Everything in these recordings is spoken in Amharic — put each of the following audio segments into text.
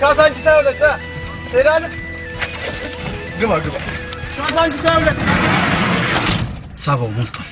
ካሳንቺስ አይወለድ ትሄዳለህ? ግባ ካሳንቺስ አይወለድ ሳባው ሞልቷል።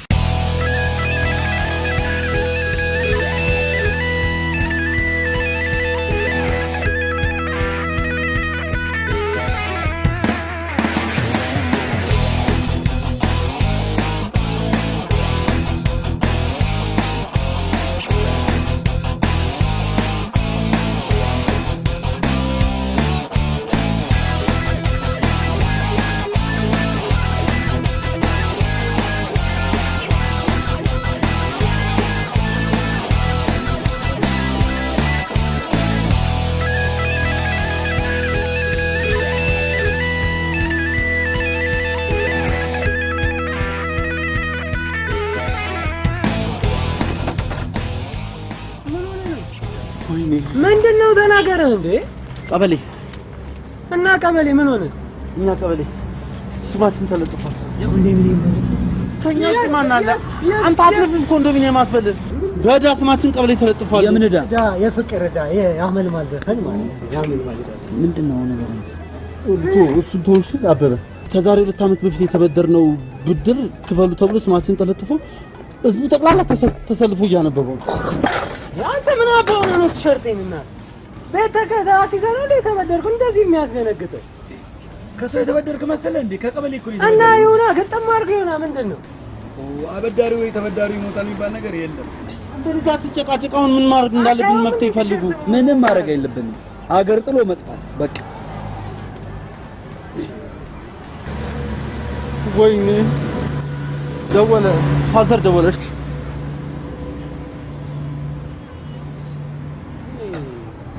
ምንድነው ተናገረ እንዴ? ቀበሌ እና ቀበሌ ምን ሆነ? እኛ ቀበሌ ስማችን ተለጥፏል። የኮንዶሚኒየም ከኛ ማን አለ? አንተ አትልፍ ኮንዶሚኒየም አትፈልግ። በዳ ስማችን ቀበሌ ተለጥፏል። የምን ዳ? የፍቅር ዳ የአመል ማልዘፈን ማለት ነው። የአመል ማልዘፈን ምንድነው ነገርስ? እሱ ተውሽ አበበ ከዛሬ 2 ዓመት በፊት የተበደርነው ብድር ክፈሉ ተብሎ ስማችን ተለጥፎ ህዝቡ ጠቅላላ ተሰልፎ እያነበበው አንተ ምን አባው ነው ተሸርተኝና በተከታ ሲዘና ላይ ተበደርኩ እንደዚህ የሚያስደነግጥ ከሰው የተበደርክ መሰለህ እንዴ? ከቀበሌ እኮ ነው እና ይሁና ገጠም አድርገው ይሁና ምንድነው? አበዳሪው ወይ ተበዳሪው ይሞታል የሚባል ነገር የለም። እንደዚህ ተጨቃጭቃውን ምን ማድረግ እንዳለብን መፍትሄ ይፈልጉ። ምንም ማድረግ የለብንም። አገር ጥሎ መጥፋት በቃ። ወይኔ ደወለ ፋዘር ደወለች።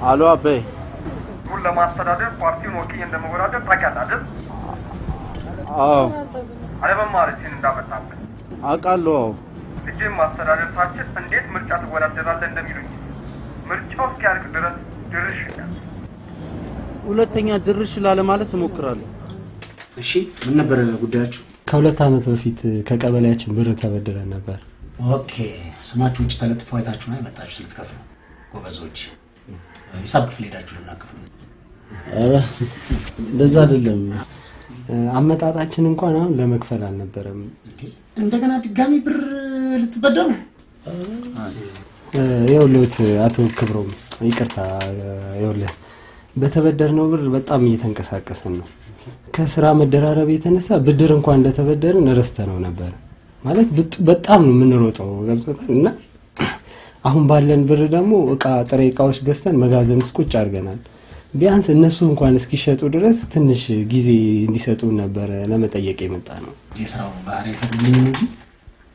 አሎ አበይ ሁሉ ለማስተዳደር ፓርቲውን ወኪል እንደመወዳደር ታውቃለህ አይደል? አዎ አለመማርህን እንዳመጣብህ አውቃለሁ። ልጅም ማስተዳደር ታችል እንዴት ምርጫ ትወዳደራለህ እንደሚሉኝ ምርጫው እስኪያልቅ ድረስ ድርሽ ይላል። ሁለተኛ ድርሽ ላለ ማለት እሞክራለሁ። እሺ ምን ነበር ጉዳያችሁ? ከ2 ዓመት በፊት ከቀበሌያችን ብር ተበድረን ነበር። ኦኬ ስማችሁ ውጭ ተለጥፎ አይታችሁ ነው የመጣችሁት ልትከፍሉ? ጎበዞች ሂሳብ ክፍል ሄዳችሁ ልናከፍሉ? አረ እንደዛ አይደለም። አመጣጣችን እንኳን አሁን ለመክፈል አልነበረም። እንደገና ድጋሚ ብር ልትበደሩ? ይኸውልህ አቶ ክብሮም ይቅርታ፣ ይኸውልህ በተበደርነው ብር በጣም እየተንቀሳቀሰን ነው። ከስራ መደራረብ የተነሳ ብድር እንኳን እንደተበደርን ረስተነው ነበር። ማለት በጣም ነው የምንሮጠው ገብቶታል። እና አሁን ባለን ብር ደግሞ ጥሬ እቃዎች ገዝተን መጋዘን ውስጥ ቁጭ አድርገናል። ቢያንስ እነሱ እንኳን እስኪሸጡ ድረስ ትንሽ ጊዜ እንዲሰጡ ነበር ለመጠየቅ የመጣ ነው። የስራው ባህሪ ፈቅድልኝ እንጂ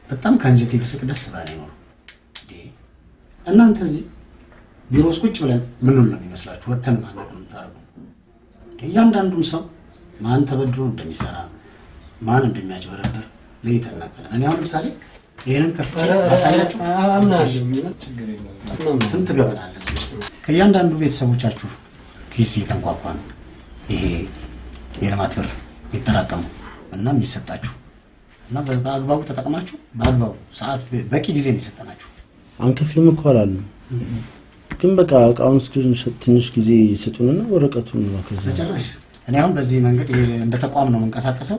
በጣም ካንጀቴ ብስቅ ደስ ባለኝ ነው። እናንተ እዚህ ቢሮ ውስጥ ቁጭ ብለን ምን ነው የሚመስላችሁ? ወተን ማናቅ ነው ታረጉ። እያንዳንዱም ሰው ማን ተበድሮ እንደሚሰራ ማን እንደሚያጭበረበር ለይተን ነበር። እኔ አሁን ለምሳሌ ይሄንን ከፍቼ አሳያችሁ አምናለሁ። ችግር የለም። ስንት ገበና አለ እዚህ ውስጥ። ከእያንዳንዱ ቤተሰቦቻችሁ ኪስ የተንቋቋ ነው ይሄ የልማት ብር ይተራቀሙ እና የሚሰጣችሁ እና በአግባቡ ተጠቅማችሁ በአግባቡ ሰዓት በቂ ጊዜ ነው የሰጠናችሁ። አንከፍልም እኮ አላሉ ግን በቃ እቃውን ትንሽ ጊዜ ይሰጡንና ወረቀቱን ማከዘ ተጨራሽ። እኔ አሁን በዚህ መንገድ እንደ ተቋም ነው መንቀሳቀሰው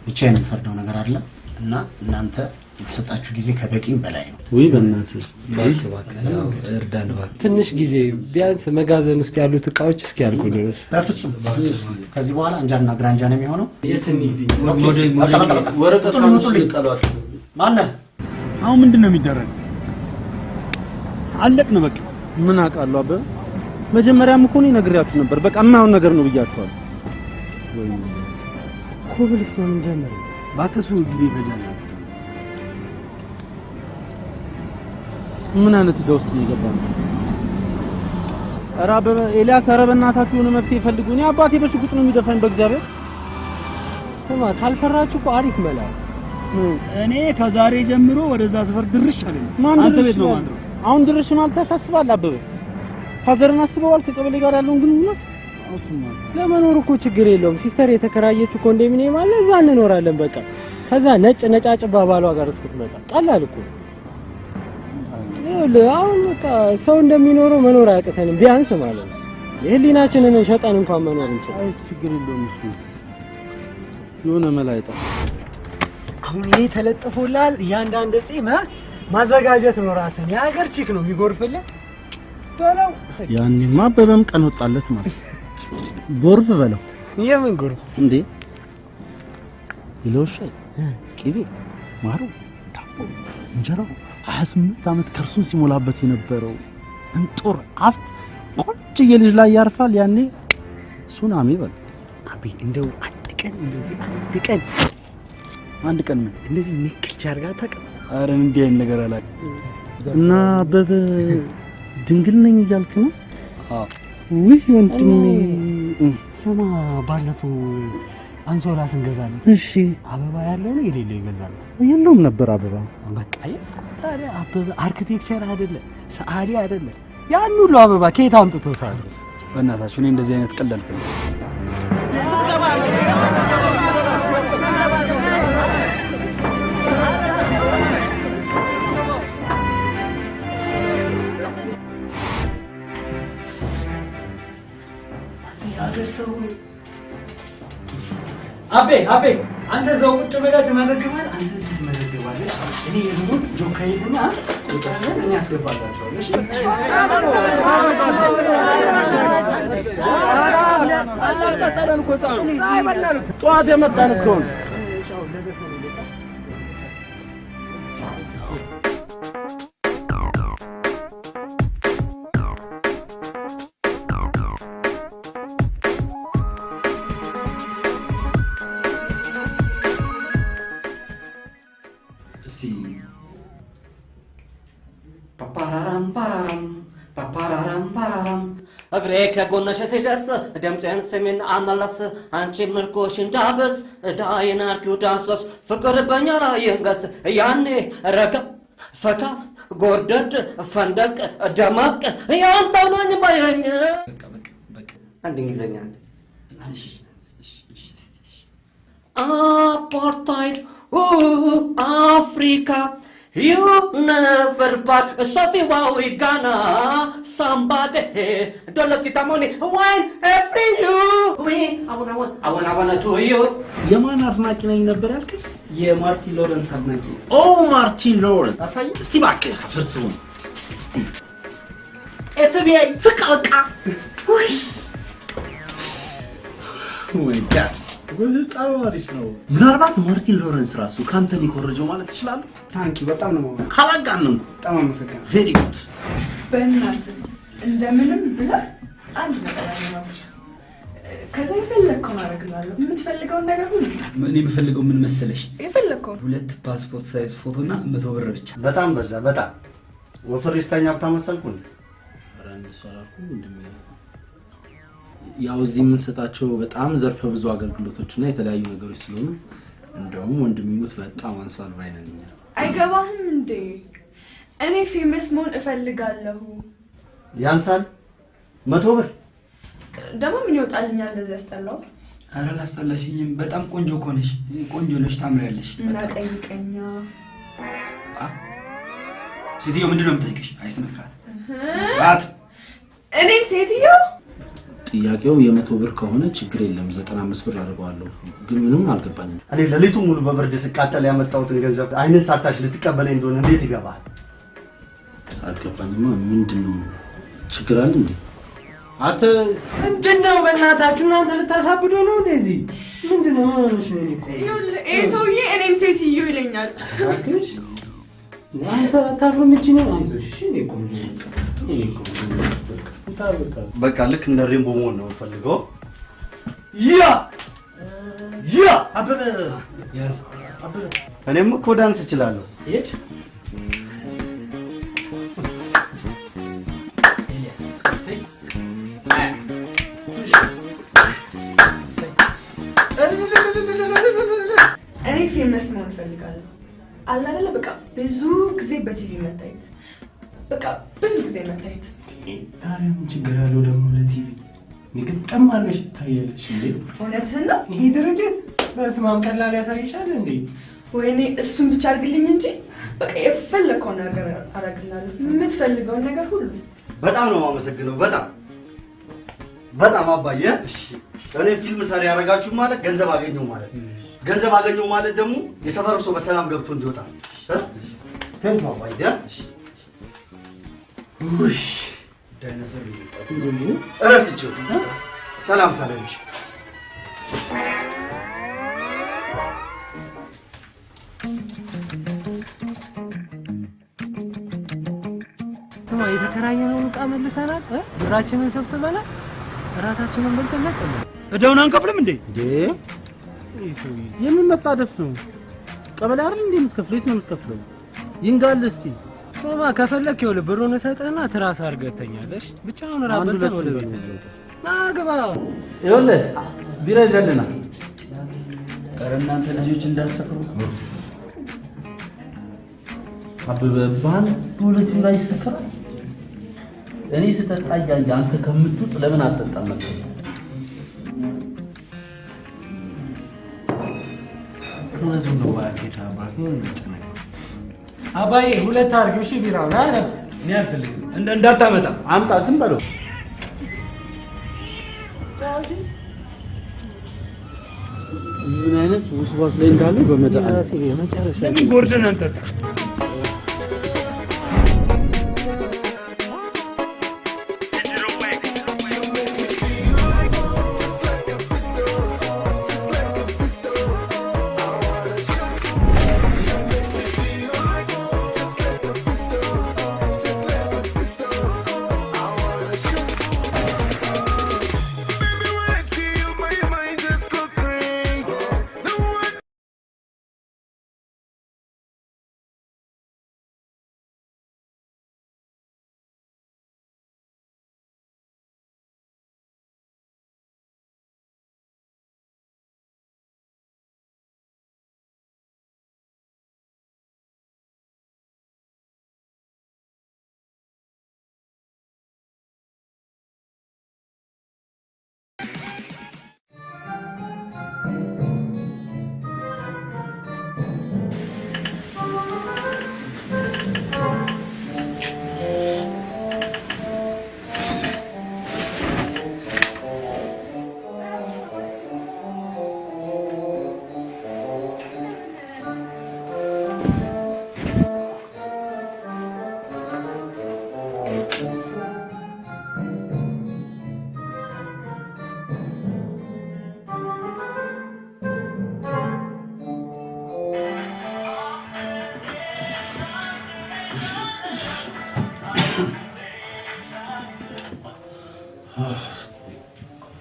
ብቻዬን የምፈርደው ነገር አይደለም እና እናንተ የተሰጣችሁ ጊዜ ከበቂም በላይ ነው። ወይ በእናትህ እርዳን እባክህ ትንሽ ጊዜ ቢያንስ መጋዘን ውስጥ ያሉት እቃዎች እስኪያልቁ ድረስ። በፍጹም ከዚህ በኋላ እንጃና ግራንጃ ነው የሚሆነው። ወረቀቱን ልቀሏት ማነህ? አሁን ምንድነው የሚደረገው? አለቅን በቃ። ምን አውቃለሁ አበበ። መጀመሪያም እኮ ነው ነግሬያችሁ ነበር። በቃ የማይሆን ነገር ነው ብያችኋል። ወይ ኮብልስቶን እንጀምር ባከሱ ጊዜ ይፈጃል። ምን አይነት ዕዳ ውስጥ ነው የገባነው? ኧረ አበበ ኤልያስ፣ ኧረ በእናታችሁ የሆነ መፍትሄ ፈልጉ። እኔ አባቴ በሽጉጥ ነው የሚደፋኝ በእግዚአብሔር። ስማ ካልፈራችሁ እኮ አሪፍ መላ። እኔ ከዛሬ ጀምሮ ወደዛ ሰፈር ድርሽ አለኝ። አንተ ቤት ነው ማለት ነው። አሁን ድርሽ ማለት ያሳስባል አበበ። ፋዘርን አስበዋል ከቀበሌ ጋር ያለውን ግንኙነት? ለመኖር እኮ ችግር የለውም። ሲስተር የተከራየችው ኮንዶሚኒየም አለ፣ እዛ እንኖራለን በቃ። ከዛ ነጭ ባባሏ ጋር እስክትመጣ ቀላል እኮ። አሁን በቃ ሰው እንደሚኖረው መኖር አያቅተንም ቢያንስ ማለት ነው። ህሊናችንን ሸጠን እንኳን መኖር እንችላለን። አይ ችግር የለውም እሱ የሆነ መላይጣ አሁን ይሄ ተለጥፎላል። እያንዳንዱ ጺም ማዘጋጀት ነው ራስን። የሀገር ቺክ ነው የሚጎርፍልህ በለው። ያኔማ አበበም ቀን ወጣለት ማለት ጎርፍ በለው። የምን ጎርፍ እንዴ? ይለውሻል ቅቤ ማሩ ዳቦ እንጀራው 28 ዓመት ከርሱን ሲሞላበት የነበረው እንጦር አፍት ቆንጆ የልጅ ላይ ያርፋል። ያኔ ሱናሚ በለው። አቤ እንደው አንድ ቀን ምን እንደዚህ ንክች አድርጋ ታውቅም? ኧረ እንዲህ አይነት ነገር አላውቅም። እና አበበ ድንግል ነኝ እያልክ ነው? አዎ። ውይ ወንድሜ ስማ፣ ባለፈው አንሶላ ስንገዛለን እሺ አበባ ያለው ነው የሌለው ይገዛል? የለውም ነበር አበባ። በቃ ታዲያ አበበ አርኪቴክቸር አይደለ ሰዓሊ አይደለ? ያን ሁሉ አበባ ከየት አምጥቶ ሳለ? በእናታችሁ እኔ እንደዚህ አይነት ቀልድ አልፈልግም። አቤ አንተ ዘው ቁጭ ብለህ ትመዘግባለህ። አንተ እዚህ ትመዘግባለህ። እኔ የዝሙት ጆካይዝና ቁጥራለን እኔ አስገባላችኋለሁ። እሺ ጠዋት የመጣን እስከሆነ ፓራራም እግሬ ከጎነሽ ሲደርስ ደምጤን ስሜን አመለስ አንቺ ምርኮሽ እንዳበስ ዳይን አርጊው ዳስበስ ፍቅር በኛ ላይ ይንገስ ያኔ ረጋ ፈካ ጎርደድ ፈንደቅ ደማቅ ያንተው ነኝ ባይኸኝ በቃ አንድ እንግሊዘኛ አፓርታይድ Africa you never but Sophie wow Ghana somebody don't look at money wine every you we I wanna to you የማን አድናቂ ነኝ ነበር ያልከ? የማርቲን ሎረንስ አድናቂ። ኦ ማርቲን ሎረንስ አሳይ እስቲ እባክህ አፈርስው እስቲ FBI ፍቃ ወይ ጋድ በጣም አሪፍ ነው። ምናልባት ማርቲን ሎረንስ ራሱ ካንተ ሊኮረጀው ማለት ይችላል። ታንኪ በጣም ነው ማለት ካላጋነን በጣም አመሰግናለሁ። ቬሪ ጉድ በእናትህ እንደምንም ብለህ አንድ ነገር አለማውጫ ከዛ የፈለግከውን አደርግልሃለሁ። የምትፈልገውን ነገር ሁሉ እኔ የምፈልገው ምን መሰለሽ? የፈለግከውን 2 ፓስፖርት ሳይዝ ፎቶና 100 ብር ብቻ። በጣም በዛ። በጣም ወፍሬስተኛ ብታመሰልኩ እንዴ? ረንሱ አላልኩም እንደምን ያው እዚህ የምንሰጣቸው በጣም ዘርፈ ብዙ አገልግሎቶችና የተለያዩ ነገሮች ስለሆኑ እንደውም ወንድሚሙት በጣም አንሷል ባይነኝ። አይገባህም እንዴ? እኔ ፌመስ መሆን እፈልጋለሁ። ያንሳል 100 ብር ደግሞ ምን ይወጣልኛል እንደዚህ ያስጠላው? ኧረ ላስጠላሽኝም። በጣም ቆንጆ ነሽ፣ ቆንጆ ነሽ፣ ታምሪያለሽ። እና ቀይቀኛ ሴትዮ ምንድነው የምትጠይቅሽ? አይ ስነ ስርዓት እኔን ሴትዮ ጥያቄው የ100 ብር ከሆነ ችግር የለም 95 ብር አድርገዋለሁ። ግን ምንም አልገባኝም። እኔ ለሊቱ ሙሉ በብርድ ስቃጠል ያመጣሁትን ገንዘብ አይንን ሳታሽ ልትቀበለኝ እንደሆነ እንዴት ይገባል? አልገባኝማ። ምንድነው ችግር አለ እንዴ? አተ ምንድነው በእናታችሁ እናንተ ልታሳብዱ ነው እንደዚህ? ምንድነው ማለት ነው? ይሄ ሰውዬ እኔን ሴትዮ ይለኛል። አክሽ አንተ ታፍርምቺ ነው አይዞሽ። እሺ እኔ ቆንጆ በቃ ልክ እንደ ሬምቦ መሆን ነው ፈልገው። ያ አበበ ያስ እኔም እኮ ዳንስ እችላለሁ። እየች እኔ ፌመስ መሆን እፈልጋለሁ። አለ አይደለ በቃ ብዙ ጊዜ በቲቪ መታየት፣ በቃ ብዙ ጊዜ መታየት። ታዲያ ምን ችግር አለው ደግሞ ለቲቪ ንግጥም አለሽ ትታያለሽ እንዴ? እውነትህን ነው። ይሄ ድርጅት በስማም ቀላል ያሳይሻል እንዴ? ወይኔ እሱን ብቻ አድርግልኝ እንጂ በቃ የፈለከውን ነገር አደርግልሃለሁ። የምትፈልገውን ነገር ሁሉ። በጣም ነው የማመሰግነው። በጣም በጣም አባዬ እኔ ፊልም ሰሪ ያረጋችሁ ማለት ገንዘብ አገኘው ማለት ገንዘብ አገኘው ማለት ደግሞ የሰፈሩ ሰው በሰላም ገብቶ እንዲወጣ ቴንክ አባዬ ውይ ዳይኖሰር ይመጣል እረስቸው ሰላም ሰላምሽ ስማ የተከራየነውን ዕቃ መልሰናል ብራችንን ሰብስበናል እራታችንን በልተን መጣን እዳውን አንከፍልም እንዴ የሚመጣ ደፍ ነው ቀበሌ አይደል እንዴ የምትከፍለው የት ነው የምትከፍለው ይንጋል እስቲ ስማ ከፈለክ ይኸውልህ ብሩን እሰጥህና ትራስ አድርገህ ተኛለሽ ብቻውን ራበልተን ወደ ቤት ና ግባ ይኸውልህ ቢራ ይዘልና ኧረ እናንተ ልጆች እንዳሰክሩ አበበ ባል በሁለት ቢራ ይሰከራል እኔ ስጠጣ እያየ አንተ ከምትውጥ ለምን አትጠጣም ነበር ወዙን ነው ባልከታ ባትኖር እንጨነቅ አባዬ ሁለት አድርገው እሺ ቢራው ላይ ነፍስ እኔ አልፈልግም እንዳታመጣ አምጣ ዝም በለው ምን አይነት ውስዋስ ላይ እንዳለ በመዳን ራሴ መጨረሻ ለምን ጎርደን አንተታ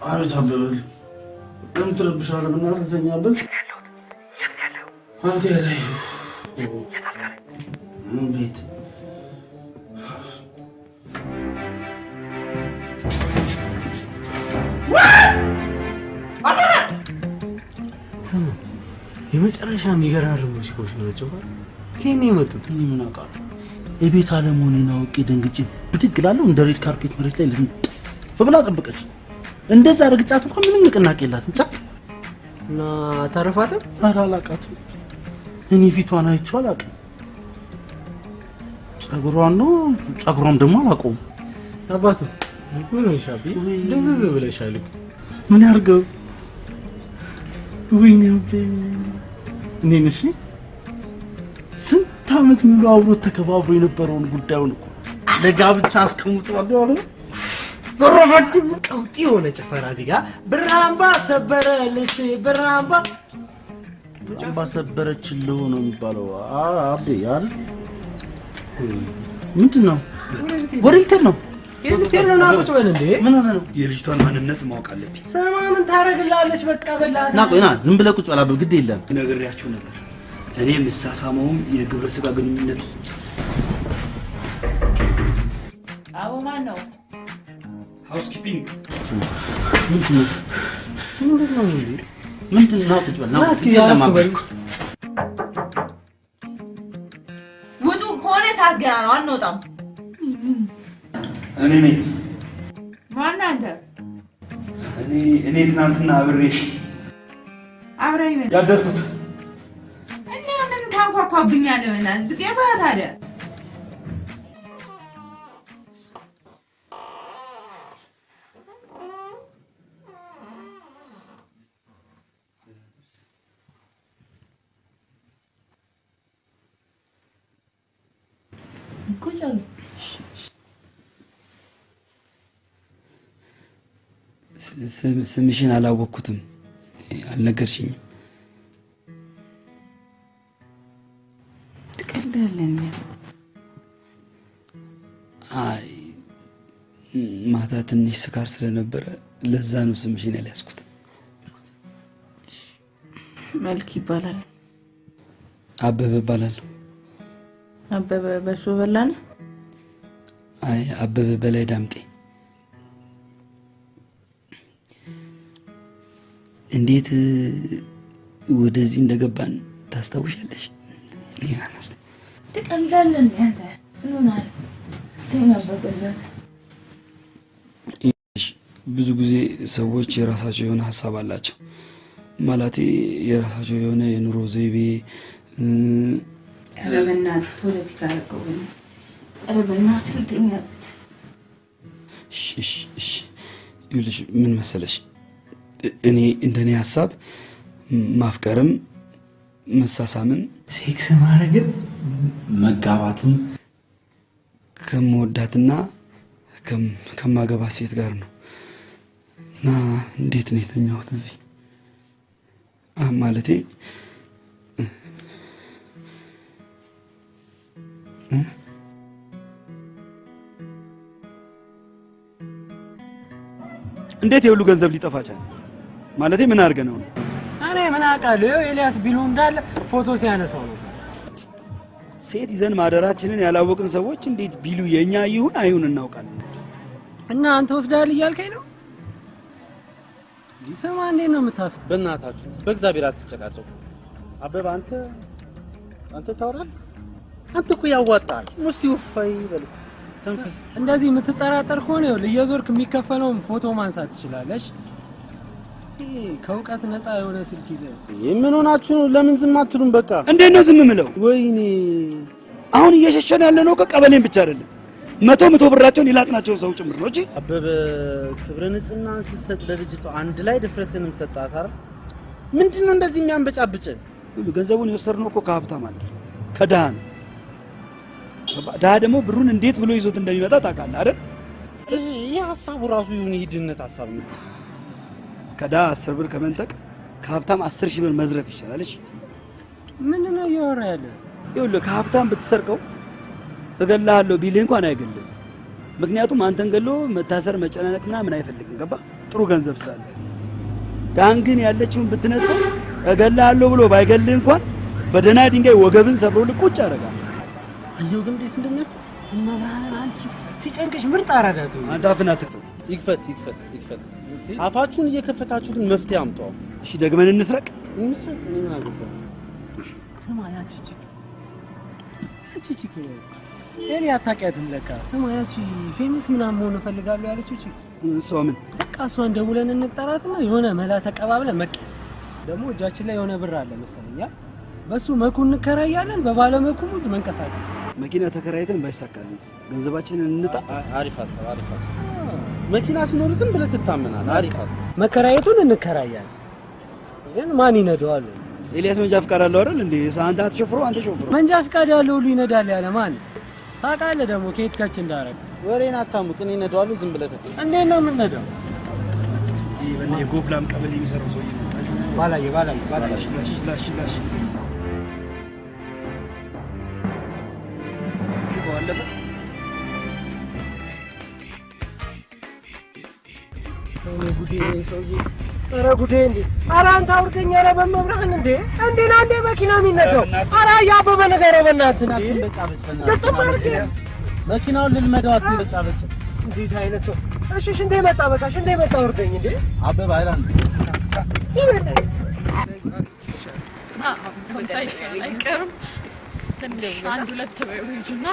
አቤት አበበ ለምን ትረብሻለህ? በእናትህ ተኛበት። አልጋ ላይ ቤት የመጨረሻ የሚገራርሙ ሙዚቃዎች ናቸው። ከኔ የመጡት እኔ ምን አውቃለሁ? የቤት አለመሆኔን አውቄ ደንግጬ ብድግ እላለሁ። እንደ ሬድ ካርፔት መሬት ላይ ብላ ጠብቀች። እንደዛ ረግጫት እንኳን ምንም ንቅናቄ የላትም። ጸጥ እና ታረፋትም አላላቃትም። እኔ ፊቷን አይቼው አላውቅም። ጸጉሯን ነው ጸጉሯም ደግሞ አላውቀውም። አባቱ ምን ሻቢ እንደዚህ ብለሻል። ምን ያርገው? ወይኔ አቤ እኔ ነሽ ስንት ዓመት ሙሉ አብሮ ተከባብሮ የነበረውን ጉዳዩን እኮ ለጋብቻ አስቀምጧል አለ። ዘራፋችሁ ቀውጢ የሆነ ጭፈራ እዚህ ጋር ብራምባ ሰበረልሽ ብራምባ ሰበረችልህ ነው የሚባለው። አቤ አይደል? ምንድነው? ወሬልተር ነው የልቴር ነው። ናቁጭ በል እንዴ! ምን ሆነ ነው? የልጅቷን ማንነት ማወቅ አለብኝ። ስማ ምን ታረግላለች? በቃ በላት። ና ቆይ ና ዝም ብለህ ቁጭ በላ። ግድ የለም ነግሬያችሁ ነበር። እኔ የምሳሳመውም የግብረ ስጋ ግንኙነት አዎ ማን ነው? ሃውስኪፒንግ ምንድነው? ምንድነው? ቁጭ በል ና እስኪ ለማበል ውጡ ከሆነ ሰዓት ገና ነው አንወጣም። እኔ ነኝ። ማን አንተ? እኔ ትናንትና አብሬሽ አብረኝ ነኝ ያደርኩት። እና ምን ታንኳኳብኛለህ? በእናትህ ዝገባ ታዲያ ስምሽን አላወቅኩትም አልነገርሽኝም ትቀልዳለህ አይ ማታ ትንሽ ስካር ስለነበረ ለዛ ነው ስምሽን ያልያዝኩት መልክ ይባላል አበበ ይባላል አበበ በሱ በላን አይ አበበ በላይ ዳምጤ እንዴት ወደዚህ እንደገባን ታስታውሻለሽ ያናስ ትቀልዳለህ አንተ ምናል ተናበበለት ብዙ ጊዜ ሰዎች የራሳቸው የሆነ ሐሳብ አላቸው ማለቴ የራሳቸው የሆነ የኑሮ ዘይቤ ረበናት ፖለቲካ አቀውኝ ረበናት ልትኛበት እሺ ይልሽ ምን መሰለሽ እኔ እንደኔ ሐሳብ ማፍቀርም መሳሳምም ሴክስ ማድረግም መጋባትም ከመወዳትና ከማገባ ሴት ጋር ነው እና እንዴት ነው የተኛሁት እዚህ ማለቴ እንዴት የሁሉ ገንዘብ ሊጠፋ ቻለ ማለቴ ምን አድርገህ ነው እኔ ምን አውቃለሁ ኤልያስ ቢሉ እንዳለ ፎቶ ሲያነሳው ነው ሴት ይዘን ማደራችንን ያላወቅን ሰዎች እንዴት ቢሉ የኛ ይሁን አይሁን እናውቃለን እና አንተ ወስዳል እያልከኝ ነው ሊሰማ እንዴት ነው የምታስብ በእናታችሁ በእግዚአብሔር አትጨቃጨቁ አበባ አንተ ታወራለህ አንተ እኮ ያዋጣል ሙስቲው ፈይ በልስ ተንፈስ እንደዚህ የምትጠራጠር ከሆነ ይኸውልህ እየዞርክ የሚከፈለውን ፎቶ ማንሳት ትችላለሽ ከውቀት ነፃ የሆነ ስልክ ይዘህ ምን ሆናችሁ ነው ለምን ዝም አትሉም በቃ እንዴት ነው ዝም ምለው ወይኔ አሁን እየሸሸን ያለነው ከቀበሌን ብቻ አይደለም መቶ ብራቸውን ይላጥናቸው ሰው ጭምር ነው እጂ አበበ ክብረ ንጽህና ሲሰጥ ለልጅቷ አንድ ላይ ድፍረትንም ሰጣት አይደል ምንድነው እንደዚህ የሚያንበጫብጭ ገንዘቡን የወሰድነው እኮ ከሀብታም አለ ከድሃ ነው ድሃ ደግሞ ብሩን እንዴት ብሎ ይዞት እንደሚመጣ ታውቃለህ አይደል ይሄ ሐሳቡ ራሱ ይሁን ይድነት ሐሳብ ነው ከድሃ 10 ብር ከመንጠቅ ከሀብታም 10,000 ብር መዝረፍ ይችላል እሺ ምን ነው እያወራ ያለ ይኸውልህ ከሀብታም ብትሰርቀው እገልሃለሁ ቢልህ እንኳን አይገልም ምክንያቱም አንተን ገሎ መታሰር መጨናነቅ ምናምን አይፈልግም ገባ ጥሩ ገንዘብ ስላለ ዳን ግን ያለችውን ብትነጥቀው እገልሃለሁ ብሎ ባይገልህ እንኳን በደና ድንጋይ ወገብን ሰብሮ ልቁጭ ያደርጋል አየው ግን እንዴት እንደሚያስብ እማባህን አንቺ ሲጨንቅሽ ምርጥ አራዳቱ አንተ አፍና ትክፈት ይክፈት አፋችሁን እየከፈታችሁ ግን መፍትሄ አምጣው እሺ ደግመን እንስረቅ ምን አገባ ስማ ያቺ ኤሊ አታውቂያትም ለካ ስማ ያቺ ፌሚስ ምናምን መሆን እፈልጋለሁ ያለችው እቺ እሷ ምን በቃ እሷን ደውለን እንጠራትና የሆነ መላ ተቀባብለን መቀስ ደግሞ እጃችን ላይ የሆነ ብር አለ መሰለኝ በሱ መኩ እንከራያለን በባለ መኩ መንቀሳቀስ መኪና ተከራይተን ባይሳካልንስ ገንዘባችንን እንጣ አሪፍ ሐሳብ መኪና ሲኖር ዝም ብለህ ትታመናለህ አሪፍ ሐሳብ መከራየቱን እንከራያለን ግን ማን ይነዳዋል ኤልያስ መንጃ ፍቃድ አለው አይደል እንዴ አንተ አትሾፍሮ አንተ ሾፍሮ መንጃ ፍቃድ ያለው ሁሉ ይነዳል ያለ ማን ታውቃለህ ደግሞ ከየት ከች እንዳረግ ወሬን አታሙቅ እኔ እነዳዋለሁ ዝም ብለህ ተቀበል እንዴት ነው የምንነዳው ይሄ በእኔ ጎፍላም ቀበሌ የሚሰራው ሰው ይመጣሽ ባላየ ላሽ ሽቦ አለፈ ጉዴ ሰውዬ ኧረ ጉዴ እንዴ ኧረ አንተ አውርደኛ ኧረ በመብራህን እንዴ እንዴና እንዴ መኪና የሚነዳው ኧረ ያበበ ነገር በእናትህ መኪናውን ልልመደው አትበጫበጭ እንዴት አይነት ሰው እሺ እንዴ መጣ በቃሽ እንዴ መጣ አውርደኝ እንዴ አበባ አይላንድ አይቀርም ትንሽ አንድ ሁለት በይውጅና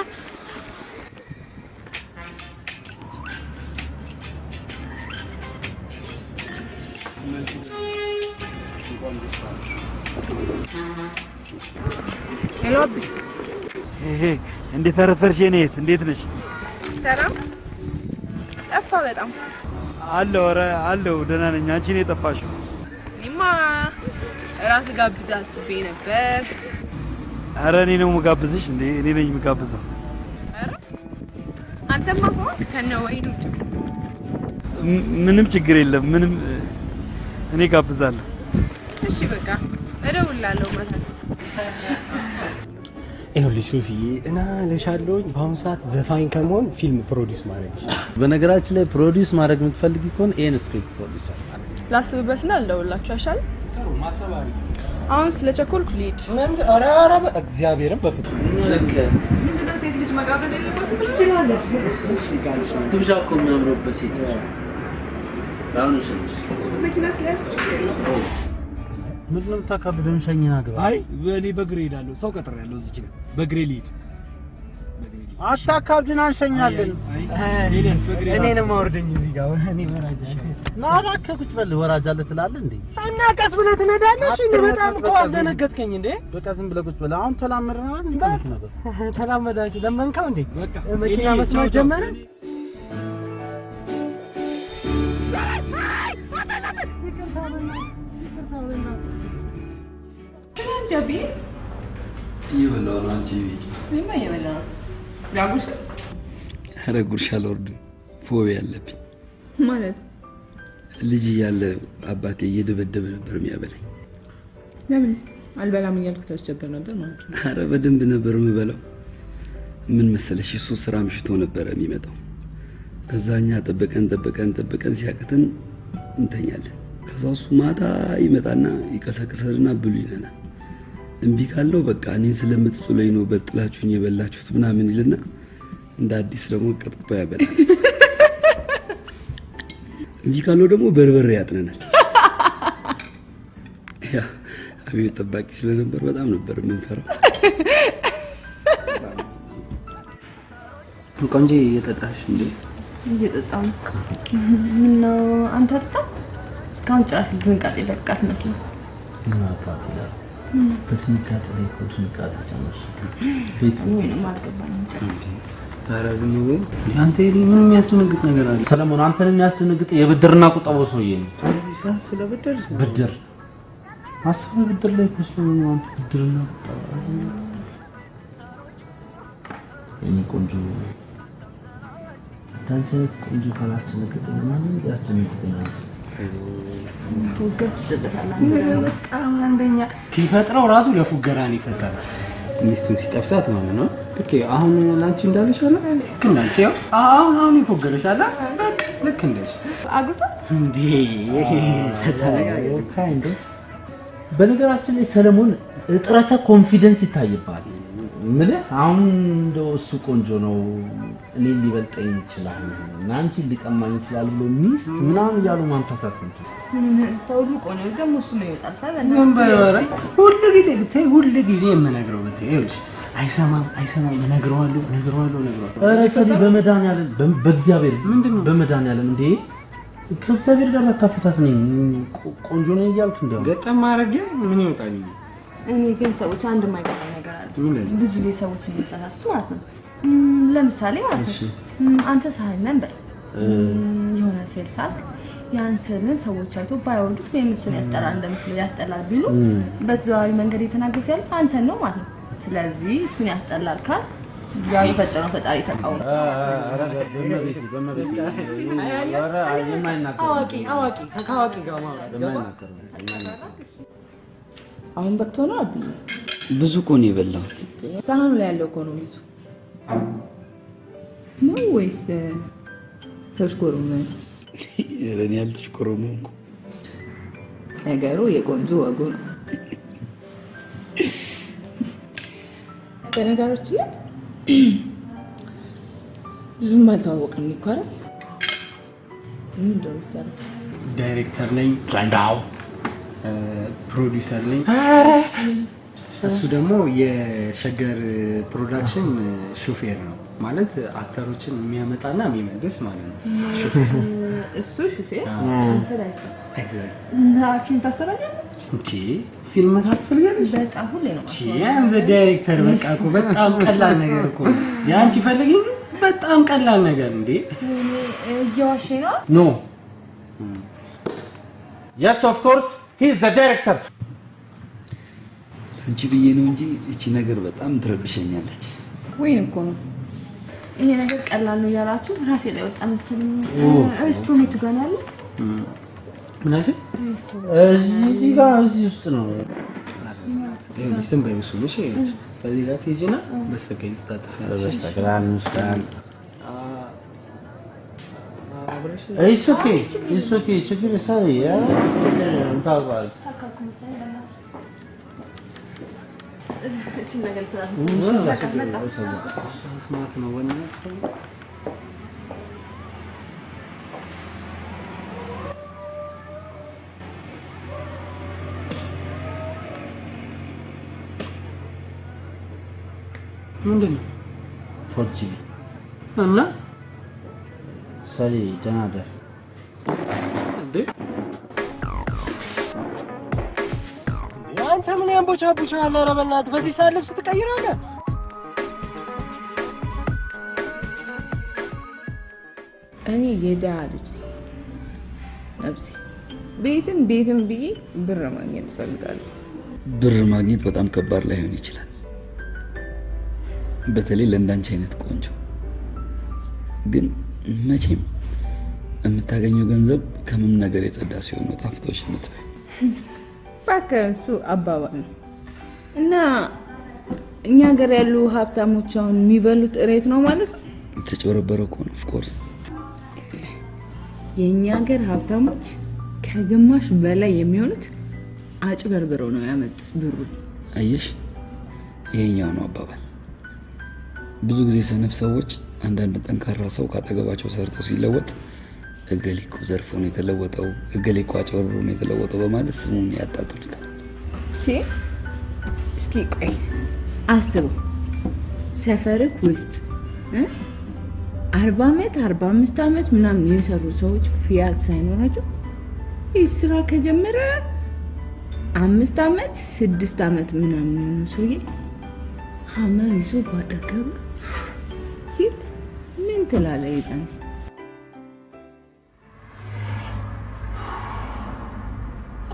ሄሎ እንዴት ተረፈርሽ የኔት እንዴት ነሽ ሰላም ጠፋ በጣም አለው ኧረ አለው ደህና ነኝ አንቺ ነኝ የጠፋሽው እኔማ ራስ ጋብዛ አስቤ ነበር ኧረ እኔ ነው የምጋብዝሽ እንዴ እኔ ነኝ የምጋብዘው ኧረ አንተማ ሆነ ከነ ወይኑ ምንም ችግር የለም። ምንም እኔ ጋብዛለሁ። እሺ በቃ እደውልልሃለሁ ማለት ነው። ይኸውልሽ ሶፊዬ እና ለሻለሁኝ በአሁኑ ሰዓት ዘፋኝ ከመሆን ፊልም ፕሮዲውስ ማድረግ ይችላል። በነገራችን ላይ ፕሮዲውስ ማድረግ የምትፈልጊ ከሆነ ይሄን ስክሪፕት ፕሮዲውሰር ላስብበትና ልደውልላችሁ አይሻልም? ጥሩ ማሰብ አሪፍ። አሁን ስለቸኮልኩ ልሂድ። ኧረ እግዚአብሔርን በፍጹም ምንድነው ሴት ልጅ መጋበዝ የለባትም? ትችላለች። ግብዣ እኮ የሚያምረው ሴት አሁን እሺ መኪና ስለያዝኩ ችግር የለውም። ምንድነው የምታካብደው? ሸኝና ግባ። አይ እኔ በእግሬ እሄዳለሁ። ሰው ቀጥሬያለሁ እዚች ጋር በእግሬ ልሂድ። አታካብድን፣ አንሸኛለን። እኔንም አውርደኝ እዚህ ጋር እኔ ወራጅ ና እባክህ ቁጭ በል። ወራጅ አለ ትላለህ እንዴ? እና ቀስ ብለህ ትነዳለህ። እሺ በጣም እኮ አስደነገጥከኝ እንዴ። በቃ ዝም ብለህ ቁጭ በል። አሁን ተላመድናል እንዴ? ተላመዳችሁ ለመንካው እንዴ? በቃ መኪና መስማት ጀመረ። ጃቢ እየበላሁ ነው። አንቺ እኔማ እየበላሁ ነው። ያጉርስ ኧረ ጉርሻ አልወርድም። ፎቢያ አለብኝ። ማለት ልጅ እያለ አባቴ እየደበደበ ነበር የሚያበላኝ። ለምን አልበላም እያልኩ ታስቸግር ነበር ማለት ነው? ኧረ በደንብ ነበር የምበላው። ምን መሰለሽ እሱ ስራ ምሽቶ ነበር የሚመጣው። ከዛኛ ጠበቀን ሲያቅተን እንተኛለን። ከዛ እሱ ማታ ይመጣና ይቀሰቅሰንና ብሉ ይለናል። እምቢ ካለው በቃ እኔን ስለምትጥሉኝ ነው በጥላችሁኝ የበላችሁት ምናምን ይልና እንደ አዲስ ደግሞ ቀጥቅጦ ያበላል። እምቢ ካለው ደግሞ በርበሬ ያጥነናል። ያ አብዮት ጠባቂ ስለነበር በጣም ነበር የምንፈራው። ቆንጆ እየጠጣሽ እንዴ? እየጠጣሁ ነው። ምነው አንተ አትጠጣ? እስካሁን ጭራሽ ድንቃጤ ለቃት መስሎኝ። ምን አባት ይላል በትንቃጤ ላይ እኮ ትንቃጤ ጨመርሽ። ቤት ምንም አልገባኝም። ታዲያ ዝም ብሎ አንተ ምን የሚያስደነግጥ ነገር አለ? ሰለሞን አንተን የሚያስደነግጥ የብድርና ቁጠባው ሰውዬ ነው። እዚህ ሰዓት ስለ ብድር አስበ ብድር ላይ ኩስ ነው። አንተ ብድርና ቁጠባ እኔ ቆንጆ ታንቸት ቆንጆ ካላስደነግጥ ምናምን ያስደነግጠኛል። ፉገት ተጠቅላላ በጣም አንደኛ ሲፈጥረው ራሱ ለፉገራ ነው ይፈጠራል። ሚስቱን ሲጠብሳት ማለት ነው። ልክ አሁን ላንቺ እንዳለሽ አለ ልክ እንዳልሽ ያው አሁን ይፎገረሻል። ልክ እንደሽ አጉታ እንዴ ካይንድ በነገራችን ላይ ሰለሞን እጥረተ ኮንፊደንስ ይታይባል። ምልህ አሁን እንደው እሱ ቆንጆ ነው እኔ ሊበልጠኝ ይችላል እና አንቺ ሊቀማኝ ይችላል ብሎ ሚስት ምናምን እያሉ ማምታታት ነው። ሰው ልቆ ነው ደግሞ እሱ ነው ይወጣል ታዲያ ምን ባይወራ ሁሉ ጊዜ የምነግረው ይኸውልሽ አይሰማም እነግረዋለሁ። ኧረ ሰዲ በመድኃኒዓለም በእግዚአብሔር ምንድነው በመድኃኒዓለም እንዴ ከእግዚአብሔር ጋር መካፈታት ነኝ ቆንጆ ነው እያልኩ እንደው ገጠም ማድረግ ምን ይወጣል? እኔ ግን ሰዎች አንድ የማይገባኝ ነገር አለ። ብዙ ጊዜ ሰዎች የሚሳሳቱት ማለት ነው። ለምሳሌ ማለት ነው አንተ ሳህን ነበር የሆነ ሴል ሳልክ ያን ስልን ሰዎች አይቶ ባይወዱት ወይም እሱን ያስጠላል ቢሉ በተዘዋዋሪ መንገድ የተናገሩት ያሉት አንተን ነው ማለት ነው። ስለዚህ እሱን ያስጠላል ካል ያው የፈጠረው ፈጣሪ ተቃውሞ አዋቂ ከአዋቂ ጋር ማውራት አሁን በቅቶ ነው አብይ ብዙ እኮ ነው የበላሁት። ሳህኑ ላይ ያለው እኮ ነው ብዙ ነው ወይስ ተሽኮሩም? እኔ ያልተሽኮሩም እኮ ነገሩ የቆንጆ ወጉ ነው። በነገሮች ላይ ብዙም አልተዋወቅንም እኮ አይደል? ምን እንደምሰራ ዳይሬክተር ነኝ፣ ራንዳው ፕሮዲውሰር ነኝ። እሱ ደግሞ የሸገር ፕሮዳክሽን ሹፌር ነው ማለት አክተሮችን የሚያመጣና የሚመልስ ማለት ነው። እሱ ሹፌር አንተ ዳይሬክተር ኤግዛክት እና ፊልም ታሰራለህ እንጂ ፊልም መስራት ትፈልጋለሽ? በጣም ሁሌ ነው እቺ ያንዘ ዳይሬክተር በቃ እኮ በጣም ቀላል ነገር እኮ ያንቺ ፈልጊ በጣም ቀላል ነገር እንዴ እየዋሸኝ ነው። ኖ yes of course he is the director አንቺ ብዬ ነው እንጂ እቺ ነገር በጣም ትረብሸኛለች። ወይን እኮ ነው ይሄ ነገር ቀላል ነው ያላችሁ ራሴ ላይ ወጣ መሰለኝ። ሬስቶራንቱ ጋር ነው ያለው። ምን አለ? እዚህ ጋር እዚህ ውስጥ ነው። ይሄን በሚስሉ እሺ ከዚህ ጋር ትይጂና በስተቀኝ ትታጠፊያለሽ። በስተግራን ይችላል። It's okay. It's okay. ችግር ሳይ ያ እንታውቃለን። እቺ ነገር ስራ ስማት ነው ወና ምንድነው? ፎርጂ እና ሰሪ ደናደር እንዴ አንተ ምን ያንቦቻቦቻለህ? ኧረ በእናትህ በዚህ ሰዓት ልብስ ትቀይራለህ? እኔ የድሃ ልጅ ነብሴ ቤትም ብዬ ብር ማግኘት እፈልጋለሁ። ብር ማግኘት በጣም ከባድ ላይሆን ይችላል፣ በተለይ ለእንዳንቺ አይነት ቆንጆ። ግን መቼም የምታገኘው ገንዘብ ከምንም ነገር የጸዳ ሲሆን ነው ጣፍጦሽ የምትበይ። እባክህ እሱ አባባል ነው እና እኛ ሀገር ያሉ ሀብታሞች አሁን የሚበሉት እሬት ነው ማለት ነው። ተጨበረበረ እኮ ነው። ኦፍ ኮርስ የኛ ሀገር ሀብታሞች ከግማሽ በላይ የሚሆኑት አጭበርብረው ነው ያመጡት ብሩ። አየሽ፣ ይሄኛው ነው አባባል። ብዙ ጊዜ ሰነፍ ሰዎች አንዳንድ ጠንካራ ሰው ካጠገባቸው ሰርቶ ሲለወጥ እገሊኮ ዘርፎ ነው የተለወጠው፣ እገሊኮ አጭበርብሮ ነው የተለወጠው በማለት ስሙን ያጣጥሉታል። እስኪ ቆይ አስቡ፣ ሰፈርክ ውስጥ 40 ዓመት 45 ዓመት ምናምን የሰሩ ሰዎች ፊያት ሳይኖራቸው ይህ ስራ ከጀመረ 5 ዓመት 6 ዓመት ምናምን ሰውዬ ሀመር ይዞ ባጠገብ ሲል ምን ትላለህ? ይዛን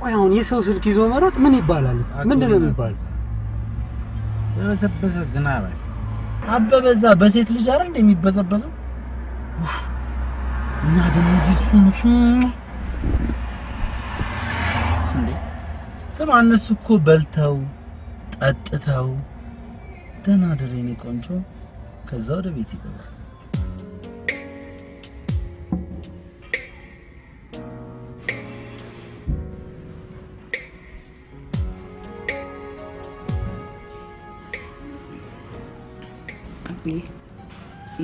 ቆይ አሁን የሰው ስልክ ይዞ መሮጥ ምን ይባላል? ምንድነው የሚባለው? በዘበዘ ዝናብ አበበዛ በሴት ልጅ አይደል እንደሚበዘበዘው? እና ደግሞ እዚህ እንዴ ስማ፣ እነሱ እኮ በልተው ጠጥተው ደህና ደሬ ነው ቆንጆ፣ ከዛ ወደ ቤት ይገባል።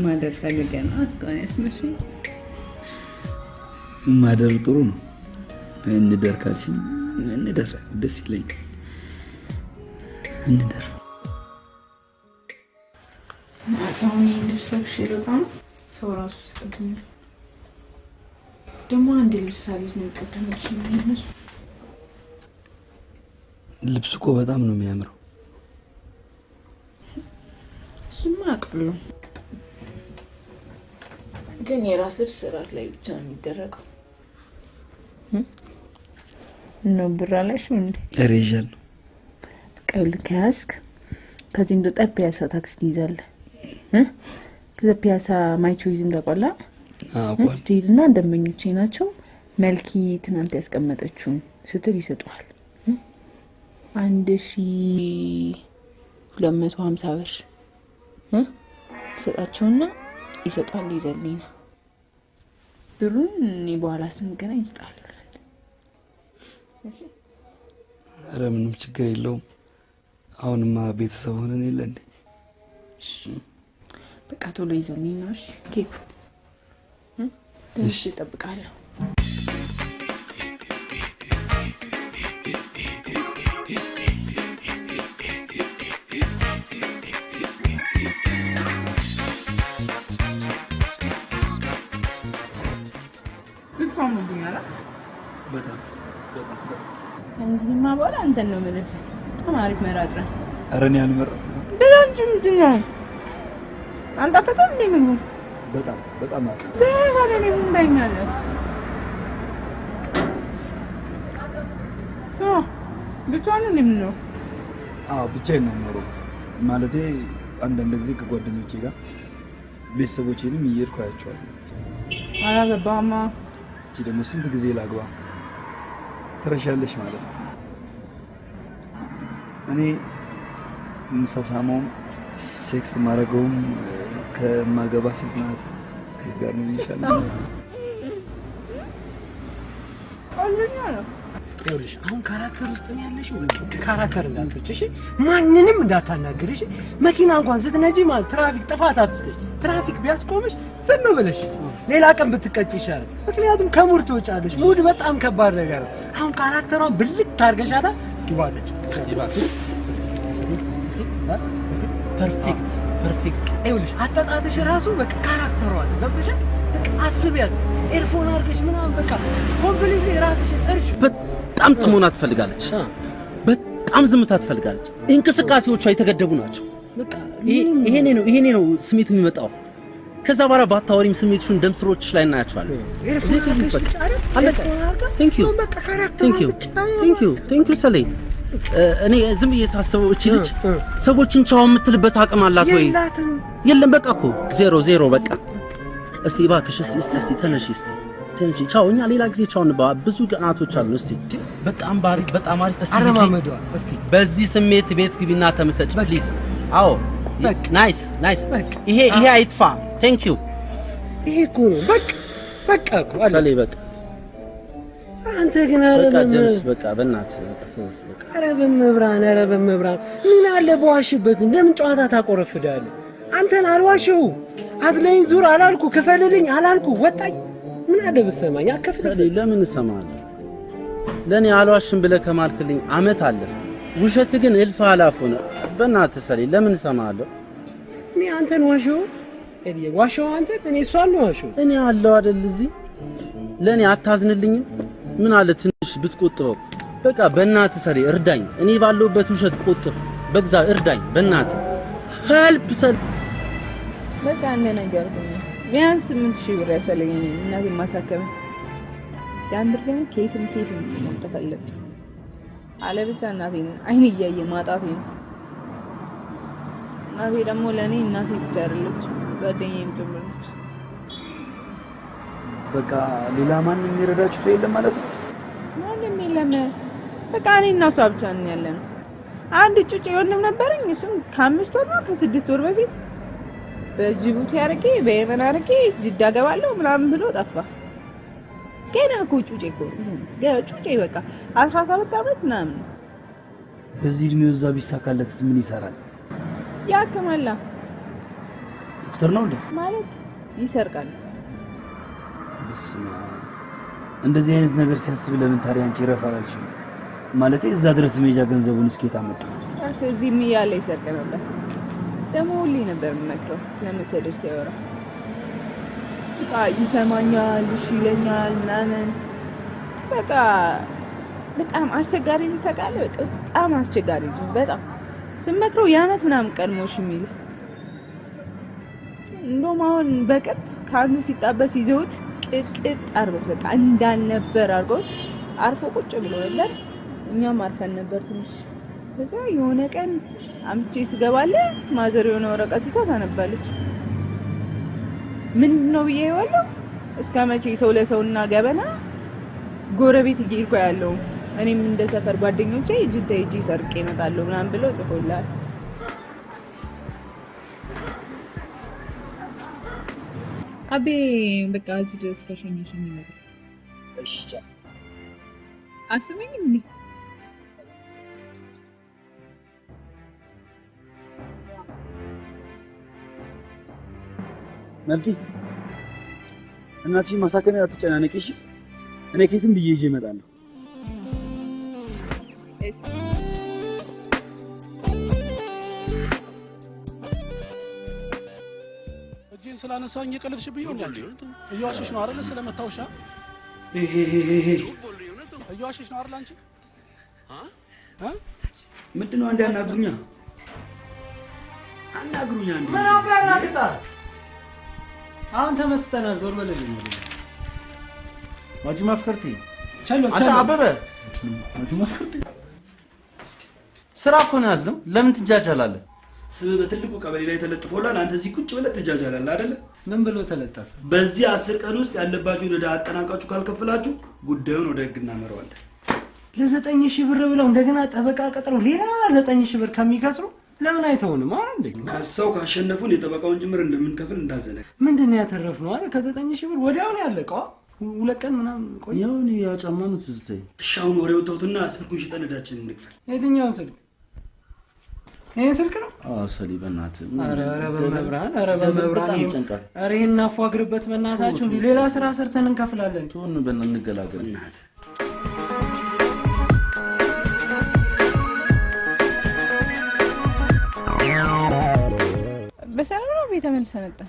ማደር ፈልገህ ነው እስካሁን ያስመሸኝ? ማደር ጥሩ ነው። እንደር ካልሽኝ እንደር ደስ ይለኛል። እንደር ማታውን ልብሶች ይሮጣሉ። ሰው ራሱ ስቀድም ደግሞ አንድ ልብስ አለች ነው ቀደመች ነው። ልብሱ እኮ በጣም ነው የሚያምረው። እሱማ አውቃለሁ፣ ግን የራስ ልብስ ራስ ላይ ብቻ ነው የሚደረገው። ነው ብራ ላይ ሹን ሬጃል ቀል ካስክ ከዚህ እንደ ፒያሳ ታክሲ ትይዛለህ። ከዛ ፒያሳ ማይቾይዝን ተቆላ ስትሄድና ደንበኞቼ ናቸው መልኪ ትናንት ያስቀመጠችውን ስትል ይሰጡሃል 1250 ብር ሰጣቸውና ይሰጣሉ። ይዘልኝ ብሩን እኔ በኋላ ስንገናኝ ይስጣሉ። ኧረ ምንም ችግር የለውም። አሁንማ ቤተሰብ ሆነን የለ እንዴ? በቃ ቶሎ ይዘልኝ ነው። እሺ ኬኩ እሺ እጠብቃለሁ። እንግዲህ ማባላ አንተን ነው ማለት በጣም አሪፍ መራጭ ነው። ኧረ እኔ አልመረጥኩም። በላንቺ ምንድን ነው አንተ ፈተም እንደ ምግቡ በጣም አሪፍ በዛሬ ላይ ምን ባይኛለህ ብቻህን ነው የምኖረው? ብቻዬን ነው የምኖረው። ማለቴ አንዳንድ ጊዜ ከጓደኞቼ ጋር ቤተሰቦቼንም እየሄድኩ አያቸዋለሁ። አላገባማ። እቺ ደግሞ ስንት ጊዜ ላግባ ትረሻለሽ ማለት ነው። እኔ ምሳሳማውም ሴክስ ማድረገውም ከማገባ ሴት ናት ጋር ነው ይሻላል። አለኛ ነው ይኸውልሽ አሁን ካራክተር ውስጥ ነው ያለሽው። ካራክተር እንዳትወጪ እሺ፣ ማንንም እንዳታናግሪ እሺ። መኪና እንኳን ስትነጂ ማለት ትራፊክ ጥፋት አጥፍተሽ ትራፊክ ቢያስቆምሽ ዝም ብለሽ ሌላ ቀን ብትቀጭ ይሻላል። ምክንያቱም ከሙድ ትወጫለሽ። ሙድ በጣም ከባድ ነገር ነው። አሁን ካራክተሯን ብልጥ ታርገሻታል። እስኪ ባለች እስኪ ባለች ፐርፌክት ፐርፌክት። ይኸውልሽ አጣጣትሽ ራሱ በቃ ካራክተሯን ገብቶሻል። በቃ አስቢያት ኤርፎን አድርገሽ ምናምን በቃ ኮምፕሊትሊ ራስሽን እርሽ። በጣም ጥሞና ትፈልጋለች። በጣም ዝምታ ትፈልጋለች። እንቅስቃሴዎቿ የተገደቡ ናቸው። በቃ ይሄኔ ነው ስሜቱ የሚመጣው። ከዛ በኋላ ባታወሪም ስሜትሽን ደም ስሮችሽ ላይ እናያቸዋለን። ቴንክ ዩ ሰሌ። እኔ ዝም ብዬ ሳስበው እቺ ልጅ ሰዎችን ቻው የምትልበት አቅም አላት ወይ? የለም። በቃ እኮ ዜሮ በቃ። እስቲ እባክሽ እስቲ ተነሺ ተነሺ። ቻው። እኛ ሌላ ጊዜ ቻው እንባ። ብዙ ቀናቶች አሉ። እስቲ በጣም አሪፍ እስቲ አረማመዷ እስኪ በዚህ ስሜት ቤት ግቢና ተመሰጭ ፕሊዝ። አዎ ናይስ። ይሄ አይጥፋ። ቴንክ ዩ። ይሄ እኮ ነው በቃ እኮ ሰሌ በቃ አንተ ግን በቃ በእናትህ ኧረ በመብራን ምን አለ በዋሽበት ለምን ጨዋታ ታቆረፍዳለህ? አንተን አልዋሽው አትለኝ ዙር አላልኩ ክፈልልኝ አላልኩ ወጣኝ። ምን አለ ብትሰማኝ አከፍልልኝ። ለምን እሰማለሁ? ለኔ አልዋሽም ብለህ ከማልክልኝ አመት አለፈ። ውሸት ግን እልፍ አላፍ ሆነ። በእናትህ ሰሌ ለምን እሰማለሁ? እኔ አንተን ዋሽው አንተ እኔ እሷን ነው ዋሽው። እኔ አለው አይደል እዚህ ለኔ አታዝንልኝም? ምን አለ ትንሽ ብትቆጥበው። በቃ በእናትህ ሰሌ እርዳኝ። እኔ ባለውበት ውሸት ቆጥብ። በግዛ እርዳኝ በእናትህ ሄልፕ ሰሌ። በቃ እንደ ነገር ሆነ። ቢያንስ 8000 ብር ያስፈልገኛል እናቴን ማሳከም። ያን ብር ደግሞ ከየትም ማምጣት አለብኝ። አለበዛ እናቴን አይን እያየ ማጣቴ ነው። እናቴ ደግሞ ለኔ እናቴ ብቻ አይደለች ጓደኛዬም ጭምር ነች። በቃ ሌላ ማንም የሚረዳችሁ ሰው የለም ማለት ነው? ማንም የለም። በቃ እኔ እና እሷ ብቻ ነን ያለነው። አንድ ጩጬ ወንድም ነበረኝ። እሱም ከ5 ወር ነው ከ6 ወር በፊት በጅቡቲ አርቄ በየመን አርቄ ጅዳ ገባለሁ ምናምን ብሎ ጠፋ። ገና እኮ ጩጬ በቃ 17 ዓመት ምናምን። በዚህ እድሜው እዛ ቢሳካለትስ ምን ይሰራል? ያከማላ ዶክተር ነው እንዴ? ማለት ይሰርቃል። እንደዚህ አይነት ነገር ሲያስብ ለምን ታዲያ አንቺ ረፋላልሽ? ማለት እዛ ድረስ ሜጃ ገንዘቡን እስኪታ መጣ። እዚህ እያለ ይሰርቅ ነበር። ደግሞ ሁሌ ነበር የምመክረው ስለመሰደድ ሲያወራ። በቃ ይሰማኛል፣ እሺ ይለኛል ምናምን። በቃ በጣም አስቸጋሪ ነው ታውቃለህ። በቃ በጣም አስቸጋሪ ነው። በጣም ስመክረው የዓመት ምናምን ቀድሞሽ የሚል እንደውም አሁን በቅርብ ከአንዱ ሲጣበስ ይዘውት ቅጥቅጥ አርበስ በቃ እንዳልነበር አድርገውት አርፎ ቁጭ ብሎ ነበር። እኛም አርፈን ነበር ትንሽ። ከዛ የሆነ ቀን አምጪ ስገባለ ማዘር የሆነ ወረቀት ይዛ ታነባለች። ምን ነው ብዬ ይወለው እስከ መቼ ሰው ለሰውና ገበና ጎረቤት እየሄድኩ ያለው እኔም እንደ ሰፈር ጓደኞቼ ጅዳ ሂጂ ሰርቄ እመጣለሁ ምናምን ብለው ጽፎላል። አቤ በቃ እዚህ ድረስ ከሸኘሽኝ ይመጣል። እሺ ቻው። አስመኝ እንዴ መልኪ እናትሽን ማሳከሚያ አትጨናነቂ እሺ። እኔ ከየትም ብዬ ይዤ እመጣለሁ። እጄን ስላነሳኝ የቀለድሽብኝ ነው እንዴ? እየዋሽሽ ነው አይደል? ስለመታውሻ እየዋሽሽ ነው አይደል? አንቺ ምንድነው? አንዴ አናግሩኛ አንዴ። ምን አባራቅጣ አሁን ተመስጠናል። ዞር በለልኝ። ማጂ ማፍከርቲ ቸሎ አንተ አበበ ማጂ ማፍከርቲ ስራ እኮ ነው ያዝነው። ለምን ትጃጃላለህ? ስም በትልቁ ቀበሌ ላይ ተለጥፎላል። አንተ እዚህ ቁጭ ብለህ ትጃጃላለህ አይደለ? ምን ብሎ ተለጠፈ? በዚህ 10 ቀን ውስጥ ያለባችሁን ዕዳ አጠናቃችሁ ካልከፈላችሁ ጉዳዩን ወደ ህግ እናመራዋለን። ለ9,000 ብር ብለው እንደገና ጠበቃ ቀጥረው ሌላ 9,000 ብር ከሚከስሩ ለምን አይተውንም? አረ እንዴ ከሰው ካሸነፉን የጠበቃውን ጭምር እንደምንከፍል እንዳዘነጋ። ምንድነው ያተረፍነው? አረ ከ9,000 ብር ወዲያው ነው ያለቀው። 2 ቀን ምናምን ቆይ። ያውን ያጫማኑት ዝተይ እሻውን ወሬው ተውትና ስልኩን ሽጠን ዕዳችንን እንክፈል። የትኛውን ስልክ? ይሄ ስልክ ነው? አዎ ሰሊ በእናትህ። አረ በመብራን አረ ይሄን አፏግርበት በእናታችሁ። ሌላ ስራ ሰርተን እንከፍላለን። ቶን በእናትህ እንገላገል። እናት በሰላም ነው ቤት ተመልሰህ መጣ?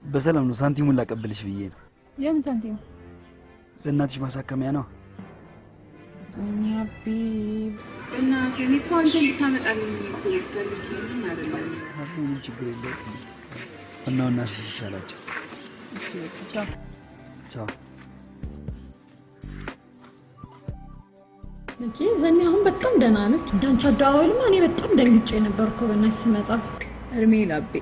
በሰላም ነው። ሳንቲሙን ላቀብልሽ ብዬ ነው። የምን ሳንቲም? ለእናትሽ ማሳከሚያ ነው። ኛቢ እናቴ እኮ አንተ ልታመጣልኝ እኮ ፈልጌ ምን አይደለም። ምንም ችግር የለውም። እናው እናትሽ ይሻላቸው። ቻው ቻው። ለኪ ዘኔ አሁን በጣም ደህና ነች። ዳንቻ ዳውልማ እኔ በጣም ደንግጬ ነበር እኮ በእናትሽ ስመጣ። እርሜ ላቤ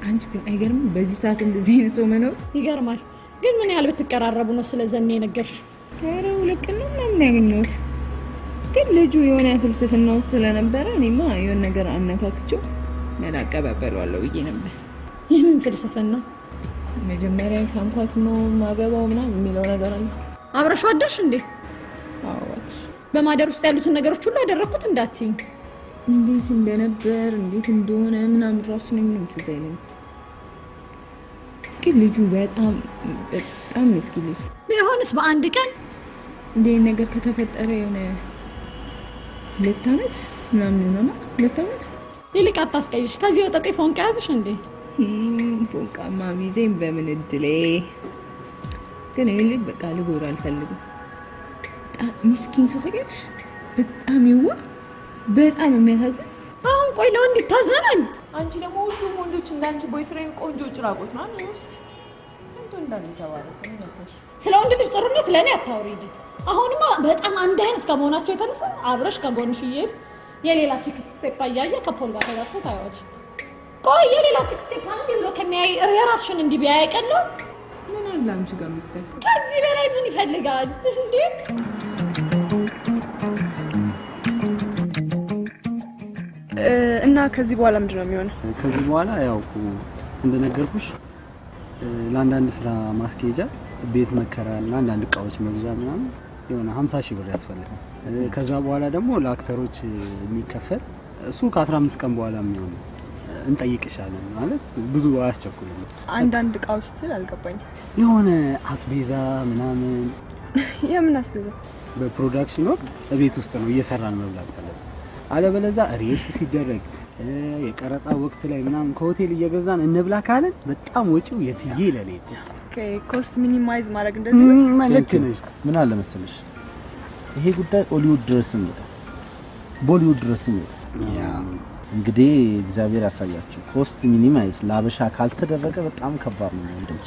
አንቺ ግን አይገርም? በዚህ ሰዓት እንደዚህ አይነት ሰው መኖር ይገርማል። ግን ምን ያህል ብትቀራረቡ ነው ስለዘኔ የነገርሽው? ኧረ 2 ቀን ነው ምናምን ያገኘሁት። ግን ልጁ የሆነ ፍልስፍናው ስለነበረ እኔማ የሆነ ነገር አነካክቼው መላቀባበለዋለሁ ብዬ ነበር። ይህን ፍልስፍና መጀመሪያ ሳንኳት ነው ማገባው ምናምን የሚለው ነገር አለ። አብረሽው አደርሽ እንዴ? አዎ እባክሽ። በማደር ውስጥ ያሉትን ነገሮች ሁሉ ያደረኩት እንዳትይኝ። እንዴት እንደነበር እንዴት እንደሆነ ምናምን ራሱ ነው ምንም ትዝ አይለኝም። ግን ልጁ በጣም ምስኪን ልጅ ቢሆንስ በአንድ ቀን እንዴ ነገር ከተፈጠረ የሆነ 2 ዓመት ምናምን ነው። 2 ዓመት ይልቅ አታስቀይሽ። ከዚህ ወጣጤ ፎንቃ ያዝሽ እንዴ? ፎንቃማ ሚዜም በምን እድሌ። ግን ይሄ ልጅ በቃ ልጎዳ አልፈልግም። ምስኪን ሰው ተገኝሽ። በጣም ይዋ በጣም የሚያሳዝን። አሁን ቆይ ለወንድ ይታዘናል? አንቺ ደግሞ ሁሉም ወንዶች እንዳንቺ ቦይፍሬንድ ቆንጆ ጭራቆች ነው የሚመስሉሽ። ስንቱ እንዳለ ተባረከ ነው። ስለ ወንድ ልጅ ጥሩነት ለኔ አታውሪድ። አሁንማ በጣም አንድ አይነት ከመሆናቸው የተነሳ አብረሽ ከጎንሽ ይሄድ የሌላ ቺክ ስቴፕ አያየ ከፖል ጋር ተጋስቶ ታያዎች። ቆይ የሌላ ቺክ ስቴፕ አንድ ብሎ ከሚያይ የራስሽን እንዲህ ቢያይ ቀለው ምን አለ አንቺ ጋር የምታይ? ከዚህ በላይ ምን ይፈልጋል እንዴ? እና ከዚህ በኋላ ምንድነው የሚሆነው? ከዚህ በኋላ ያው እንደነገርኩሽ ለአንዳንድ ስራ ማስኬጃ ቤት መከራና አንዳንድ እቃዎች መግዣ ምናምን የሆነ 50,000 ብር ያስፈልጋል። ከዛ በኋላ ደግሞ ለአክተሮች የሚከፈል እሱ ከ15 ቀን በኋላ የሚሆን እንጠይቅሻለን። ማለት ብዙ አያስቸኩልም። አንዳንድ እቃዎች ስል አልገባኝም። የሆነ አስቤዛ ምናምን። የምን አስቤዛ? በፕሮዳክሽን ወቅት ቤት ውስጥ ነው እየሰራን መብላት ካለ አለበለዛ ሬስ ሲደረግ የቀረጻ ወቅት ላይ ምናምን ከሆቴል እየገዛን እንብላ ካለን በጣም ወጪው የትዬ ይላል። ኦኬ ኮስት ሚኒማይዝ ማድረግ እንደዚህ ማለት ነው። ምን አለ መሰለሽ ይሄ ጉዳይ ሆሊውድ ድረስም ይላል ቦሊውድ ድረስም ይላል። ያ እንግዲህ እግዚአብሔር ያሳያችሁ። ኮስት ሚኒማይዝ ላበሻ ካልተደረገ በጣም ከባድ ነው ወንድም።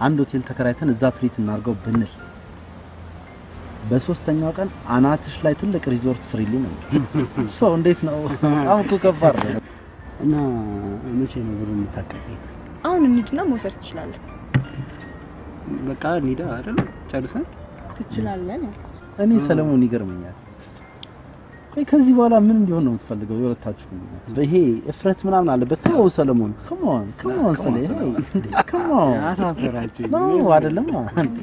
አንድ ሆቴል ተከራይተን እዛ ትሪት እናርገው ብንል በሶስተኛው ቀን አናትሽ ላይ ትልቅ ሪዞርት ስሪልኝ ነው። ሰው እንዴት ነው? በጣም ከባድ ነው። እና መቼ ነው ብሩ የምታቀፈው? አሁን እንሂድና መውሰድ ትችላለህ። በቃ እንሂድ አይደል? ጨርሰን ትችላለህ። እኔ ሰለሞን ይገርመኛል። ቆይ ከዚህ በኋላ ምን እንዲሆን ነው የምትፈልገው? የወጣችሁ ይሄ እፍረት ምናምን አለበት። ተው ሰለሞን ከሞን ሰለሞን እንዴ ከሞን አሳፈራችሁ ነው አይደለም እንዴ?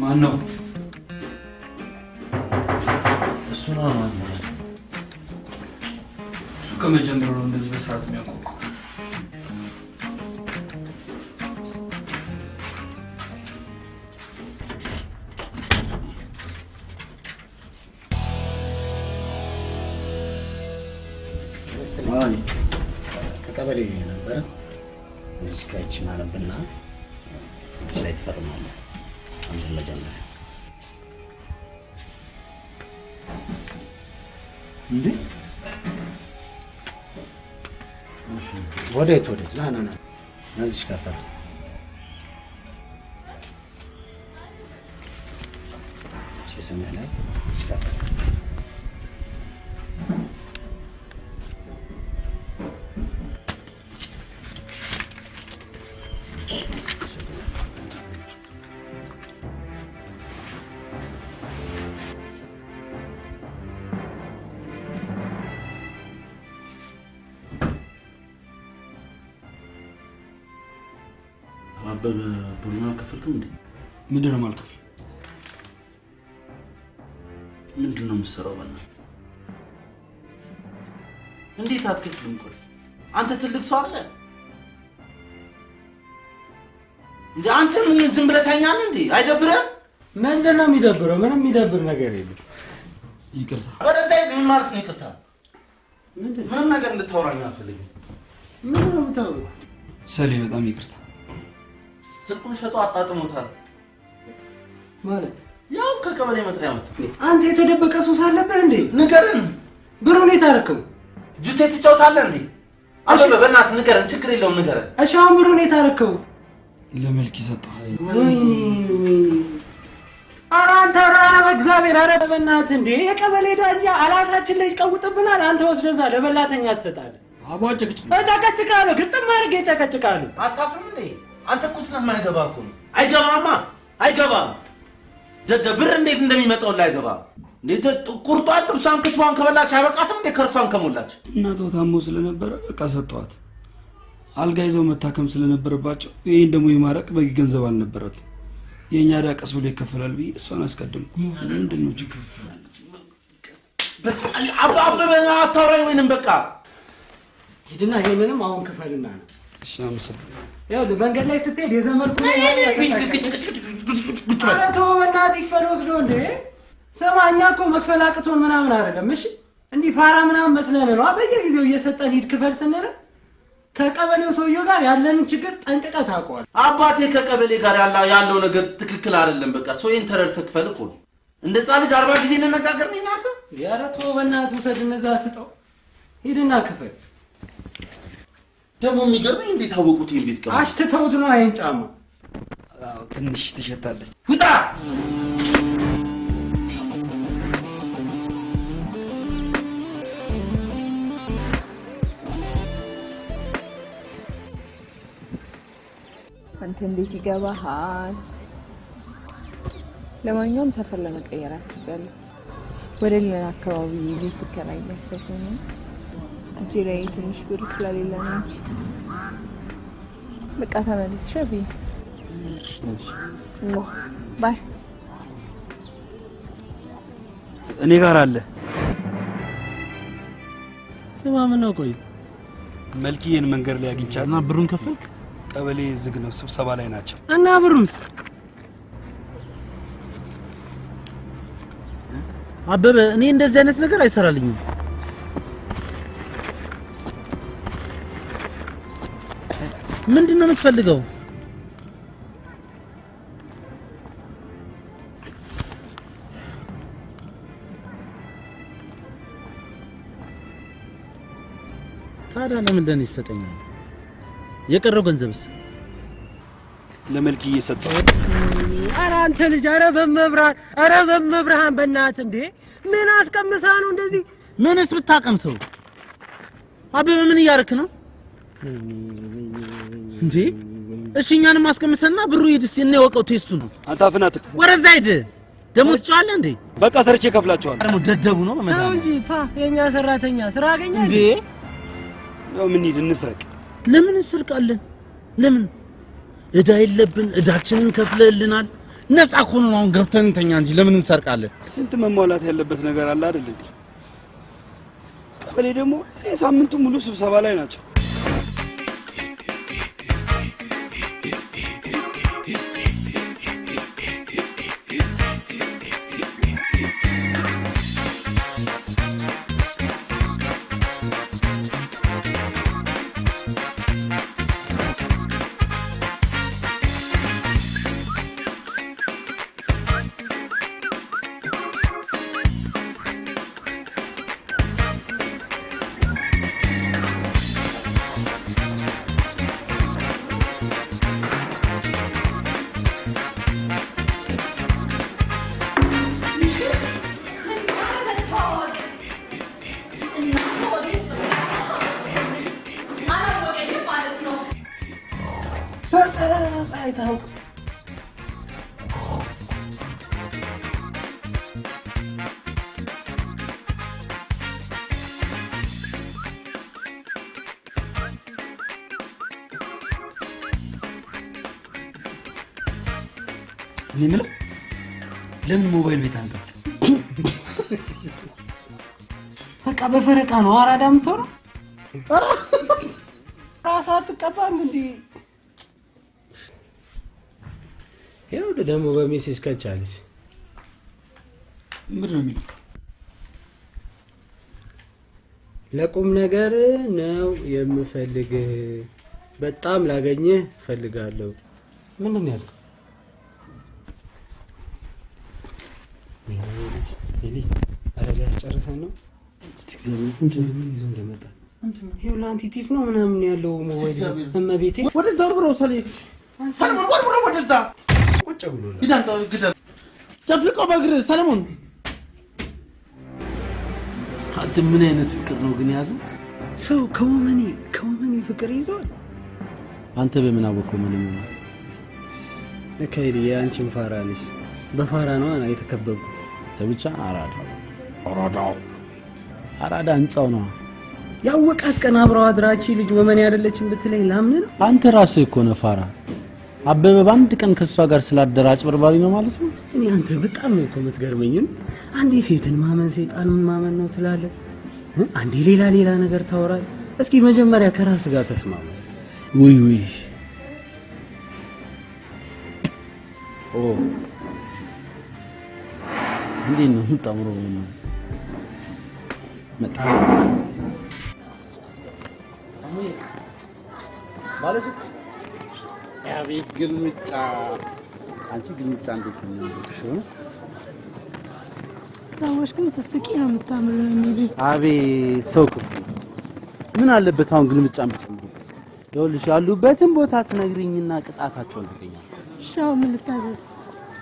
ማን ነው እሱ? ነው እሱ ከመጀመሩ ነው እንደዚህ በስርዓት የሚያቆቁ። ከቀበሌ ነበረ እዚህ ካይችና ነብና እዚህ ላይ ተፈርማለህ። አንድ መጀመሪያ እንዴ ወዴት ና እዚህ ከፈር ስምህ ላይ ይችላል። አበበ ብሩን አልከፈልክም እንዴ? ምንድን ነው የማልከፍል? ምንድን ነው የምትሰራው? በእናትህ እንዴት አትከፍልም? ቆይ አንተ ትልቅ ሰው አለ እንዴ? አንተ ምን ዝም ብለህ ታኛለህ እንዴ? አይደብርህም? ምንድን ነው የሚደብረው? ምንም የሚደብር ነገር የለም። ይቅርታ። ወደዛ ሂድ። ምን ማለት ነው ይቅርታ? ምንም ነገር እንድታወራኝ አልፈልግም። ምን ነው የምታወሩት? ሰሌ በጣም ይቅርታ። ስልኩን ሸጦ አጣጥሞታል ማለት ያው ከቀበሌ መጥሪያ መጣ። አንተ የተደበቀ ሱስ አለብህ እንዴ? ንገረን። ብሩን የታረከው? ጁቴ ትጫወታለህ እንዴ? አበበ በእናትህ ንገረን። ችግር የለውም ንገረን። እሺ አሁን ብሩን የታረከው? ለመልክ ይሰጠዋል። ወይኔ ኧረ አንተ ኧረ በእግዚአብሔር ኧረ በእናትህ እንዴ! የቀበሌ ዳኛ አላታችን ላይ ይቀውጥብናል። አንተ ወስደዛ ለበላተኛ ትሰጣለህ። አቧጭቅጭ እጨቀጭቃለሁ። ግጥም አድርጌ እጨቀጭቃለሁ። አታፍርም እንዴ? አንተ እኮ ስለማይገባ እኮ ነው። አይገባማ፣ አይገባም። ብር እንዴት እንደሚመጣው አይገባም። እንዴ ቁርጧን ጥብሷን ክትፏን ከበላች አይበቃትም እንዴ? ከርሷን ከሞላች እናቷ ታሞ ስለነበረ በቃ ሰጠዋት። አልጋ ይዘው መታከም ስለነበረባቸው ይሄን ደግሞ የማረቅ በቂ ገንዘብ አልነበረት። የኛ ዕዳ ቀስ ብሎ ይከፈላል ብዬ እሷን አስቀድም። ምንድን ነው ችግሩ? አበበ አታውራኝ ወይንም በቃ ሂድና ይሄንንም አሁን ክፈልና ነው። እሺ አመሰግናለሁ። ያው መንገድ ላይ ስትሄድ የዘመድኩ ኧረ ተው በእናትህ ይክፈል ወስዶ እንዴ። ስማ እኛ እኮ መክፈል አቅቶን ምናምን አይደለም። እሺ እንዲህ ፋራ ምናምን መስለን ነው በየጊዜው እየሰጠን ሂድ ክፈል ስንል ከቀበሌው ሰውዬው ጋር ያለንን ችግር ጠንቅቀህ ታውቀዋለህ። አባቴ ከቀበሌ ጋር ያለው ነገር ትክክል አይደለም። በቃ ሰውዬን ተረድተህ ክፈል እኮ ነው። እንደዛ ልጅ 40 ጊዜ እንነጋገር ነው እናንተ። ኧረ ተው በእናትህ ውሰድ፣ እነዛ ስጠው፣ ሂድና ክፈል። ደግሞ የሚገርመኝ እንዴት አወቁት? ይሄን ቤት ቀበሌ አሽትተውት ነው አይን ጫማ። አዎ ትንሽ ትሸታለች። ውጣ! አንተ እንዴት ይገባሃል? ለማንኛውም ሰፈር ለመቀየር አስቤያለሁ። ወደ ሌላ አካባቢ ቤት ልከራይ እያሰብኩ ነው። እጄ ላይ ትንሽ ብር ስለሌለ ነው እንጂ በቃ ተመለስ። ሸቢ ባይ። እኔ ጋር አለ። ስማ ምን ነው? ቆይ መልክዬን መንገድ ላይ አግኝቻለሁ። እና ብሩን ከፈልክ? ቀበሌ ዝግ ነው፣ ስብሰባ ላይ ናቸው። እና ብሩንስ? አበበ እኔ እንደዚህ አይነት ነገር አይሰራልኝም። ምንድነው የምትፈልገው? ታዲያ ለምን እንደኔ ይሰጠኛል? የቀረው ገንዘብስ? ለመልክዬ ሰጠው። ኧረ አንተ ልጅ ኧረ በመብርሃን በእናትህ እንዴ! ምን አትቀምሳ ነው እንደዚህ? ምንስ ብታቀምሰው? አበበ ምን እያደረክ ነው እንዴ? እሺ እኛንም አስቀምሰና ብሩ ይድስ እና የወቀው ቴስቱ ነው። አንተ አፍና ትክፍ ወረዛ ሂድ። ደሞ ትጫዋለህ እንዴ? በቃ ሰርቼ ከፍላቸዋለሁ። ደግሞ ደደቡ ነው በመዳም ነው እንጂ የኛ ሰራተኛ ስራ አገኘ እንዴ? ያው ምን ሂድ እንስረቅ። ለምን እንስርቃለን? ለምን እዳ የለብን? እዳችንን ከፍለልናል። ነፃ ሆኖ ነው ገብተን እንተኛ እንጂ ለምን እንሰርቃለን? ስንት መሟላት ያለበት ነገር አለ አይደል እንዴ? ቀበሌ ደግሞ ሳምንቱ ሙሉ ስብሰባ ላይ ናቸው። እኔ የምለው ለምን ሞባይል ቤት አንከፍት? በቃ በፈረቃ ነው አራዳ የምትሆነው። ራስህ አትቀባም እንዴ? ይኸውልህ ደግሞ በሜሴጅ ከቻለች ምንድን ነው የሚለው? ለቁም ነገር ነው የምፈልግህ፣ በጣም ላገኘህ እፈልጋለሁ። ምንድን ነው ያዝከው? ሄሊ ኧረ ሊያስጨርሰን ነው። እስቲ እግዚአብሔር ምን ይዞ እንደመጣ ይኸውልህ አንቲቲፍ ነው ምናምን ያለው ሞባይል እመቤቴ። ወደዛ ብሮ ሰለሞን ወርውሮ ወደዛ ቁጭ ብሎ ግዳል ጨፍልቀው በእግር ሰለሞን። አንተ ምን አይነት ፍቅር ነው ግን ያዘው? ሰው ከወመኔ ፍቅር ይዟል። አንተ በምን አወቀው? ምን ነው ለካይዲ አንቺም ፋራ ነሽ። በፋራ ነው አና የተከበብኩት። ተብቻ አራዳ እንጻው ነው ያወቃት ቀን አብረው አድራቺ ልጅ ወመኔ አይደለችም ብትለኝ ላምን ነው። አንተ ራስህ እኮ ነው ፋራ። አበበ በአንድ ቀን ከሷ ጋር ስላደራጭ በርባሪ ነው ማለት ነው። እኔ አንተ በጣም ነው እኮ የምትገርመኝ። አንዴ ሴትን ማመን ሰይጣንን ማመን ነው ትላለህ፣ አንዴ ሌላ ነገር ታወራለህ። እስኪ መጀመሪያ ከራስ ጋር ተስማማት። ውይ ኦ እንዴ ነው ተምሮ ነው መጣ ማለት አቤት ግልምጫ! አንቺ ግልምጫ እንዴት ነው? ሰዎች ግን ስስቂ ነው የምታምሩ ነው የሚሉኝ። አቤት ሰው ክፉ ምን አለበት አሁን ግልምጫን ብትጨምሩበት? ይኸውልሽ ያሉበትን ቦታ ትነግሪኝና ቅጣታቸውን ትገኛለሽ። ሻው ምን ልታዘዝ?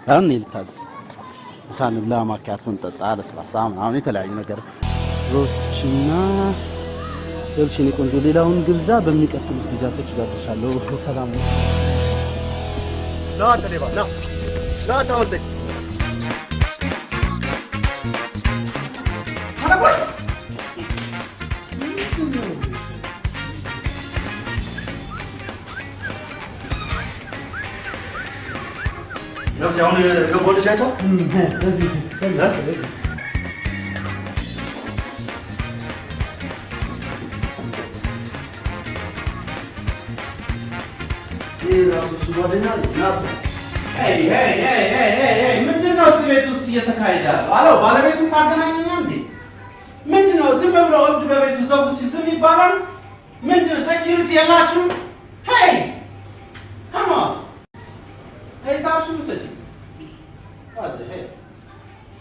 አሁን ልታዘዝ ምሳን ብላ ማኪያቶን ጠጣ ለስላሳ ምናምን የተለያዩ ነገር ሮችና ይኸውልሽ እኔ ቆንጆ ሌላውን ግብዣ በሚቀጥሉት ጊዜያቶች ጋብሻለሁ። ሰላም ነው። ና ተሌባ ና ታወልደኝ ሰላም ነው ሲያውን ገቦልሽ አይቶ ምንድነው እዚህ ቤት ውስጥ እየተካሄደ ያለው? አለው ባለቤቱን ታገናኘኛ እንዴ? ምንድነው ዝም ብሎ እብድ በቤቱ ሰው ሲል ዝም ይባላል? ምንድነው ሴኩሪቲ የላችሁም? ሄይ ካም ኦን ሄይ ሳብሱን ሰጪ ዋዘ ሄይ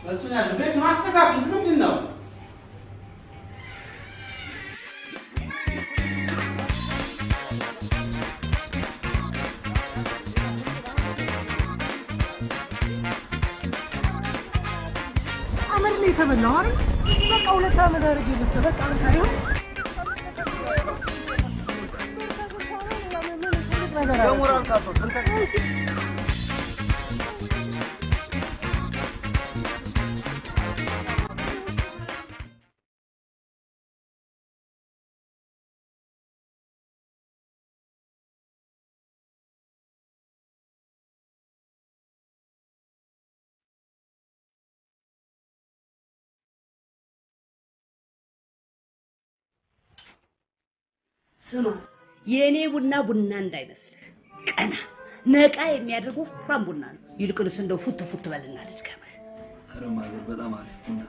ለሱኛ ቤቱን አስተካክሉት። ምንድነው የተበላው አይደል? በቃ 2 ዓመት አድርጌ በስተበቃ ታሪው የሞራል ካሶት ስማ የኔ ቡና እንዳይመስልህ ቀና ነቃ የሚያደርጉ ፍራም ቡና ነው። ይልቅንስ እንደው ፉት በልና ልድገም። ኧረ ማለት በጣም አሪፍ ቡና።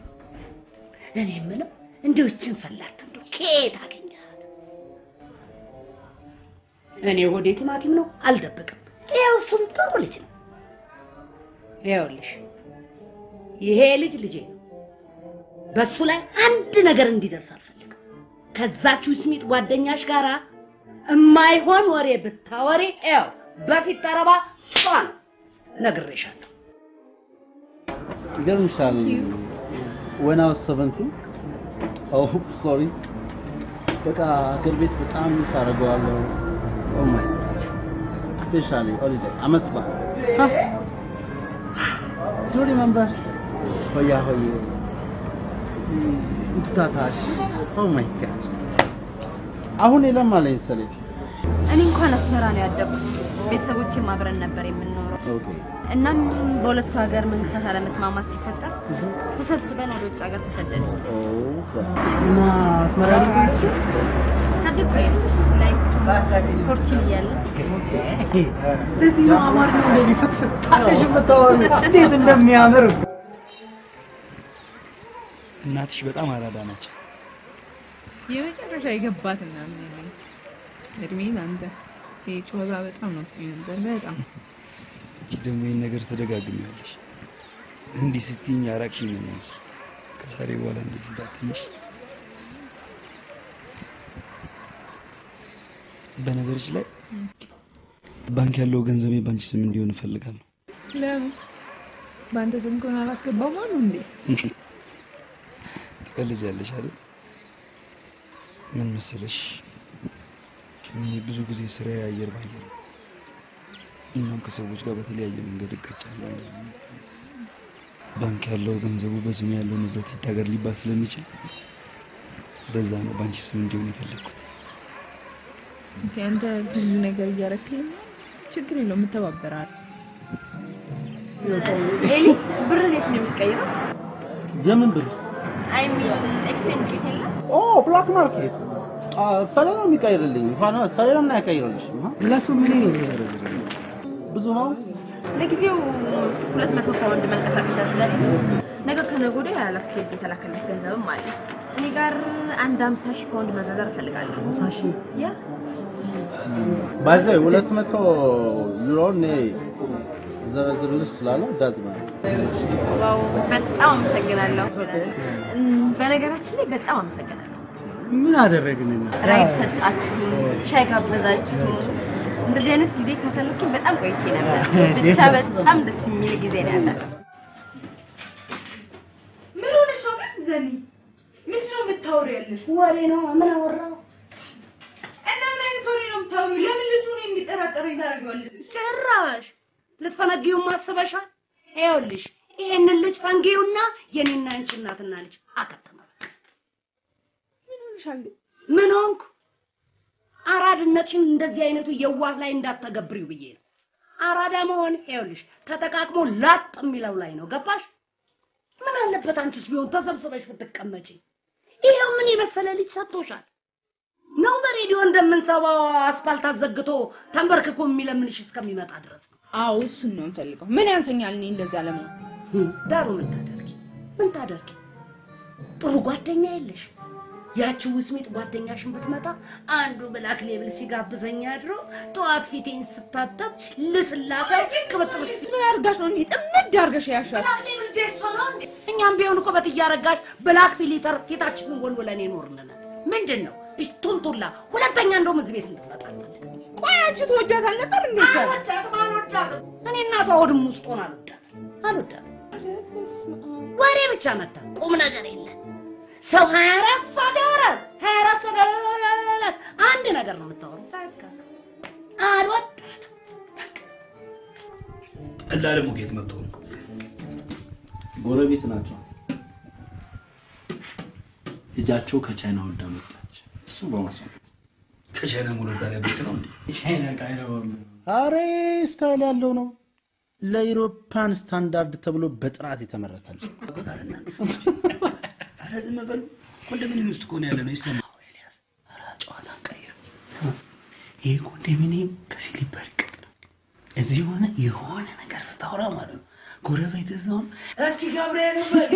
እኔ የምለው እንደው እችን ሰላት እንደው ከየት አገኛት? እኔ ወደ ቲማቲም ነው አልደብቅም። ይኸው እሱም ጥሩ ልጅ ነው። ይኸውልሽ ይሄ ልጅ ልጄ ነው። በሱ ላይ አንድ ነገር እንዲደርስ አልፈልግም። ከዛችሁ ስሚት ጓደኛሽ ጋራ የማይሆን ወሬ ብታወሪ ያው በፊት ተረባ ጧን ነግሬሻለሁ። ይገርምሻል when I was 17 oh sorry በቃ አገር ቤት በጣም ሚስ አደርገዋለሁ። oh my god especially holiday አመት በዓል do you remember ሆያ ሆዬ እንታታሽ oh my god አሁን የለም አለኝ ሰለኝ። እኔ እንኳን አስመራ ነው ያደግኩት። ቤተሰቦቼም አብረን ነበር የምንኖረው። ኦኬ። እናም በሁለቱ ሀገር መንግስታት አለመስማማት ሲፈጠር ተሰብስበን ወደ ውጭ ሀገር ተሰደድን። እና አስመራ ልጅ ከድብሬት ላይ ፖርቹጊዝ ያለ እዚህ ነው አማርኛ እንደዚህ ፍትፍት ታለሽ የምታወሩ እንዴት እንደሚያምር እናትሽ በጣም አራዳ ናቸው። የመጨረሻ የገባትና ምን እድሜ አንተ ጮዛ በጣም ነው ነበር በጣም ደግሞ ይሄን ነገር ተደጋግሚያለሽ። እንዲህ ስትይኝ አራቅሽኝ ነው ማለት ከዛሬ በኋላ እንደዚህ እንዳትይሽ። በነገርሽ ላይ ባንክ ያለው ገንዘቤ ባንቺ ስም እንዲሆን እፈልጋለሁ። ለምን ባንተ ስም ከሆነ አላስገባም አሉ እንዴ? ትቀልጃለሽ አይደል? ምን መሰለሽ እኔ ብዙ ጊዜ ስራ አየር ባየር እናም ከሰዎች ጋር በተለያየ መንገድ እቀጫለሁ። ባንክ ያለው ገንዘቡ በስም ያለው ንብረት ይታገር ሊባል ስለሚችል በዛ ነው ባንቺ ስም እንዲሆን የፈለኩት። አንተ ብዙ ነገር እያረክልኝ ችግር የለውም ተባበራል። ኤሊ ብር የት ነው የምትቀይረው? የምን ብር? አይ ሚን ኤክስቼንጅ ቤት የለ? ኦ ብላክ ማርኬት ሰሌና የሚቀይርልኝ እንኳን ሰሌና ምን ያቀይርልሽ? ለሱ ምን ነው ብዙ ነው። ለጊዜው 200 ፓውንድ መንቀሳቀሻ ስለሌለ ነገ ከነገ ወዲያ ያላክስቴጅ የተላከለት ገንዘብም አለ። እኔ ጋር አንድ 50,000 ፓውንድ መዘዘር እፈልጋለሁ። 50,000 ያ ባይዘይ 200 ዩሮ ነው ዘርዝርልሽ ስላለው ዳዝማ ዋው በጣም አመሰግናለሁ። በነገራችን ላይ በጣም አመሰግናለሁ። ምን አደረግንና ራይድ ሰጣችሁ፣ ሻይ ጋበዛችሁ። እንደዚህ አይነት ጊዜ ካሳለፍኩኝ በጣም ቆይቼ ነበር። ብቻ በጣም ደስ የሚል ጊዜ ነው ያሳለፍኩት። ምን ሆነሽ ነው ግን ዘኒ? ምንድን ነው የምታወሪው ያለሽ? ወሬ ነው። ምን አወራው? እና ምን አይነት ወሬ ነው የምታወሪው? ለምን ልጁ እኔን እንዲጠራጠረኝ ታደርጊዋለሽ? ጭራሽ ልትፈነጊው ማስበሻል? ይኸውልሽ ይሄንን ልጅ ፈንጊውና የኔና አንቺ እናትና ልጅ አከተመ። ምን ሆነሻል? ምን ሆንኩ? አራድነትሽን እንደዚህ አይነቱ የዋህ ላይ እንዳትተገብሪው ብዬ ነው። አራዳ መሆን ይኸውልሽ ተጠቃቅሞ ላጥ የሚለው ላይ ነው። ገባሽ? ምን አለበት አንቺስ ቢሆን ተሰብስበሽ ብትቀመጪ? ይሄው ምን የመሰለ ልጅ ሰጥቶሻል ነው። በሬዲዮ እንደምንሰማው አስፋልት አዘግቶ ተንበርክኮ የሚለምንሽ እስከሚመጣ ድረስ ነው። አዎ እሱን ነው የምፈልገው። ምን ያንሰኛል እኔ እንደዚህ አለመሆን? ዳሩ ምን ታደርጊ? ጥሩ ጓደኛ የለሽ? ያቺው ውስሚት ጓደኛሽን ብትመጣ አንዱ ብላክ ሌብል ሲጋብዘኝ አድሮ ጠዋት ፊቴን ስታጠብ ልስላሴ ቅብጥብስ ምን አድርጋሽ ነው እንዴ ጥምድ አድርገሽ ያሻል? ብላክ ሌብል ጄሶ ነው እንዴ? እኛም ቢሆን እኮ በትያረጋሽ ብላክ ፊሊተር ፊታችንን ወልወለን ይኖርነናል። ምንድነው እሺ ቱልቱላ ሁለተኛ እንደውም እዚህ ቤት እንድትመጣ አልፈልግም። ቆይ አንቺ ትወጃታል ነበር እንዴ? አልወዳትም። እኔ እናቷ ሆድም ውስጥ ሆና አልወዳትም። ወሬ ብቻ መጣ፣ ቁም ነገር የለ። ሰው 24 ሰዓት ያወራል። 24 ሰዓት አንድ ነገር ነው የምታወራው። በቃ አልወዳትም። ጠላ ደግሞ ከየት መጥቶ ነው? ጎረቤት ናቸው። ልጃቸው ከቻይና ወልዳ መጣች። እሱ በማስመጣት ከቻይና ወልዳ ቤት ነው እንዴ? ቻይና ጋር ነው። አሬ ስታይል ያለው ነው። ለዩሮፓን ስታንዳርድ ተብሎ በጥራት የተመረተ ልጅ። አረ ዝም በሉ። ኮንዶሚኒየም ውስጥ እኮ ነው ያለ ነው ይሰማው። ኤልያስ አረ ጨዋታ ቀይር። ይሄ ኮንዶሚኒየም ከሲሊፐር ይቀጥላል። እዚህ የሆነ ነገር ስታወራ ማለት ነው ጎረቤት እዛው እስኪ ገብርኤል በል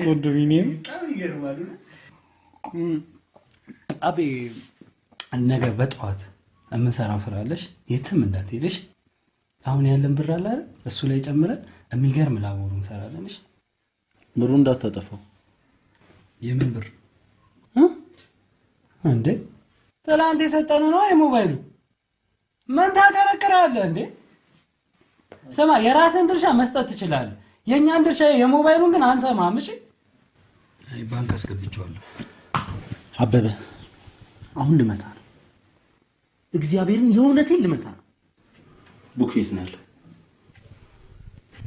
ኮንዶሚኒየም በጣም ይገርማል። አቤ ነገ በጠዋት የምንሰራው ስራ አለሽ፣ የትም እንዳትሄድሽ። አሁን ያለን ብር አለ አይደል? እሱ ላይ ጨምረን የሚገርም ላቦሩ እንሰራለን። እሺ ብሩ እንዳታጠፋው። የምን ብር እንዴ? ትላንት የሰጠነው ነው የሞባይሉ። ምን ታከረክራለህ እንዴ? ስማ የራስን ድርሻ መስጠት ትችላለህ። የኛን ድርሻ የሞባይሉን ግን አንሰማም። እሺ አይ ባንክ አስገብቼዋለሁ። አበበ አሁን ልመታ ነው። እግዚአብሔርን የእውነቴን ልመታ ነው። ቡኬት ነው ያለው።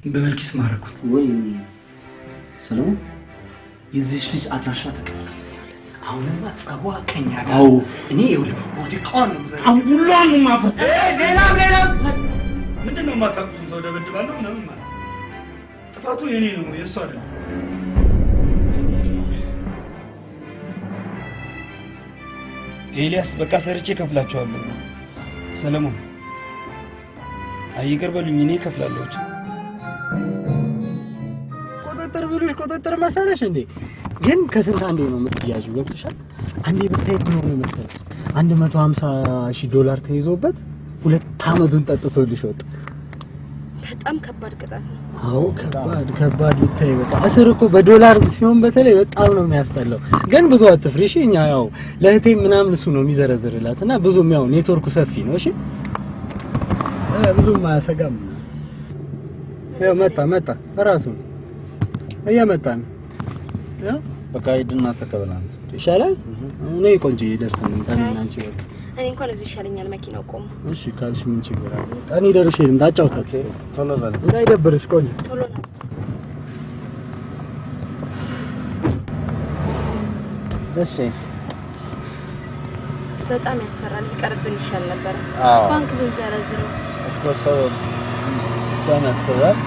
በመልኪስ ማረኩት ወይ ሰለሞን የዚህ ልጅ አድራሻ ተቀበል። አሁንማ ጸቧ ከኛ ጋር እኔ ይኸውልህ ወድቀዋን ነው የምዘረው አንጉሏን ነው የማፈርሰው ሌላም ምንድን ነው የማታውቁትን ሰው ደበድባለሁ ምናምን ማለት ጥፋቱ የኔ ነው የእሱ አይደለም ኤልያስ በቃ ሰርቼ ከፍላቸዋለሁ ሰለሞን አይቅር በሉኝ እኔ ከፍላለሁ ቁጥጥር ብሉሽ ቁጥጥር መሰለሽ እንዴ ግን ከስንት አንዴ ነው የምትያዡ ገብቶሻል አንዴ ብታይ ነው የምትለው $150,000 ተይዞበት 2 አመቱን ጠጥቶልሽ ወጣ በጣም ከባድ ቅጣት ነው አዎ ከባድ ልታይ በቃ እስር እኮ በዶላር ሲሆን በተለይ በጣም ነው የሚያስጠላው ግን ብዙ አትፍሪሽ እኛ ያው ለህቴ ምናምን እሱ ነው የሚዘረዝርላትና ብዙም ያው ኔትወርኩ ሰፊ ነው እሺ ብዙም አያሰጋም ያው መጣ ራሱ እየመጣ ነው ያው በቃ ሂድና ተቀበላንት ይሻላል እኔ ቆንጆ ይደርሰን እንታን አንቺ ወጥ እኔ እንኳን እዚህ ይሻለኛል መኪናው ቆሞ እሺ ካልሽ ምን ችግር አለ እኔ ደርሼ ልምጣ አጫውታት ቶሎ በል እንዳይደብርሽ ቆንጆ ቶሎ ነው እሺ በጣም ያስፈራል ይቀርብን ይሻል ነበር ባንክ ብንዘረዝረው of course በጣም ያስፈራል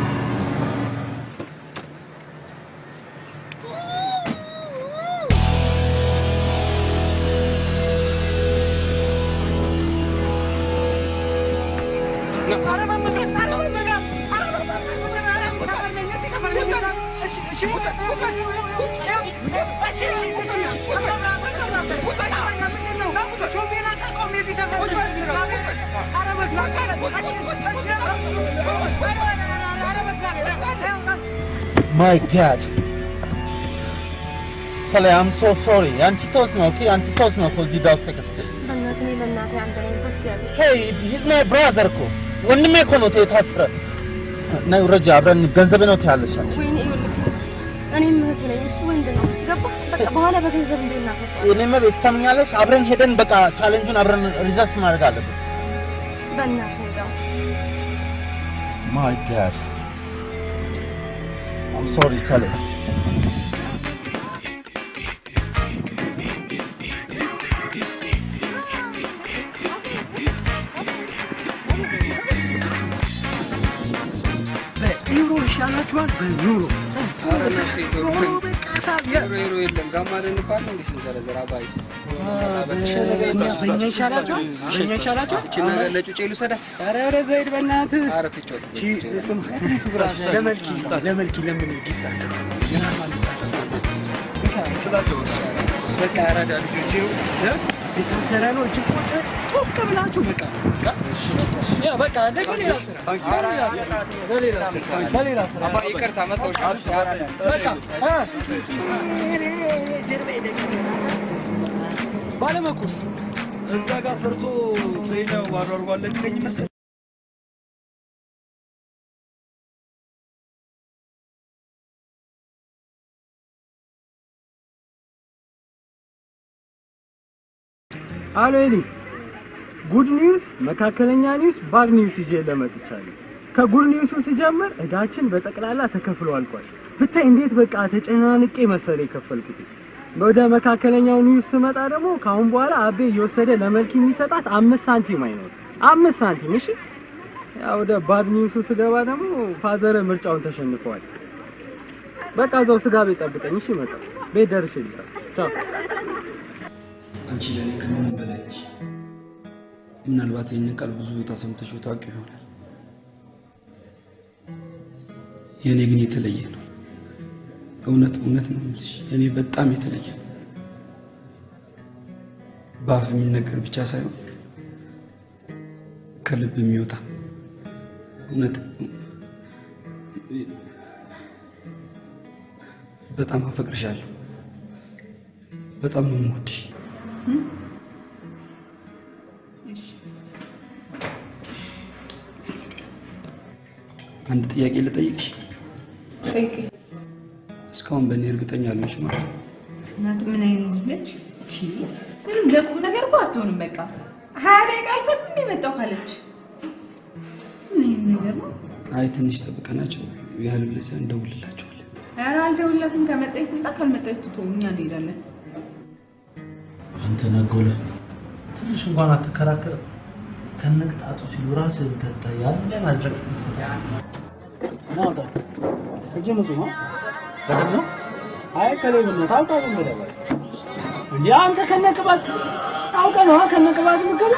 My God. Sally, I'm so sorry. Auntie told me, okay? Auntie told me because he does take it. Hey, he's my brother, ko. When me ko no te tasra. Na uraja abran ganzabe no te halasha. ወይኔ ይልክ እኔም እህት ነኝ እሱ ወንድ ነው ገባ በቃ በኋላ በገንዘብ እንደናሰጣው እኔማ ቤተሰምኛለሽ አብረን ሄደን በቃ ቻሌንጁን አብረን ሪዘርቭ ማድረግ አለብን በእናትህ ጋር My God. I'm sorry, Sally. ዩሮ ይሻላችኋል በዩሮ አረና ሴቶር ዩሮ የለም ጋማደ እንባል ነው እንዲሰንዘረዘራ ባይ በእኛ ይሻላችኋል በእኛ ይሻላችኋል እቺ ነገር ለጩጬ ልውሰዳት ኧረ ወደ ዘይድ በእናትህ ኧረ ትጮት እቺ ስማ ለመልኪ ለምን ጊፍት በቃ ያራዳ ልጆች የተሰራ ነው እቺ ቆጭ ቶክ ብላችሁ በቃ ያ በቃ ለሌላ ስራ አባ ይቅርታ መጣሁሽ በቃ ባለመኩስ እዛ ጋር ፈርቶ ፍሬዳው አሯሯለ ከኝ መሰል አሎ ኤሊ ጉድ ኒውስ መካከለኛ ኒውስ ባድ ኒውስ ይዤ ለመጥቻለሁ ከጉድ ኒውሱ ሲጀምር እዳችን በጠቅላላ ተከፍሎ አልቋል ብታይ እንዴት በቃ ተጨናንቄ መሰለ የከፈልኩት ወደ መካከለኛው ኒውስ ስመጣ ደግሞ ካሁን በኋላ አቤ እየወሰደ ለመልክ የሚሰጣት 5 ሳንቲም አይኖር 5 ሳንቲም እሺ ያው ወደ ባድ ኒውሱ ስገባ ደግሞ ፋዘር ምርጫውን ተሸንፈዋል በቃ እዛው ስጋ ቤት ጠብቀኝ እሺ መጣ ቤት ደርሼ ልምጣ ቻው አንቺ ለኔ ከምንም በላይ ነሽ ምናልባት ይህን ቃል ብዙ ቦታ ሰምተሽው ታውቂ ይሆናል የኔ ግን የተለየ ነው እውነት ነው የምልሽ የኔ በጣም የተለየ ነው በአፍ የሚነገር ብቻ ሳይሆን ከልብ የሚወጣ እውነት በጣም አፈቅርሻለሁ በጣም ነው የምወድሽ አንድ ጥያቄ ልጠይቅሽ ጠይቂ እስካሁን በእኔ እርግጠኛ አልሆንሽ ማለት እናት ምን አይነት ነች ምንም ለቁም ነገር እኮ አትሆንም በቃ 20 ደቂቃ አልፈት ምን የመጣው ካለች ምን ነገር ነው አይ ትንሽ ጠብቀናቸው ያህል ብለዚያ እንደውልላቸዋለን ኧረ አልደውልላትም ከመጣች ትምጣ ካልመጣች ትተው እኛ እንሄዳለን አንተ ነጎለ ትንሽ እንኳን አትከራከር ከነቅጣቱ ሲሉ ራስህ ተታ ያለ ማዝረቅ ይሰጣል ነው ዳ እጄ ምጹማ በደም ነው አይ ከሌለ ታውቃለህ ማለት እንዴ አንተ ከነቅባት ታውቃለህ ከነቅባት ምገባ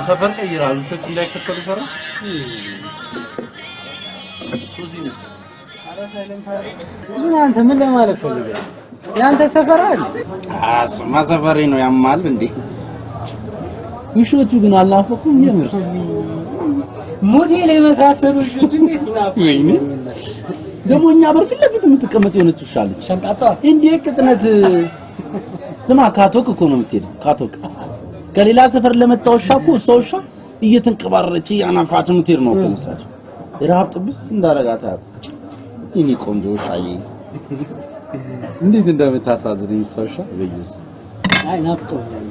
ሰፈር ቀይራሉ ሰጭ እንዳይከተሉ ፈራ ሱዚኒ ምን አንተ ምን ለማለት ፈልገህ ያንተ ሰፈር አይደል አስማ ሰፈሬ ነው ያማል እንዴ ውሾቹ ግን አላፈቁም የምር ሞዴል የመሳሰሉ ውሾች እንዴት ይናፉ ወይኔ ደሞኛ በርፊት ለፊት የምትቀመጥ የሆነች ውሻ አለች ሸንቃጣ እንዴ ቅጥነት ስማ ካቶክ እኮ ነው የምትሄደው ካቶክ ከሌላ ሰፈር ለመጣው ውሻ እኮ እሷ ውሻ እየተንቀባረረች ያናፋች የምትሄድ ነው እኮ መስላችሁ ረሃብ ጥብስ እንዳረጋታ ይሄ ቆንጆ ውሻዬ እንዴት እንደምታሳዝነኝ ሰውሻ በይስ አይ ናፍቆኛል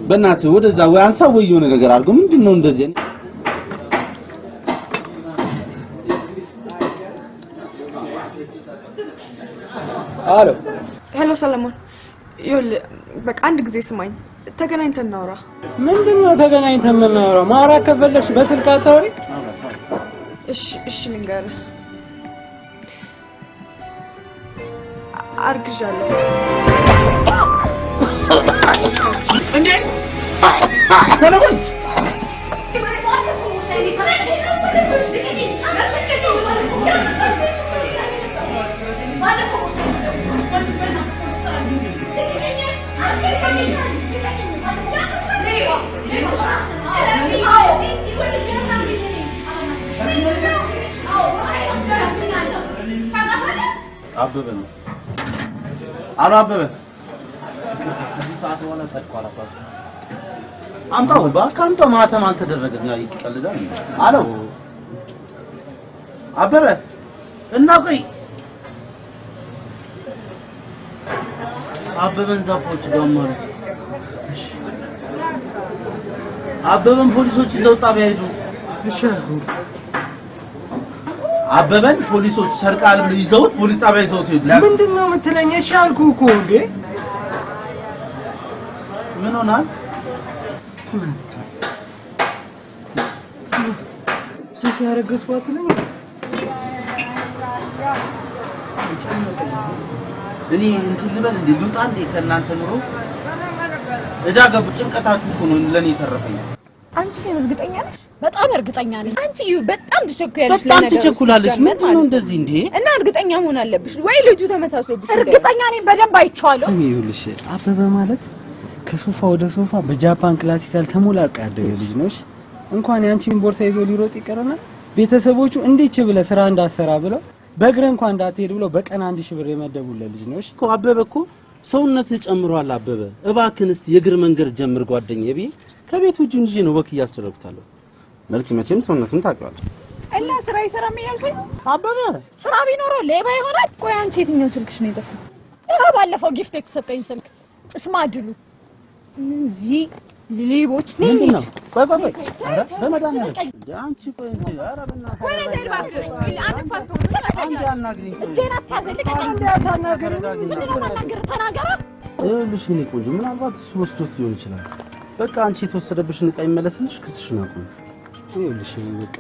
በእናትህ ወደዛ ወይ አንሳ ወይ የሆነ ነገር አድርገው ምንድነው እንደዚህ አሎ ሄሎ ሰለሞን ይኸውልህ በቃ አንድ ጊዜ ስማኝ ተገናኝተን እናውራ ምንድነው ተገናኝተን እናውራ ማውራት ከፈለግሽ በስልክ አታውሪ እሺ ልንገርህ አርግዣለሁ እንዴ ሰለሞን አበበ ነው አሎ አበበ ከዚህ ሰዓት በኋላ ጸድቋል አባቱ አምጣው ባካምጣው ማተም አልተደረገም ያ ይቀልዳል አሎ አበበ እና ቆይ አበበን ዛፖች ጋር ማለት እሺ አበበን ፖሊሶች ይዘው ጣቢያ ሄዱ እሺ አበበን ፖሊሶች ሰርቃል ብለው ይዘውት ፖሊስ ጣቢያ ይዘውት ሄዱ ምንድነው የምትለኝ እሺ አልኩህ እኮ እንዴ ምን ሆናል ሶፊ ያረገዝኳት ነው እኔ እንትን ልበል እንዴ ልውጣ እንዴ ከእናንተ ኑሮ እዳ ገቡ ጭንቀታችሁ እኮ ነው ለኔ ተረፈኝ አንቺ ግን እርግጠኛ ነሽ በጣም እርግጠኛ ነኝ አንቺ በጣም ትቸኩያለሽ በጣም ትቸኩላለሽ ምንድነው እንደዚህ እንዴ እና እርግጠኛ መሆን አለብሽ ወይ ልጁ ተመሳስሎብሽ እርግጠኛ ነኝ በደንብ አይቼዋለሁ ይኸውልሽ አበበ ማለት ከሶፋ ወደ ሶፋ በጃፓን ክላሲካል ተሞላቃ ያደገ ልጅ ነሽ እንኳን ያንቺን ቦርሳ ይዞ ሊሮጥ ይቀርና ቤተሰቦቹ እንዴት ብለ ስራ እንዳሰራ ብለው በእግረ እንኳን እንዳትሄድ ብለው በቀን 1000 ብር የመደቡለት ልጅ ነሽ እኮ አበበ እኮ ሰውነት ጨምሯል አበበ እባክን እስቲ የእግር መንገድ ጀምር ጓደኛዬ ቢይ ከቤት ውጭ እንጂ ነው ወክ እያስተረብታለሁ መልክ መቼም ሰውነቱን ታውቂዋለሽ እና ስራ ይሰራም ያልከኝ አበበ ስራ ቢኖረው ሌባ ይሆናል ቆይ አንቺ የትኛው ስልክሽ ነው የጠፋው ባለፈው ጊፍት የተሰጠኝ ስልክ እስማድሉ እዚህ ሌቦች ምንድን ነው ቆይ ኧረ በመድኃኒዓለም አንቺ ቆይ እንጂ ኧረ በእናትህ ቆይ ነገር እባክህ አንተ ፋቶ አንዴ አናግሪኝ እጄን አታዘልቀኝ አንዴ አታናግሪኝ ተናገራ ይኸውልሽ እኔ ቆንጆ ምናልባት እሱ ወስዶት ሊሆን ይችላል በቃ አንቺ የተወሰደብሽን ዕቃ ይመለስልሽ ክስሽን አቁም ይኸውልሽ በቃ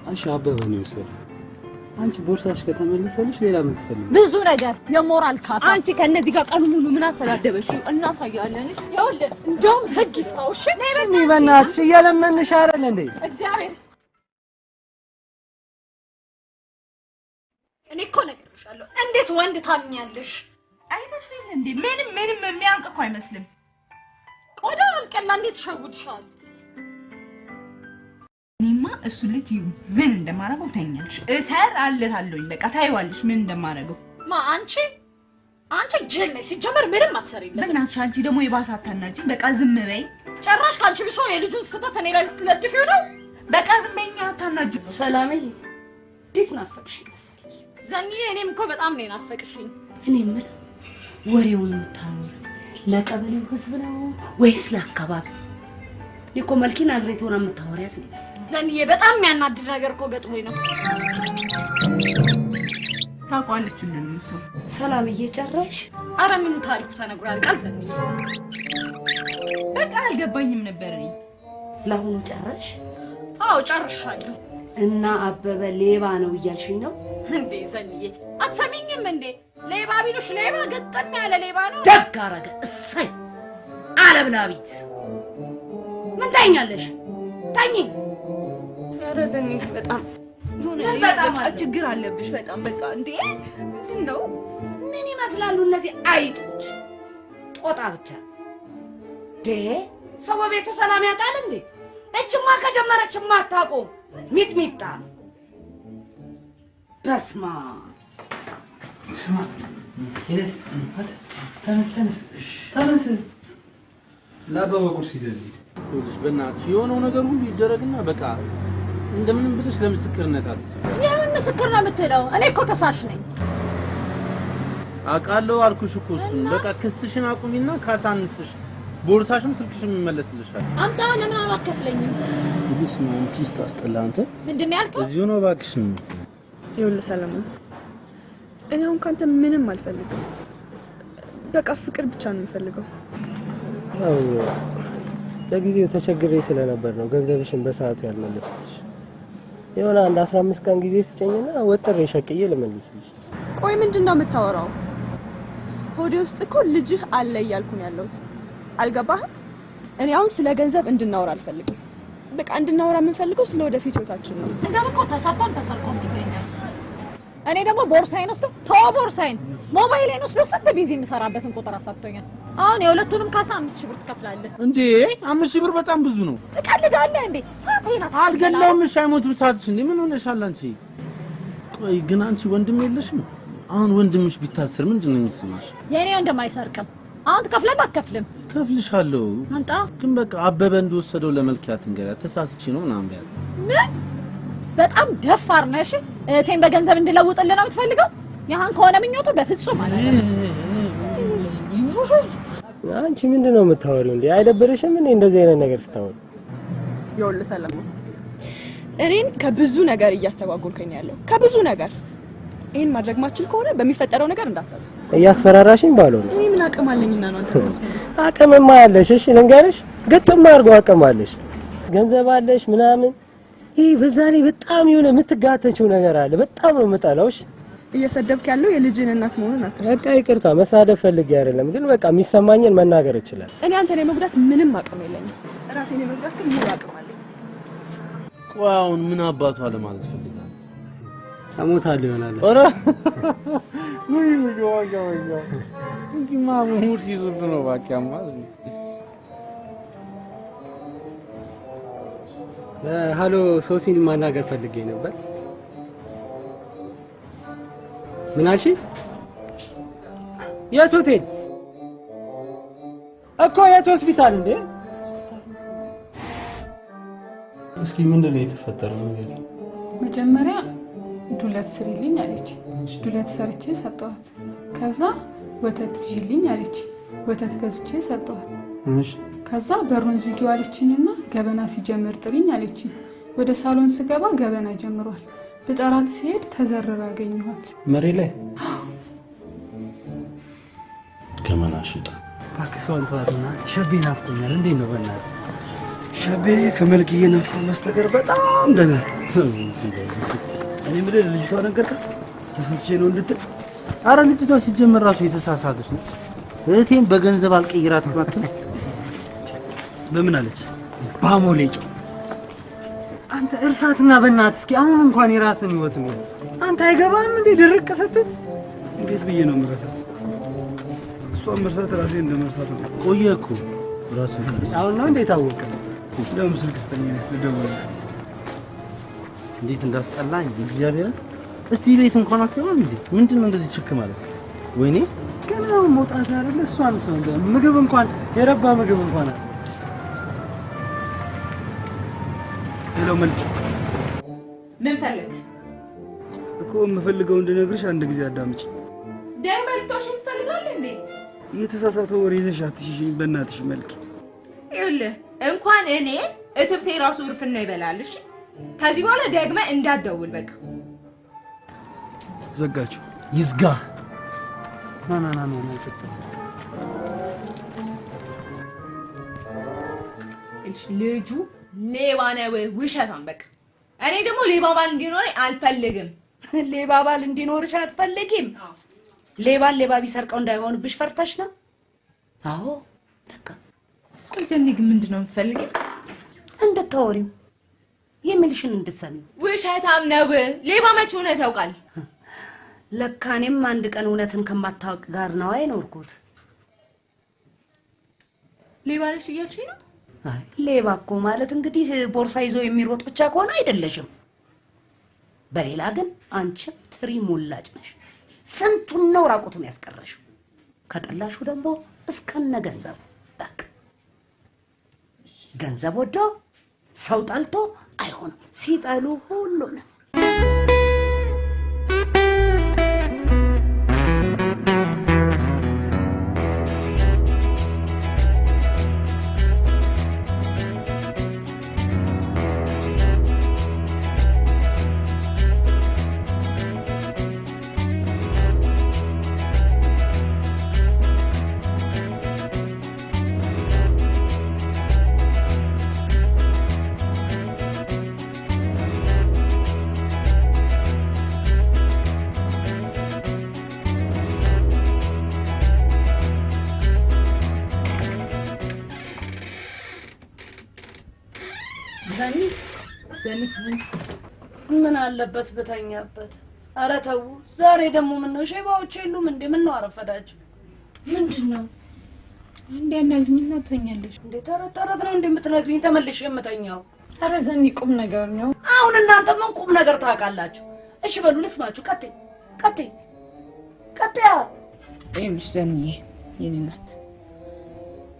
አንቺ አበበ ነው የወሰደው አንቺ ቦርሳሽ ከተመለሰልሽ ሌላ ምን ትፈልጊ ብዙ ነገር የሞራል ካሳ አንቺ ከነዚህ ጋር ቀኑ ሙሉ ምን አሰዳደበሽ እናሳያለን ይኸውልህ እንደውም ህግ ይፍታው እሺ ስሚ በእናትሽ እየለመንሽ አይደል እንዴ እግዚአብሔር እኔ እኮ ነግሬሻለሁ እንዴት ወንድ ታምኛለሽ አይተሽ እንዴ ምንም የሚያንቅ እኮ አይመስልም ቆዳ አልቀላ እንዴት ሸውድሻል እኔማ እሱ ልጅ ምን እንደማረገው ታኛለሽ እሰራለታለሁኝ በቃ ታይዋለሽ ምን እንደማረገው ማ አንቺ ጅል ነሽ ሲጀመር ምንም አትሰሪለት በእናትሽ አንቺ ደግሞ የባሰ አታናጂኝ በቃ ዝም በይ ጨራሽ ካንቺ ቢሶ የልጁን ስህተት እኔ ላይ ልትለጥፊው ነው በቃ ዝም በይኝ አታናጂኝ ሰላሜ እንዴት ናፈቅሽኝ መሰለሽ ዘንዬ እኔም እኮ በጣም ነው ናፈቅሽኝ እኔ ምን ወሬውን የምታወሪው ለቀበሌው ህዝብ ነው ወይስ ለአካባቢ እኮ መልኪ ናዝሬት ሆና የምታወሪያት ነው ዘንዬ በጣም የሚያናድድ ነገር እኮ ገጥሞኝ ነው ታውቃለች እንደምን ሰው ሰላም እየጨረሽ አረ ምኑ ታሪኩ ተነግሯል ቃል ዘንዬ በቃ አልገባኝም ነበር እኔ ለአሁኑ ጨረሽ አዎ ጨርሻለሁ እና አበበ ሌባ ነው እያልሽኝ ነው እንዴ ዘንዬ አትሰሚኝም እንዴ ሌባ ቢሉሽ ሌባ ገጠም ያለ ሌባ ነው ደግ አረገ እሰይ አለብላቢት ምን ታኛለሽ ታኝ ኧረ ዘንዬ በጣም ምን በጣም ችግር አለብሽ በጣም በቃ እንዴ ምንድነው ምን ይመስላሉ እነዚህ አይጦች ጦጣ ብቻ ዴ ሰው በቤቱ ሰላም ያጣል እንዴ እችማ ከጀመረችማ አታቆም ሚጥሚጣ በስማ ስማ ይለስ ተነስ ለአበበ ቁርስ ይዘልኝ ይኸውልሽ በእናትሽ የሆነው ነገር ሁሉ ይደረግና በቃ እንደምንም ብለሽ ለምስክርነት አትችል የምን ምስክር ነው የምትለው እኔ እኮ ከሳሽ ነኝ አውቃለሁ አልኩሽ እኮ እሱን በቃ ክስሽን አቁሚና ካሳ አንስተሽ ቦርሳሽም ስልክሽም ይመለስልሻል አምጣ ለምን አላከፍለኝም ይልስ ነው አንቺስ ታስጠላ አንተ ምንድን ነው ያልከው እዚሁ ነው እባክሽ ይኸውልህ ሰለሞን እኔ አሁን ካንተ ምንም አልፈልግም በቃ ፍቅር ብቻ ነው የምፈልገው ያው ለጊዜው ተቸግሬ ስለነበር ነው ገንዘብሽን በሰዓቱ ያልመለስኩሽ የሆነ አንድ 15 ቀን ጊዜ ስጨኝና ወጥሬ ሸቅዬ ልመልስልሽ ቆይ ምንድነው የምታወራው ሆዴ ውስጥ እኮ ልጅህ አለ እያልኩ ነው ያለሁት አልገባህም እኔ አሁን ስለ ገንዘብ እንድናወራ አልፈልግም በቃ እንድናወራ የምንፈልገው ስለ ወደፊት ህይወታችን ነው እዛም እኮ ተሰርቆም ይገኛል እኔ ደግሞ ቦርሳዬን ወስዶ ቦርሳዬን ሞባይሌን ወስዶ ስንት ቢዚ የምሰራበትን ቁጥር አሳጥቶኛል አሁን የሁለቱንም ካሳ 5000 ብር ትከፍላለህ እንዴ 5000 ብር በጣም ብዙ ነው ትቀልዳለህ እንዴ ሰዓቴን አልገላውም እሺ አይሞትም ሰዓትሽ እንዴ ምን ሆነሻል አንቺ ቆይ ግን አንቺ ወንድም የለሽም አሁን ወንድምሽ ቢታሰር ምንድነው የሚሰማሽ የኔ ወንድም አይሰርቅም አሁን ትከፍለህ አትከፍልም ከፍልሻለሁ አንተ ግን በቃ አበበ እንደወሰደው ለመልኪያት እንገሪያ ተሳስቺ ነው ምናምን ቢያል ምን በጣም ደፋር ነሽ እቴን በገንዘብ እንድለውጥልህ ነው የምትፈልገው ያህን ከሆነ ምኞቱ በፍጹም አይደለም አንቺ ምንድነው የምታወሪው እንዴ አይደብርሽም እንዴ እንደዚህ አይነት ነገር ስታወሪ ይኸውልህ ሰለሞን እኔን ከብዙ ነገር እያስተጓጎልከኝ ያለው ከብዙ ነገር ይሄን ማድረግ ማችል ከሆነ በሚፈጠረው ነገር እንዳታዝ እያስፈራራሽኝ ባለው እኔ ምን አቅም አለኝና ነው አንተ አቅምማ አለሽ እሺ ልንገርሽ ግጥም አድርጎ አቅም አለሽ ገንዘብ አለሽ ምናምን ይሄ በዛ ላይ በጣም የሆነ የምትጋተችው ነገር አለ በጣም ነው የምጠላውሽ እየሰደብክ ያለው የልጅን እናት መሆኑን አትርሳ በቃ ይቅርታ መሳደብ ፈልጌ አይደለም ግን በቃ የሚሰማኝን መናገር ይችላል እኔ አንተን የመጉዳት ምንም አቅም የለኝም ራሴን የመጉዳት ግን ሙሉ አቅም አለኝ ቆይ አሁን ምን አባቷ ለማለት ፈልጋለሁ አሞታለሁ ይሆናል ኧረ ወይ እንግዲህ ማሙር ሲዙብ ነው ባኪያማ ሃሎ ሶሲን ማናገር ፈልጌ ነበር ምን አልሽ የት ሆቴል እኮ የት ሆስፒታል እንዴ እስኪ ምንድነው የተፈጠረው ነገር መጀመሪያ ዱለት ስሪልኝ አለች ዱለት ሰርቼ ሰጠኋት ከዛ ወተት ግዢልኝ አለች ወተት ገዝቼ ሰጠኋት እሺ ከዛ በሩን ዝጊው አለችኝና ገበና ሲጀምር ጥሪኝ አለችኝ ወደ ሳሎን ስገባ ገበና ጀምሯል በጠራት ሲሄድ ተዘረራ አገኘኋት መሬ ላይ ገመና ሽጣ ባክሷን ተዋትና ሸቤ ናፍቆኛል እንዴት ነው በእናትህ ሸቤ ከመልክዬ ናፍቆ መስጠገር በጣም ደህና እኔ ምድር ልጅቷ ነገርካት ተፈስቼ ነው እንድትል አረ ልጅቷ ሲጀመር ራሱ የተሳሳተች ነች እቴን በገንዘብ አልቀይራት ማለት ነው በምን አለች ባሞሌጭ አንተ እርሳትና በእናትህ እስኪ አሁን እንኳን የራስን ህይወት ነው አንተ አይገባም እንዴ ድርቅ ስትል እንዴት ብዬ ነው መረሳት እሷን መርሳት ራሴ እንደመርሳት ነው ቆየ እኮ ራስን አሁን ነው እንዴት አወቀ ለምን ስልክ ስተኛ ስለደወለ እንዴት እንዳስጠላኝ እግዚአብሔር እስቲ ቤት እንኳን አትገባም እንዴ ምንድነው እንደዚህ ችክ ማለት ወይኔ ገና መውጣት አይደለ እሷን ሰው ምግብ እንኳን የረባ ምግብ እንኳን ሄሎ መልክ ምን ፈልግ እኮ የምፈልገው እንድነግርሽ አንድ ጊዜ አዳምጪ ደመልቶሽ ትፈልጋለህ እንዴ የተሳሳተ ወሬ ይዘሽ አትሽሽኝ በእናትሽ መልክ ይኸውልህ እንኳን እኔ እትብቴ ራሱ እርፍና ይበላልሽ ከዚህ በኋላ ደግመህ እንዳትደውል በቃ ዘጋችሁ ይዝጋ። ና ልጁ ሌባ ነው፣ ውሸታም። በቃ እኔ ደግሞ ሌባ ባል እንዲኖር አልፈልግም። ሌባ ባል እንዲኖርሽ አትፈልጊም? ሌባን ሌባ ቢሰርቀው እንዳይሆንብሽ ፈርተሽ ነው? አዎ በቃ ቆይ ጀኒ ግን ምንድነው የምትፈልጊው? እንድታወሪው የሚልሽን እንድትሰሚው። ውሸታም ነው። ሌባ መቼ እውነት ያውቃል? ለካ እኔም አንድ ቀን እውነትን ከማታውቅ ጋር ነው አይኖርኩት። ሌባ ነሽ እያልሽኝ ነው? አይ ሌባ እኮ ማለት እንግዲህ ቦርሳ ይዞ የሚሮጥ ብቻ ከሆነ አይደለሽም። በሌላ ግን አንቺ ትሪ ሞላጭ ነሽ። ስንቱን ነው ራቁቱን ያስቀረሽው። ከጠላሹ ደግሞ እስከነ ገንዘብ። በቃ ገንዘብ ወዶ ሰው ጠልቶ አይሆንም። ሲጠሉ ሁሉንም ምን አለበት በተኛበት? ኧረ ተው። ዛሬ ደግሞ ምን ነው ሼባዎች የሉም እንዴ? ምን ነው አረፈዳችሁ? ምንድነው? አንዴ ያናግኝና ተኛለሽ እንዴ? ተረት ነው እንደምትነግሪኝ ተመልሼ የምተኛው? ኧረ ዘኒ ቁም ነገር ነው። አሁን እናንተ ምን ቁም ነገር ታውቃላችሁ? እሺ በሉ ልስማችሁ። ቀጥይ። ይኸውልሽ ዘኒ የኔ ናት።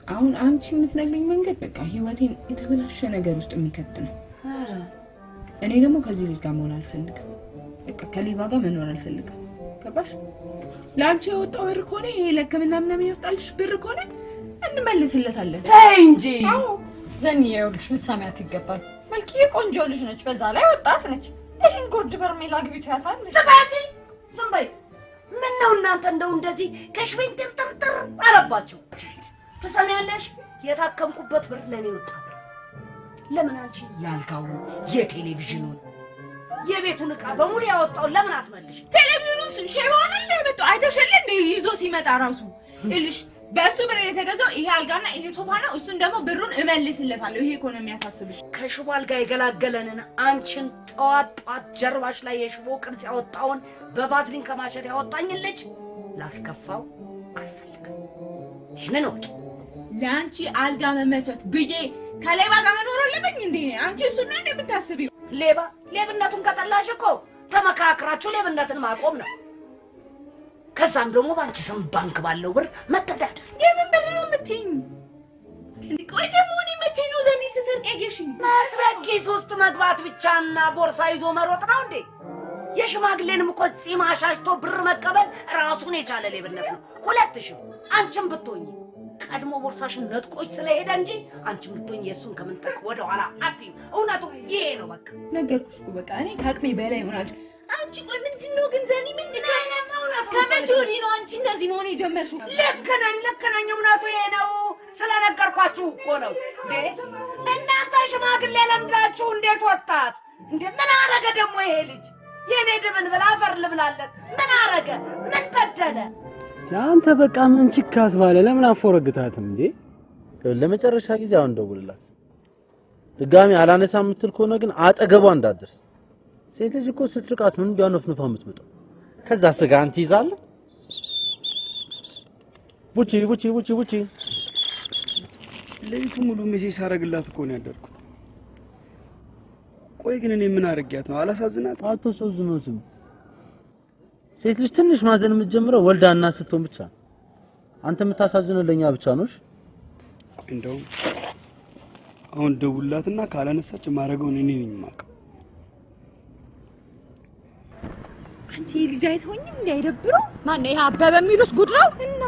አሁን አንቺ የምትነግሪኝ መንገድ በቃ ህይወቴን የተበላሸ ነገር ውስጥ የሚከት ነው። ኧረ እኔ ደግሞ ከዚህ ልጅ ጋር መሆን አልፈልግም። በቃ ከሌባ ጋር መኖር አልፈልግም። ገባሽ? ለአንቺ የወጣው ብር ከሆነ ይሄ ለሕክምና ምናምን ይወጣልሽ ብር ከሆነ እንመልስለታለን። ተይ እንጂ። አዎ ዘኒ ይኸውልሽ ልትሰሚያት ይገባል። መልክዬ ቆንጆ ልጅ ነች፣ በዛ ላይ ወጣት ነች። ይሄን ጉርድ በርሜል አግቢቱ ያታለሽ። ዝም በይ። ምን ነው እናንተ እንደው እንደዚህ ከሽቤን ጥርጥር አረባችሁ? ትሰሚያለሽ? የታከምኩበት ብር ለኔ ወጣ። ለምን አንቺ ያልጋውን የቴሌቪዥኑን የቤቱን ዕቃ በሙሉ ያወጣው ለምን አትመልሽ? ቴሌቪዥኑስ ሼባውን እንደመጣ አይተሽል እንዴ? ይዞ ሲመጣ ራሱ እልሽ በሱ ብር የተገዛው ይሄ አልጋና ይሄ ሶፋ ነው። እሱን ደግሞ ብሩን እመልስለታለሁ። ይሄ እኮ ነው የሚያሳስብሽ። ከሽቦ አልጋ የገላገለንን አንቺን ጠዋት ጀርባሽ ላይ የሽቦ ቅርጽ ያወጣውን በቫዝሊን ከማሸት ያወጣኝ ልጅ ላስከፋው አልፈልግም። ይሄንን ወቂ ለአንቺ አልጋ መመቸት ብዬ ከሌባ ጋር መኖር አለብኝ እንዴ? አንቺ እሱን ነው እንደምታስቢው? ሌብነቱን ከጠላሽ እኮ ተመካክራችሁ ሌብነትን ማቆም ነው። ከዛም ደግሞ ባንቺ ስም ባንክ ባለው ብር መተዳደር። የምን ብር ነው የምትይኝ? ቆይ ደግሞ እኔ መቼ ነው ዘኒ ስትሰርቅ ያየሽኝ? መስረቅ ኪስ ውስጥ መግባት ብቻና ቦርሳ ይዞ መሮጥ ነው እንዴ? የሽማግሌንም እኮ ጺም አሻሽቶ ብር መቀበል ራሱን የቻለ ሌብነት ነው። 2000 አንቺም ብትሆኚ ቀድሞ ቦርሳሽን ነጥቆሽ ስለሄደ እንጂ አንቺም ብትሆኚ የሱን ከምንጠቅ ወደ ኋላ አትይም። እውነቱ ይሄ ነው። በቃ ነገርኩሽ እኮ በቃ እኔ ከአቅሜ በላይ ሆናል። አንቺ ቆይ ምንድነው ግን ዘኒ ምንድነው? ከመቼ ወዲህ ነው አንቺ እንደዚህ መሆን የጀመርሽው? ልክ ነኝ። እውነቱ ይሄ ነው። ስለነገርኳችሁ እኮ ነው እንዴ። እናንተ ሽማግሌ ለምዳችሁ እንዴት ወጣት እንዴ? ምን አረገ ደግሞ ይሄ ልጅ? የኔ ድብን ብላ አፈር ልብላለት ምን አረገ? ምን በደለ? አንተ በቃ ምን ችካስ ባለ ለምን አፎረግታትም እንዴ? ለመጨረሻ ጊዜ አሁን ደውልላት። ድጋሚ አላነሳ የምትል ከሆነ ግን አጠገቧ እንዳትደርስ። ሴት ልጅ እኮ ስትርቃት ምን ቢያነፍንፋ የምትመጣው። ከዛ ስጋ አንተ ይዛለ ቡቺ ለይቱ ሙሉ ሜሴጅ ሳረግላት እኮ ነው ያደርኩት። ቆይ ግን እኔ ምን አረጋት ነው? አላሳዝናት? አትሳዝኖትም። ሴት ልጅ ትንሽ ማዘን የምትጀምረው ወልዳና ስትሆን ብቻ። አንተ የምታሳዝነው ለኛ ብቻ ነውሽ። እንደው አሁን ደውላትና ካላነሳች ማረገው እኔ ነኝ የማውቀው። አንቺ ልጅ አይተውኝም እንዴ? አይደብረው? ማነው ይሄ አበበ የሚሉት ጉድ ነው? እና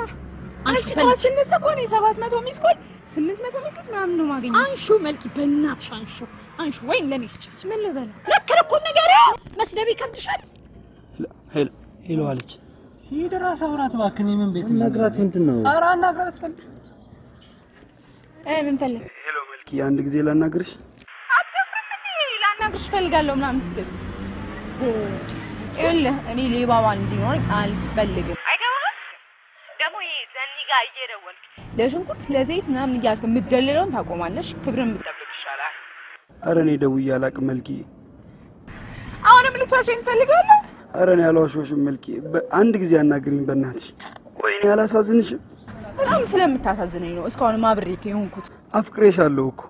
አንቺ ታስነሳ ኮኔ 700 ሚስኮል 800 ሚስኮል ምናምን ነው ማገኘው። አንሹ መልኪ በእናትሽ አንሹ ወይን ለኔ ስጭሽ ምን ልበል? ለከረኩ ነገር መስደብ ይከብድሻል። ሄሎ አለች። ሂድ ራስ አውራት እባክህ። ምን ቤት ነግራት ምንድነው? ኧረ አናግራት ፈልግ። ምን ፈልግ? ሄሎ መልኪ፣ አንድ ጊዜ ላናግርሽ። አትፍርም እንዴ? ላናግርሽ ፈልጋለሁ ምናምን ስትል ይኸውልህ እኔ ሌባ ባል እንዲኖረኝ አልፈልግም። አይገባህም? ደግሞ ይሄ ዘኒ ጋር እየደወልክ ለሽንኩርት ለዘይት ምናምን እያልክ የምትደልለውን ታቆማለሽ። ክብርን ብትጠብቅ ይሻላል። ኧረ እኔ ደውዬ አላውቅም መልኪ። አሁንም ልትዋሸኝ ትፈልጋለህ? ኧረ እኔ አልዋሸሁሽም መልኪ። አንድ ጊዜ አናግሪኝ በእናትሽ። ቆይ እኔ አላሳዝንሽም? በጣም ስለምታሳዝነኝ ነው እስካሁን አብሬክ የሆንኩት። አፍቅሬሻለሁ እኮ።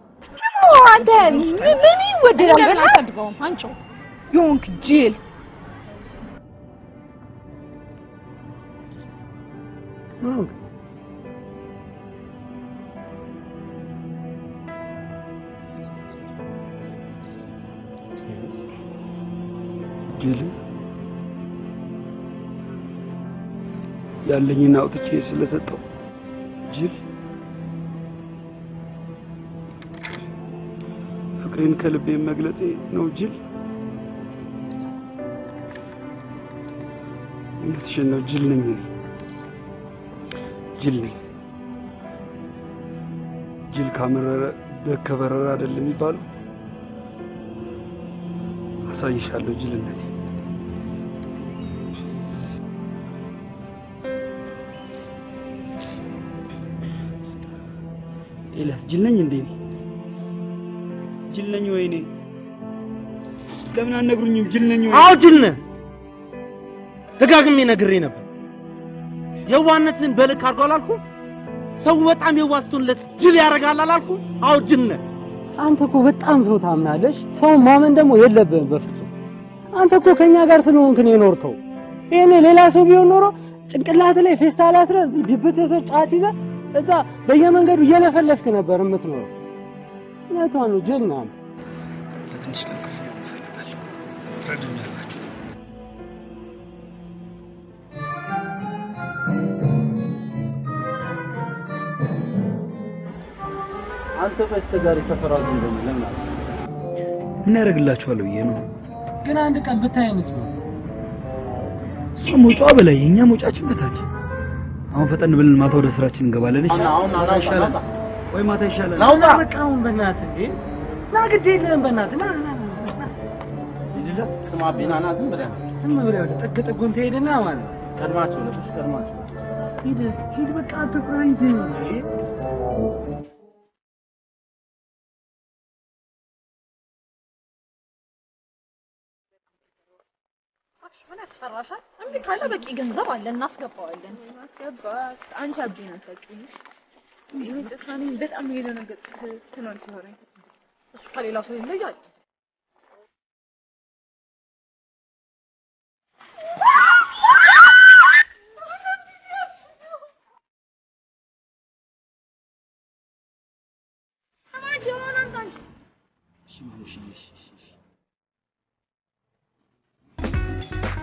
አንተ ምን ይወደዳል? በእናትህ አንቺ የሆንክ ጅል። ጅል ያለኝን አውጥቼ ስለሰጠው ጅል ፍቅሬን ከልቤ መግለጼ ነው ጅል። እውነትሽን ነው ጅል ነኝ እኔ ጅል ነኝ። ጅል ካመረረ በግ ከበረረ አይደለም የሚባለው። አሳይሻለሁ ጅልነቴ። ኤልያስ ጅል ነኝ እንዴ? ጅል ነኝ ወይ? እኔ ለምን አትነግሩኝም? ጅል ነኝ ወይ? አዎ ጅል ነህ። ደጋግሜ ነግሬ ነበር። የዋነትን በልክ አድርጎ አላልኩም? ሰው በጣም የዋስቱንለት ጅል ያደርጋል አላልኩም? አዎ ጅል ነህ። አንተ እኮ በጣም ሰው ታምናለሽ። ሰው ማመን ደግሞ የለብህም በፍጹም። አንተ እኮ ከኛ ጋር ስለሆንክ ነው የኖርከው። ይሄኔ ሌላ ሰው ቢሆን ኖሮ ጭንቅላት ላይ ፌስታል አስረህ እዚህ ቢብት ስር ጫት ይዘህ እዛ በየመንገዱ እየለፈለፍክ ነበር የምትኖረው። እውነቷን ነው ጅል ነህ አንተ። ለትንሽ ቀን ክፉ እፈልጋለሁ። ትረዱኛላችሁ? አንተ በስተጋሪ ተፈራዙ እንደምን አለ? ምን ያደርግላችኋል ብዬ ነው። ግን አንድ ቀን ብታየንስ ነው? እሷ ሞጫዋ በላይ የኛ ሞጫችን በታች። አሁን ፈጠን ብለን ማታ ወደ ስራችን እንገባለን። እሺ አሁን ይሻላል ወይ? ማታ ይሻላል። ናውጣ በቃ አሁን በእናትህ እንዴ ና ግድ የለህም በእናትህ ና ይደረክ ስማ ቢናና ዝም ብለህ ወደ ጥግ ጥጉን ትሄድና ማለት ነው። ቀድማቸው ለብሽ ቀድማቸው ሂድ በቃ አትፍራ ሂድ እንዴ። ምን ያስፈራሻል? እምቢ ካለ በቂ ገንዘብ አለ እናስገባዋለን። ማስገባት አንቺ አብዴን አታውቂውም። እኔ ጭካኔ በጣም የደነገጥኩት ትናንት ሲሆን እሱ ከሌላው ሰው ይለያል።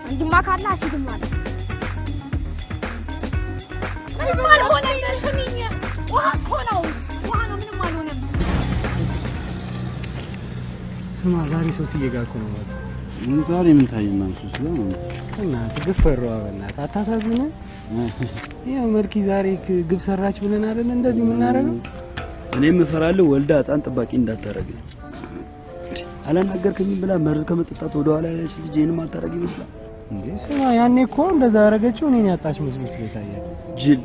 አንድማ ካለ አሲድም አለ። ምንም አልሆነም። ስሚኝ፣ ውሃ እኮ ነው፣ ውሃ ነው፣ ምንም አልሆነም። ስማ ዛሬ ሶስዬ ጋር እኮ ነው ማለት ዛሬ ምን ታየና ሶስ ነው እናት ግፈሯ በእናትህ አታሳዝንም? ያው መልኪ ዛሬ ግብ ሰራች ብለን አይደል እንደዚህ የምናደርገው? እኔም እፈራለሁ ወልዳ ህፃን ጠባቂ እንዳታረግ። አላናገርከኝም ብላ መርዝ ከመጠጣት ወደ ኋላ ያለች ልጅ ይሄንም አታረግ ይመስላል እንዴ? ስማ ያኔ እኮ እንደዛ አደረገችው እኔን ያጣች መስሎ ስለታየ ጅል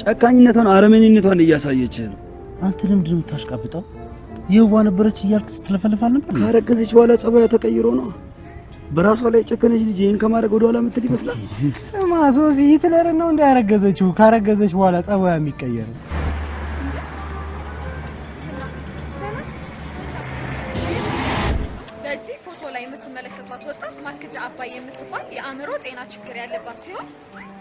ጨካኝነቷን አረመኔነቷን እያሳየች ነው። አንተ ለምንድን ነው የምታሽቃብጠው? የዋ ነበረች እያልክ ስትለፈልፋል ነበር። ካረገዘች በኋላ ጸባዩ ተቀይሮ ነው። በራሷ ላይ ጨከነች ልጅ ይሄን ከማድረግ ወደ ኋላ የምትል ይመስላል። ስማ ሶሲ ሂትለር ነው እንዳያረገዘችው። ካረገዘች በኋላ ጸባዩ የሚቀየረው በዚህ ፎቶ ላይ የምትመለከቷት ወጣት ማክዳ አባይ የምትባል የአእምሮ ጤና ችግር ያለባት ሲሆን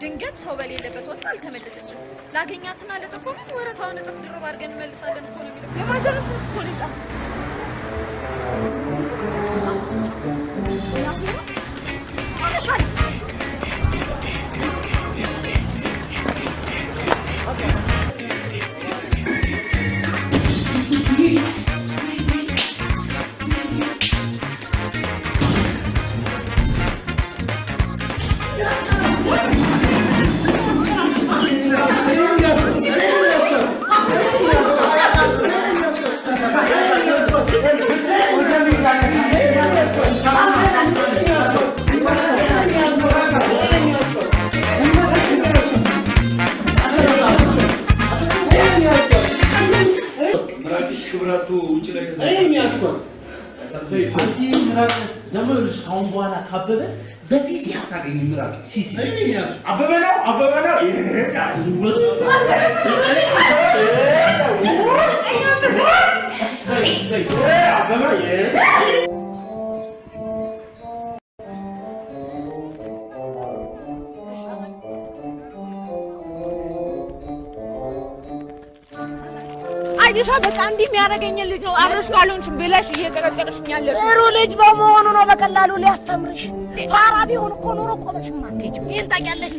ድንገት ሰው በሌለበት ወጣ አልተመለሰችም። ላገኛትና ለጠቆመን ወረታውን እጥፍ ድርብ አድርገን እንመልሳለን እኮ ነው የሚለው። የማዘረስ ፖሊጣ Yeah. ምራቅሽ ክብራቱ ውጭ ላይ አሁን በኋላ ካበበ በዚህ ሲያት ታገኝ ምራቅ ሲሲ አበበ ነው አይሻ በቃ እንዲህ የሚያደርገኝ ልጅ ነው አብረሽ ካልሆንሽ ብለሽ እየጨቀጨቅሽኝ ያለሽ ጥሩ ልጅ በመሆኑ ነው በቀላሉ ሊያስተምርሽ ፋራ ቢሆን እኮ ኖሮ ቆመሽም አትሄጂም ይሄን ታውቂያለሽ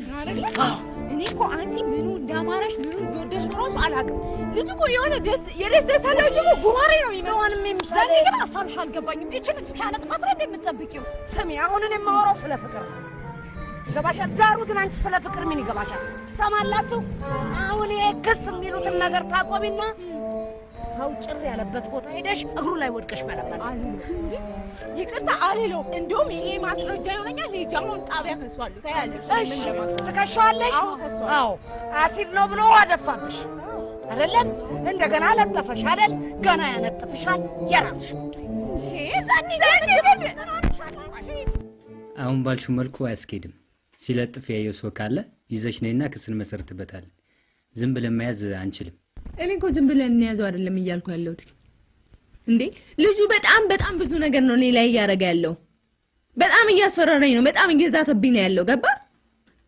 እኔ እኮ አንቺ ምኑ እንዳማረሽ ምኑ እንደወደሽ ኖሮሽ አላውቅም ልጅ እኮ የሆነ ደስ ያለው ልጅ ጉማሬ ነው የሚሆንም የሚዛኔ ግን ሀሳብሽ አልገባኝም እቺን እስኪያነጥፋት ነው እንደምትጠብቂው ስሚ አሁን እኔ የማወራው ስለ ፍቅር ገባሻል ዳሩ ግን አንቺ ስለ ፍቅር ምን ይገባሻል ትሰማላችሁ አሁን ይሄ ክስ የሚሉትን ነገር ታቆሚና ሰው ጭር ያለበት ቦታ ሄደሽ እግሩ ላይ ወድቀሽ መለመን ይቅርታ አልለው እንደውም ይሄ ማስረጃ ይሆነኛል ልጅ አሁን ጣቢያ ከሷለሁ ታያለሽ እሺ ትከሻለሽ አዎ አሲድ ነው ብሎ አደፋብሽ አይደለም እንደገና ለጠፈሽ አይደል ገና ያነጥፍሻል የራስሽ አሁን ባልሽው መልኩ አያስኬድም ሲለጥፍ ያየው ሰው ካለ ይዘሽ ነይና ክስን መሰርትበታለን ዝም ብለን መያዝ አንችልም እኔ እኮ ዝም ብለን እንያዘው አይደለም እያልኩ ያለሁት እንዴ ልጁ በጣም ብዙ ነገር ነው እኔ ላይ እያደረገ ያለው በጣም እያስፈራራኝ ነው በጣም እየዛተብኝ ነው ያለው ገባ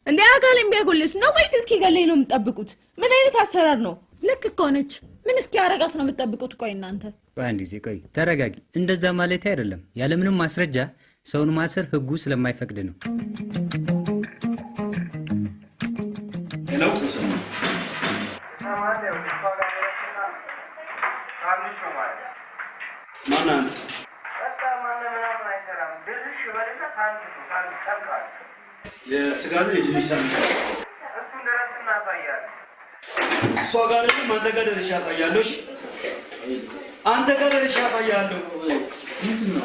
እንዴ አካሌን ቢያጎልስ ነው ወይስ እስኪ ገለኝ ነው የምትጠብቁት ምን አይነት አሰራር ነው ልክ እኮ ነች ምን እስኪ ያረጋት ነው የምትጠብቁት ቆይ እናንተ አንድ ጊዜ ቆይ ተረጋጊ እንደዛ ማለት አይደለም ያለ ምንም ማስረጃ ሰውን ማሰር ህጉ ስለማይፈቅድ ነው ማናንት የስጋ ነው የድንች ሳምንት እሷ ጋር ደግሞ አንተ ጋር ደርሼ ያሳያለሁ እሺ አንተ ጋር ደርሼ ያሳያለሁ ምንድን ነው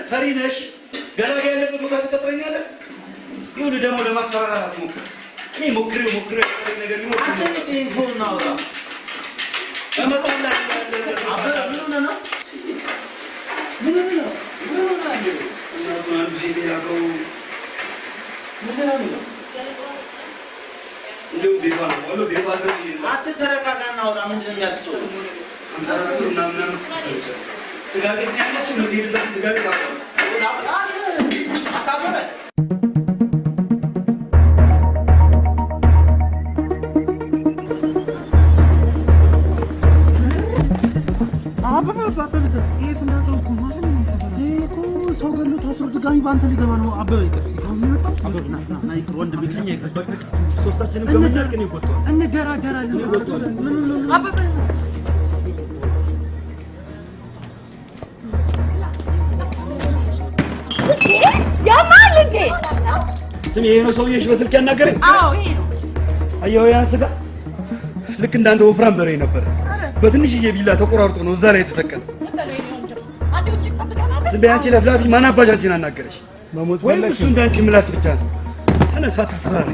ፈሪ ነሽ ገረጋ ያለበት ቦታ ትቀጥረኛለህ ይሁን ደግሞ ለማስፈራራት አትሞክር እኔ ሞክሬው ነገር ቢሞክር አንተ ቴሌፎን ናውራ እመጣለሁ አበረ ምን ሆነ ነው እናቱን አንዱ ሴት ያቀው እንደው ቤቷ ነው ወሎ ቤቷ ገዚህ አትተረጋጋና አውራ ምንድነው የሚያስጨው ምናምን ስጋ ቤት ያለችው የምትሄድበት ስጋ ቤት አታበረ ሰው ገሎ ታስሮ ድጋሚ በአንተ ሊገባ ነው አበበ ይቅር ና ይቅር ወንድሜ ከኛ ይቅር ሶስታችንም ከመናቅ ነው ይቆጣው እንደራደራለን አበበ ያማል እንዴ ስሚ ይሄ ነው ሰውዬሽ በስልክ ያናገረኝ አዎ ይሄ ነው አየው ያን ስጋ ልክ እንዳንተ ወፍራም በሬ ነበር በትንሽዬ ቢላ ተቆራርጦ ነው እዛ ላይ የተሰቀለ ዝም በይ አንቺ ለፍላፊ ማን አባጃችን አናገረሽ ወይም እሱ እንዳንቺ ምላስ ብቻ ነው ተነሳ ታስፈራሪ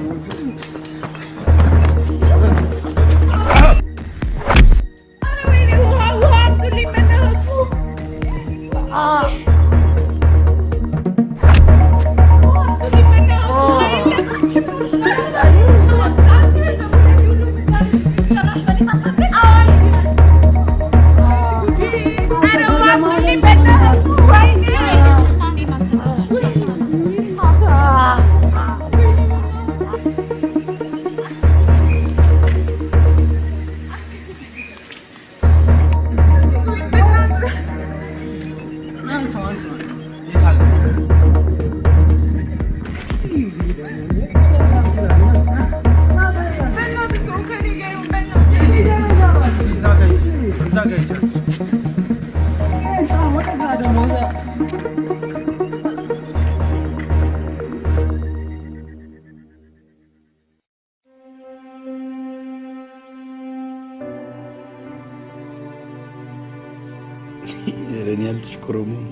ለኔ አልተሽኮረመም።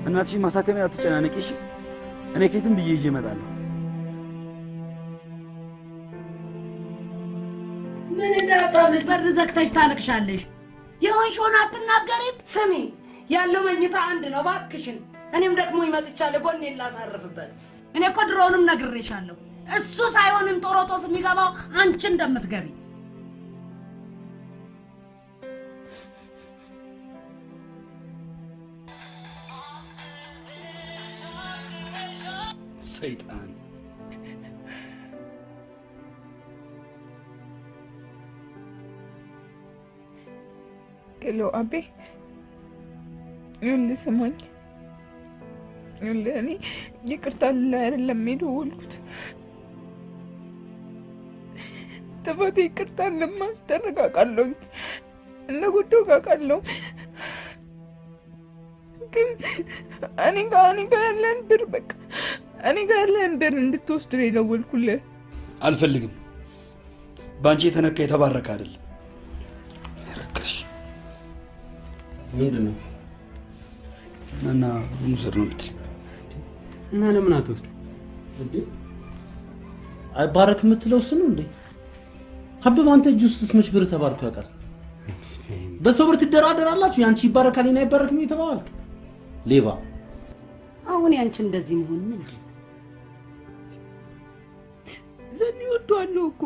እናትሽ ማሳከሚያ አትጨናነቂ እሺ? እኔ ከየትም ብዬ ይዤ እመጣለሁ። ምን እንዳጣብሽ በር ዘግተሽ ታለቅሻለሽ? የሆንሽውን አትናገሪም? ስሚ፣ ያለው መኝታ አንድ ነው እባክሽን። እኔም ደግሞ ይመጥቻለሁ ጎኔን ላሳርፍበት። እኔ እኮ ድሮውንም ነግሬሻለሁ። እሱ ሳይሆን እንጦሮጦስ የሚገባው አንቺ እንደምትገቢ። ሰይጣን ሄሎ አቤ፣ ይኸውልህ ስማኝ፣ ይኸውልህ እኔ ይቅርታ ልልህ አይደለም የደወልኩት። ጥፋቴ ይቅርታ እንደማስደርግ አውቃለሁኝ፣ እንደጎዳሁ አውቃለሁ። ግን እኔ ጋር ያለን ብር በቃ እኔ ጋር ያለን ብር እንድትወስድ ነው የደወልኩልህ። አልፈልግም። በአንቺ የተነካ የተባረከ አይደለም። ረከሽ ምንድን ነው? እና ብሩን ውሰድ ነው የምትል እና ለምን አትወስድ? አይባረክ የምትለው እሱ ነው እንዴ? አበባ አንተ እጅ ውስጥ መች ብር ተባርኮ ያውቃል? በሰው ብር ትደራደራላችሁ? ያንቺ ይባረካል እና አይባረክም የተባልክ ሌባ። አሁን ያንቺ እንደዚህ መሆን ምንድን ነው? ዘኒ ወዷለሁ እኮ።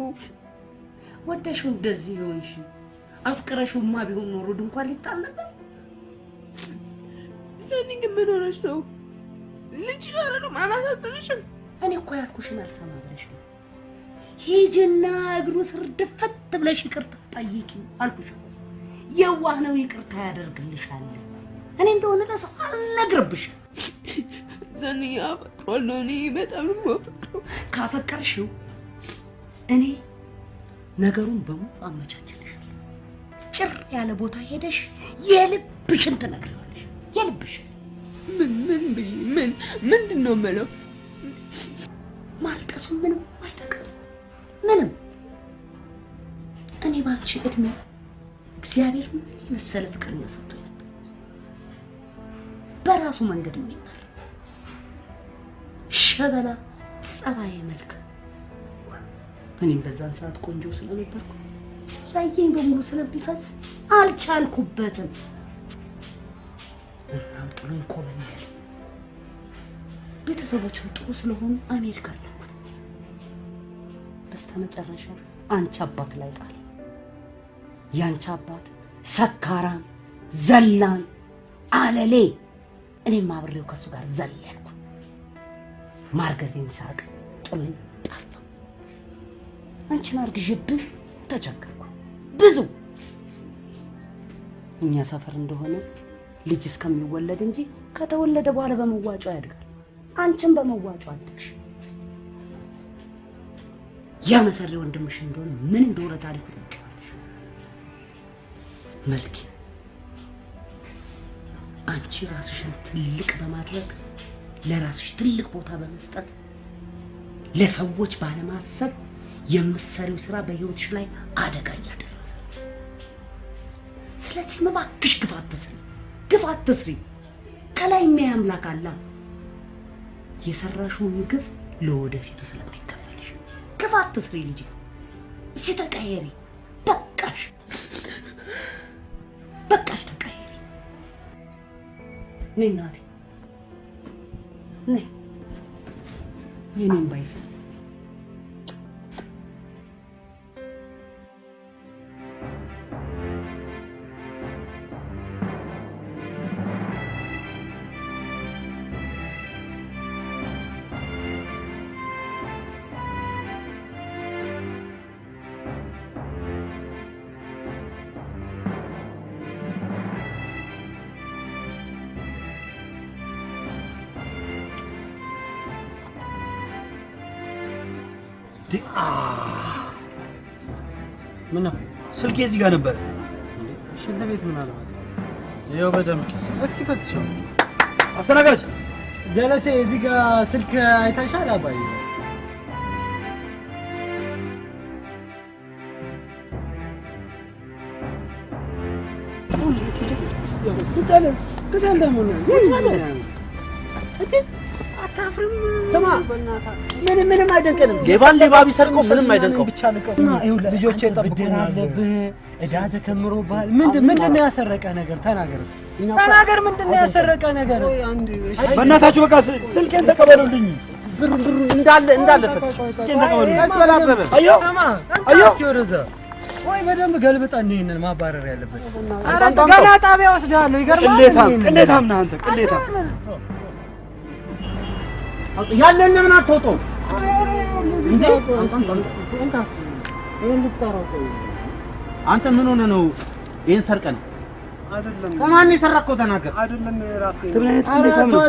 ወደሽው እንደዚህ ሆንሽ? አፍቅረሽውማ ቢሆን ኖሮ ድንኳን ሊጣል ነበር። ዘኒ ግን ምን ሆነሽ ነው? ልጅ አይደለም አላሳዝንሽም? እኔ እኮ ያልኩሽን አልሰማ ብለሽ ነው። ሂጂና እግሩ ስር ድፍት ብለሽ ይቅርታ ጠይቂው አልኩሽ። የዋህ ነው፣ ይቅርታ ያደርግልሻል። እኔ እንደሆነ ለሰው አልነግርብሽም። ዘኒ አፈቅረዋለሁ፣ እኔ በጣም ነው የማፈቅረው። ካፈቀርሽው እኔ ነገሩን በሙሉ አመቻችልሻለሁ። ጭር ያለ ቦታ ሄደሽ የልብሽን ትነግሪዋለሽ። የልብሽን ምንድን ነው የምለው? ማልቀሱ ምንም አይጠቅም፣ ምንም። እኔ ባንቺ እድሜ እግዚአብሔር ምን የመሰለ ፍቅረኛ ሰጥቶኝ ነበር፣ በራሱ መንገድ የሚመራ ሸበላ ጸባይ መልክ። እኔም በዛን ሰዓት ቆንጆ ስለነበርኩ ያየኝ በሙሉ ስለሚፈስ አልቻልኩበትም። እናም ጥሎኝ ኮበለለ። ቤተሰቦቹን ጥሩ ስለሆኑ አሜሪካ አለኩት። በስተመጨረሻ አንቺ አባት ላይ ጣለ። ያንቺ አባት ሰካራም፣ ዘላን፣ አለሌ። እኔም አብሬው ከሱ ጋር ዘለልኩ። ማርገዜን ሳቅ ጥሎኝ ጠፋ። አንቺን አርግዤብህ ተቸገርኩ ብዙ። እኛ ሰፈር እንደሆነ ልጅ እስከሚወለድ እንጂ ከተወለደ በኋላ በመዋጮ ያድጋል። አንቺም በመዋጮ አደግሽ። ያ መሰሪ ወንድምሽ እንደሆነ ምን እንደሆነ ታሪኩ ታውቂዋለሽ። መልኬ አንቺ ራስሽን ትልቅ በማድረግ ለራስሽ ትልቅ ቦታ በመስጠት ለሰዎች ባለማሰብ የምትሰሪው ስራ በህይወትሽ ላይ አደጋ እያደረሰ። ስለዚህ እባክሽ ግፍ አትስሪ። ከላይ የሚያይ አምላክ አለ። የሰራሽውን ግፍ ለወደፊቱ ስለሚከፈልሽ ግፍ አትስሪ ልጅ። እስቲ ተቀየሪ። በቃሽ ተቀየሪ። ነይ እናቴ ነይ። የኔም ባይፍሰስ ምን ነው? ስልኬ እዚህ ጋር ነበር። ሽንት ቤት ምናልባት ይኸው በደምብ ኪስ። እስኪ ፈትሸው። አስተናጋጅ ጀለሴ እዚህ ጋር ስልክ አይተሻል አባዬ? ስማ ምንም አይደንቀንም። ሌባን ሌባ ቢሰርቀው ምንም አይደንቀው። ስማ ይኸውልህ ልጆቼ ጠብቁኛል። እዳ ተከምሮብሃል። ምንድን ነው ያሰረቀ ነገር? ተናገር ምንድን ነው ያሰረቀ ነገር? በእናታችሁ በቃ ስልኬን ተቀበሉልኝ። ብሩ እንዳለ ፈትሽ። ስልኬን ተቀበሉልኝ። አስበላበበ አዮ እስኪ ወደዛ ወይ በደንብ ገልብጠን ይሄንን ማባረር ያለበት። ገና ጣቢያ ወስደሃለሁ። ይገርማል። ቅሌታም ነህ አንተ ቅሌታም። ያለን ምን አትወጣው እንዴ? አንተ ምን ሆነ ነው ይሄን ሰርቀን? አይደለም ከማን የሰረከው ተናገር። አይደለም ራሴ ትብለኔት ቅሌታም ነው።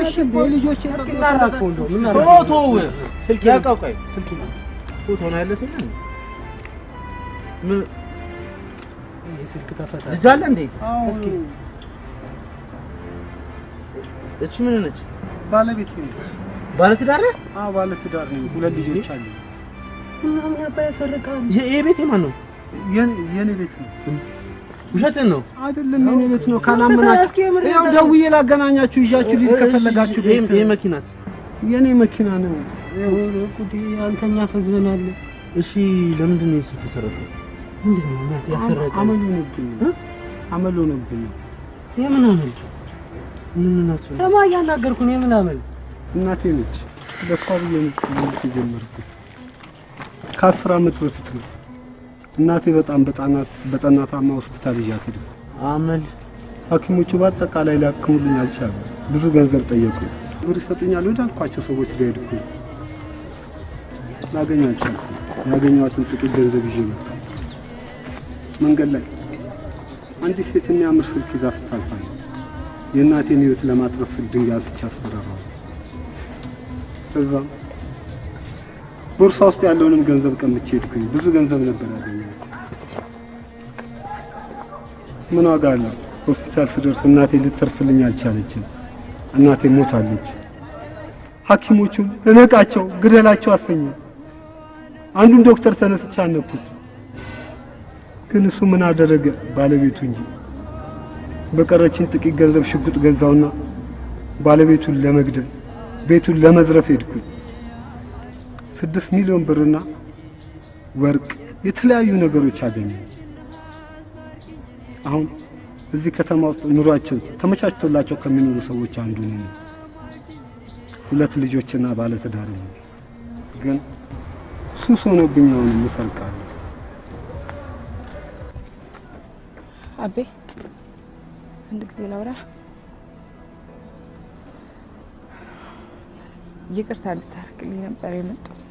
እሺ በልጆቼ ተቀጣጣው እንደው ምን አረ ፎቶ ስልክ ያቀውቀይ ስልክ ፎቶ ነው ያለኝ። ምን ስልክ ተፈታ ልጅ አለ እንዴ? እስኪ እቺ ምን ነች? ባለቤት ነኝ። ባለትዳር ነህ? አዎ ባለትዳር ነኝ። ሁለት ልጆች አሉ። ምን አባይ ያሰረቃል? ይሄ ቤት የማን ነው? የኔ ቤት ነው። ውሸትን ነው? አይደለም የኔ ቤት ነው። ካላመናችሁ ያው ደውዬ ላገናኛችሁ ይዣችሁ ልጅ ከፈለጋችሁ። ይሄ መኪናስ? የኔ መኪና ነው። ጉዲ አንተኛ ፈዘናል። እሺ ለምንድን ነው ስልክ የሰረቀው? ምንድን ነው ያሰረቀው? አመሉ ነብኝ። የምን አመል? ምንናቸው? ሰማይ ያናገርኩ ነው። የምን አመል? እናቴ ነች። ለሷ ብዬ ነው የጀመርኩት። ከ10 ዓመት በፊት ነው። እናቴ በጣም ታማ ሆስፒታል ይዣት ሄድኩ። አመል ሐኪሞቹ በአጠቃላይ ሊያክሙልኝ አልቻሉም። ብዙ ገንዘብ ጠየቁ። ብር ይሰጡኛል ወዳልኳቸው ሰዎች ጋር ሄድኩ። ላገኝ አልቻልኩም። ያገኘኋትን ጥቂት ገንዘብ ይዤ መጣሁ። መንገድ ላይ አንዲት ሴት የሚያምር ስልክ ይዛ ስታልፋኝ የእናቴን ሕይወት ለማትረፍ ስል ድንጋይ አንስቼ አስፈራራኋት። ከዛም ቦርሳ ውስጥ ያለውንም ገንዘብ ቀምቼ ሄድኩኝ። ብዙ ገንዘብ ነበር ያገኘሁት። ምን ዋጋ አለው? ሆስፒታል ስደርስ እናቴ ልትተርፍልኝ አልቻለችም። እናቴ ሞታለች። ሐኪሞቹን እነቃቸው ግደላቸው አሰኘ። አንዱን ዶክተር ተነስቼ አነኩት። ግን እሱ ምን አደረገ? ባለቤቱ እንጂ። በቀረችን ጥቂት ገንዘብ ሽጉጥ ገዛውና ባለቤቱን ለመግደል ቤቱን ለመዝረፍ ሄድኩኝ። 6 ሚሊዮን ብርና ወርቅ የተለያዩ ነገሮች አገኘ። አሁን እዚህ ከተማ ውስጥ ኑሯቸው ተመቻችቶላቸው ከሚኖሩ ሰዎች አንዱ ነኝ። 2 ልጆችና ባለትዳር ነኝ። ግን ሱስ ሆኖብኝ አሁን እሰርቃለሁ። አቤ አንድ ጊዜ ላውራ። ይቅርታ እንድታረግልኝ ነበር የመጣሁት።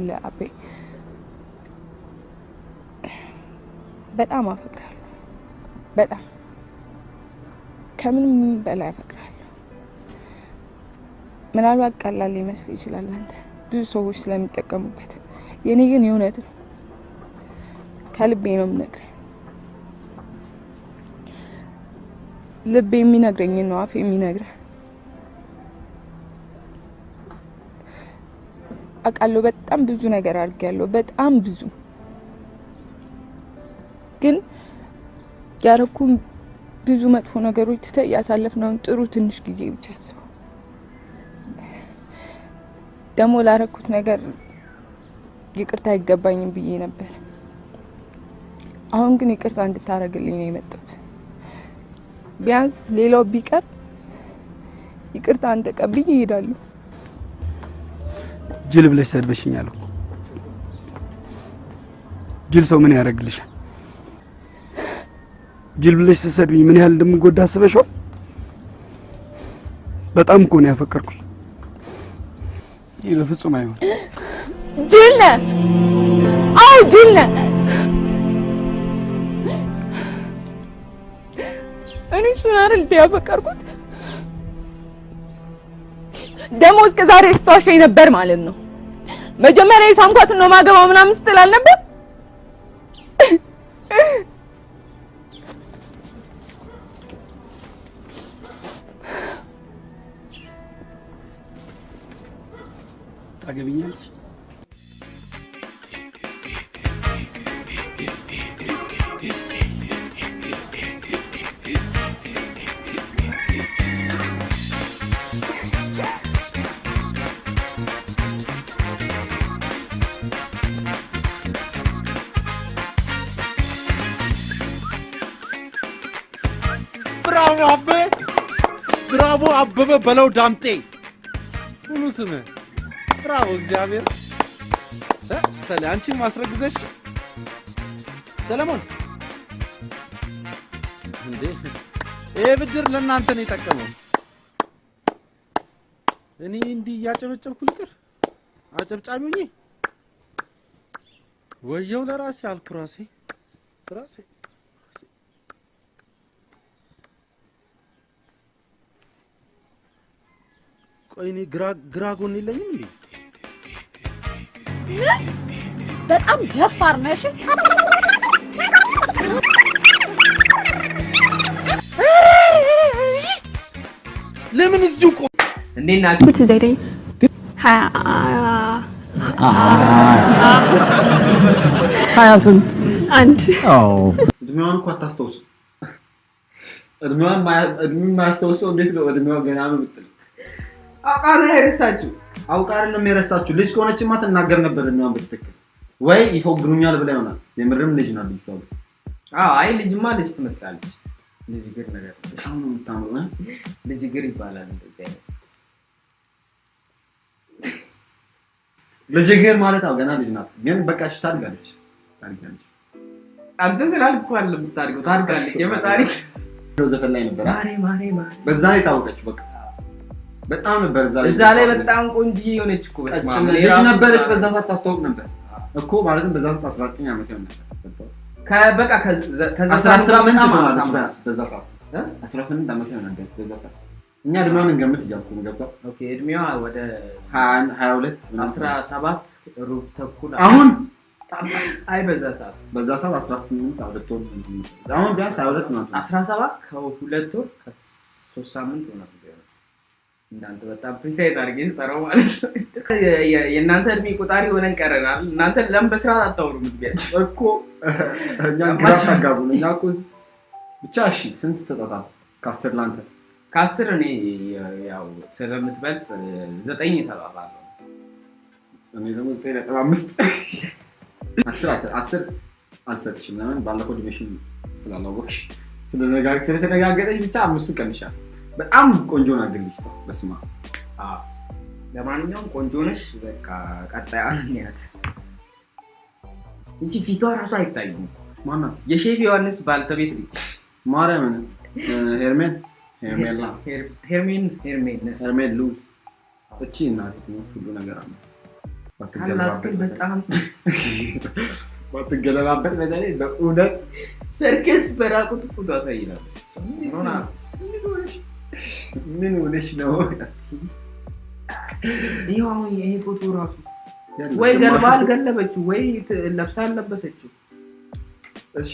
ለአቤ በጣም አፈቅራለሁ። በጣም ከምንም በላይ አፈቅራለሁ። ምናልባት ቀላል ሊመስል ይችላል አንተ ብዙ ሰዎች ስለሚጠቀሙበት፣ የኔ ግን የእውነት ነው። ከልቤ ነው የምነግርህ። ልቤ የሚነግረኝ ነው አፌ የሚነግርህ። አውቃለሁ በጣም ብዙ ነገር አድርጌያለሁ፣ በጣም ብዙ። ግን ያረኩም ብዙ መጥፎ ነገሮች ትተህ ያሳለፍነውን ጥሩ ትንሽ ጊዜ ብቻ አስበው። ደግሞ ላረኩት ነገር ይቅርታ አይገባኝም ብዬ ነበር። አሁን ግን ይቅርታ እንድታረግልኝ ነው የመጣሁት። ቢያንስ ሌላው ቢቀር ይቅርታ አንተ ቀብዬ እሄዳለሁ። ጅል ብለሽ ሰድበሽኛል እኮ። ጅል ሰው ምን ያደርግልሻል? ጅል ብለሽ ስትሰድብኝ ምን ያህል እንደምጎዳ አስበሽዋል? በጣም እኮ ነው ያፈቀርኩሽ። ይህ በፍጹም አይሆን። ጅል ነህ። አዎ ጅል ነህ። እኔ እሱን አይደል ያፈቀርኩት? ደግሞ እስከ ዛሬ ስትዋሸኝ ነበር ማለት ነው። መጀመሪያ የሳምኳት ነው ማገባው ምናምን ስትል አልነበር? ብራቮ አበበ በለው ዳምጤ ሁሉ ስምህ ብራቮ እግዚአብሔር ሰለ አንቺ ማስረግዘሽ ሰለሞን እንዴ ይሄ ብድር ለእናንተ ነው የጠቀመው እኔ እንዲህ እያጨበጨብኩ ልቅር አጨብጫቢ ሆኜ ወየው ለራሴ አልኩ ራሴ ቆይ እኔ ግራ ጎን የለኝም እንዴ በጣም ደፋር ነሽ ለምን እዚሁ ቆ እንዴት ናችሁ ጉት ዘይዴ ሀያ ስንት አንድ እድሜዋን እኮ አታስታውስም እድሜዋን የማያስታውሰው እንዴት ነው እድሜዋ ገና ነው ብትል አውቃ ነው የረሳችሁ አውቃ አይደለም የረሳችሁ ልጅ ከሆነችማ ትናገር ነበር እድሜዋን በስትክክል ወይ ይፎግሩኛል ብላ ይሆናል የምርም ልጅ ናት ልጅ ታው አይ ልጅማ ልጅ ትመስላለች ልጅ ግር ነገር በጣም ነው የምታምረው ልጅ ግር ይባላል እንደዚህ አይነት ልጅ ግር ማለት አው ገና ልጅ ናት ግን በቃ እሺ ታድጋለች አንተ ስላልኩ አለ የምታድገው ታድጋለች የመጣሪ ዘፈን ላይ ነበር ማሬ በዛ ላይ ታወቀች በቃ በጣም ነበር እዛ ላይ በጣም ቆንጆ የሆነች እኮ በስማ ልጅ ነበረች በዛ ሰዓት ታስተዋውቅ ነበር እኮ ማለትም በዛ ሰዓት 19 ዓመት ነበር ከበቃ ከዛ 18 ሆናለች በዛ ሰዓት 18 ዓመት ነበር በዛ ሰዓት እኛ እድሜዋን እንገምት እያልኩ ነው ገባ ኦኬ እድሜዋ ወደ 22 17 ሩብ ተኩል አሁን አይ በዛ ሰዓት 18 አውጥቶ አሁን ቢያንስ 22 ነው 17 ከሁለት ወር ከ3 ሳምንት ነው እናንተ በጣም ፕሪሳይዝ አድርጌ ስጠራው ማለት ነው የእናንተ እድሜ ቆጣሪ ሆነን ቀረናል እናንተ ለምን በስርዓት አታወሩም ምትቢያችሁ እኮ እኛ ግራፍ አጋቡን እኛ እኮ ብቻ እሺ ስንት ተሰጣጣ ከ10 ላንተ ከ10 እኔ ያው ስለምትበልጥ 9 ይሰጣታል እኔ ደግሞ 9.5 10 አልሰጥሽም ለምን ባለፈው ዲቪዥን ስላላወቅሽ ስለተነጋገረሽ ብቻ 5 ቀንሻል በጣም ቆንጆ ናግልሽ በስማ ለማንኛውም ቆንጆ ነሽ በቃ ቀጣይ አንያት እንጂ ፊቷ ራሱ አይታይም ማናት የሼፍ ዮሐንስ ባልተቤት ልጅ ማርያምን ሄርሜን ሉ እቺ እናት ነው ሁሉ ነገር አለ ባትገለባበት በጣም ባትገለባበት በተለይ በእውነት ሰርከስ በራቁት እኮ ታሳይናል ምን ሆነሽ ነው ይሄው ይሄ ፎቶ ራሱ ወይ ገልባል ገለበችው ወይ ለብሳ አለበሰችው እሺ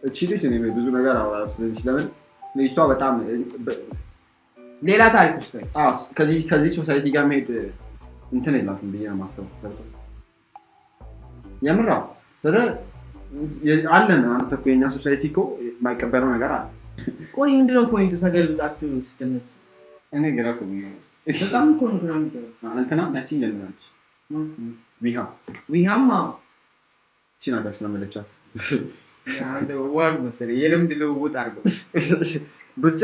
እቺ ልጅ እኔ ብዙ ነገር አወራለሁ ስለዚህ ለምን ልጅቷ በጣም ሌላ ታሪክ ውስጥ ነች ከዚህ ሶሳይቲ ጋር መሄድ እንትን የላትም ብዬ ነው የማስበው የምራው ስለ አለን አንተ እኮ የኛ ሶሳይቲ እኮ የማይቀበለው ነገር አለ ቆይ ምንድነው ፖይንቱ ተገልብጣችሁ ስትነሱ እኔ ግራ እኮ በጣም እኮ ነው እንትና ናቺ እንደናች ዊሃማ ቺና ታስለመደቻት አንተ ዋር መሰለኝ የልምድ ልውውጥ አድርገው ብቻ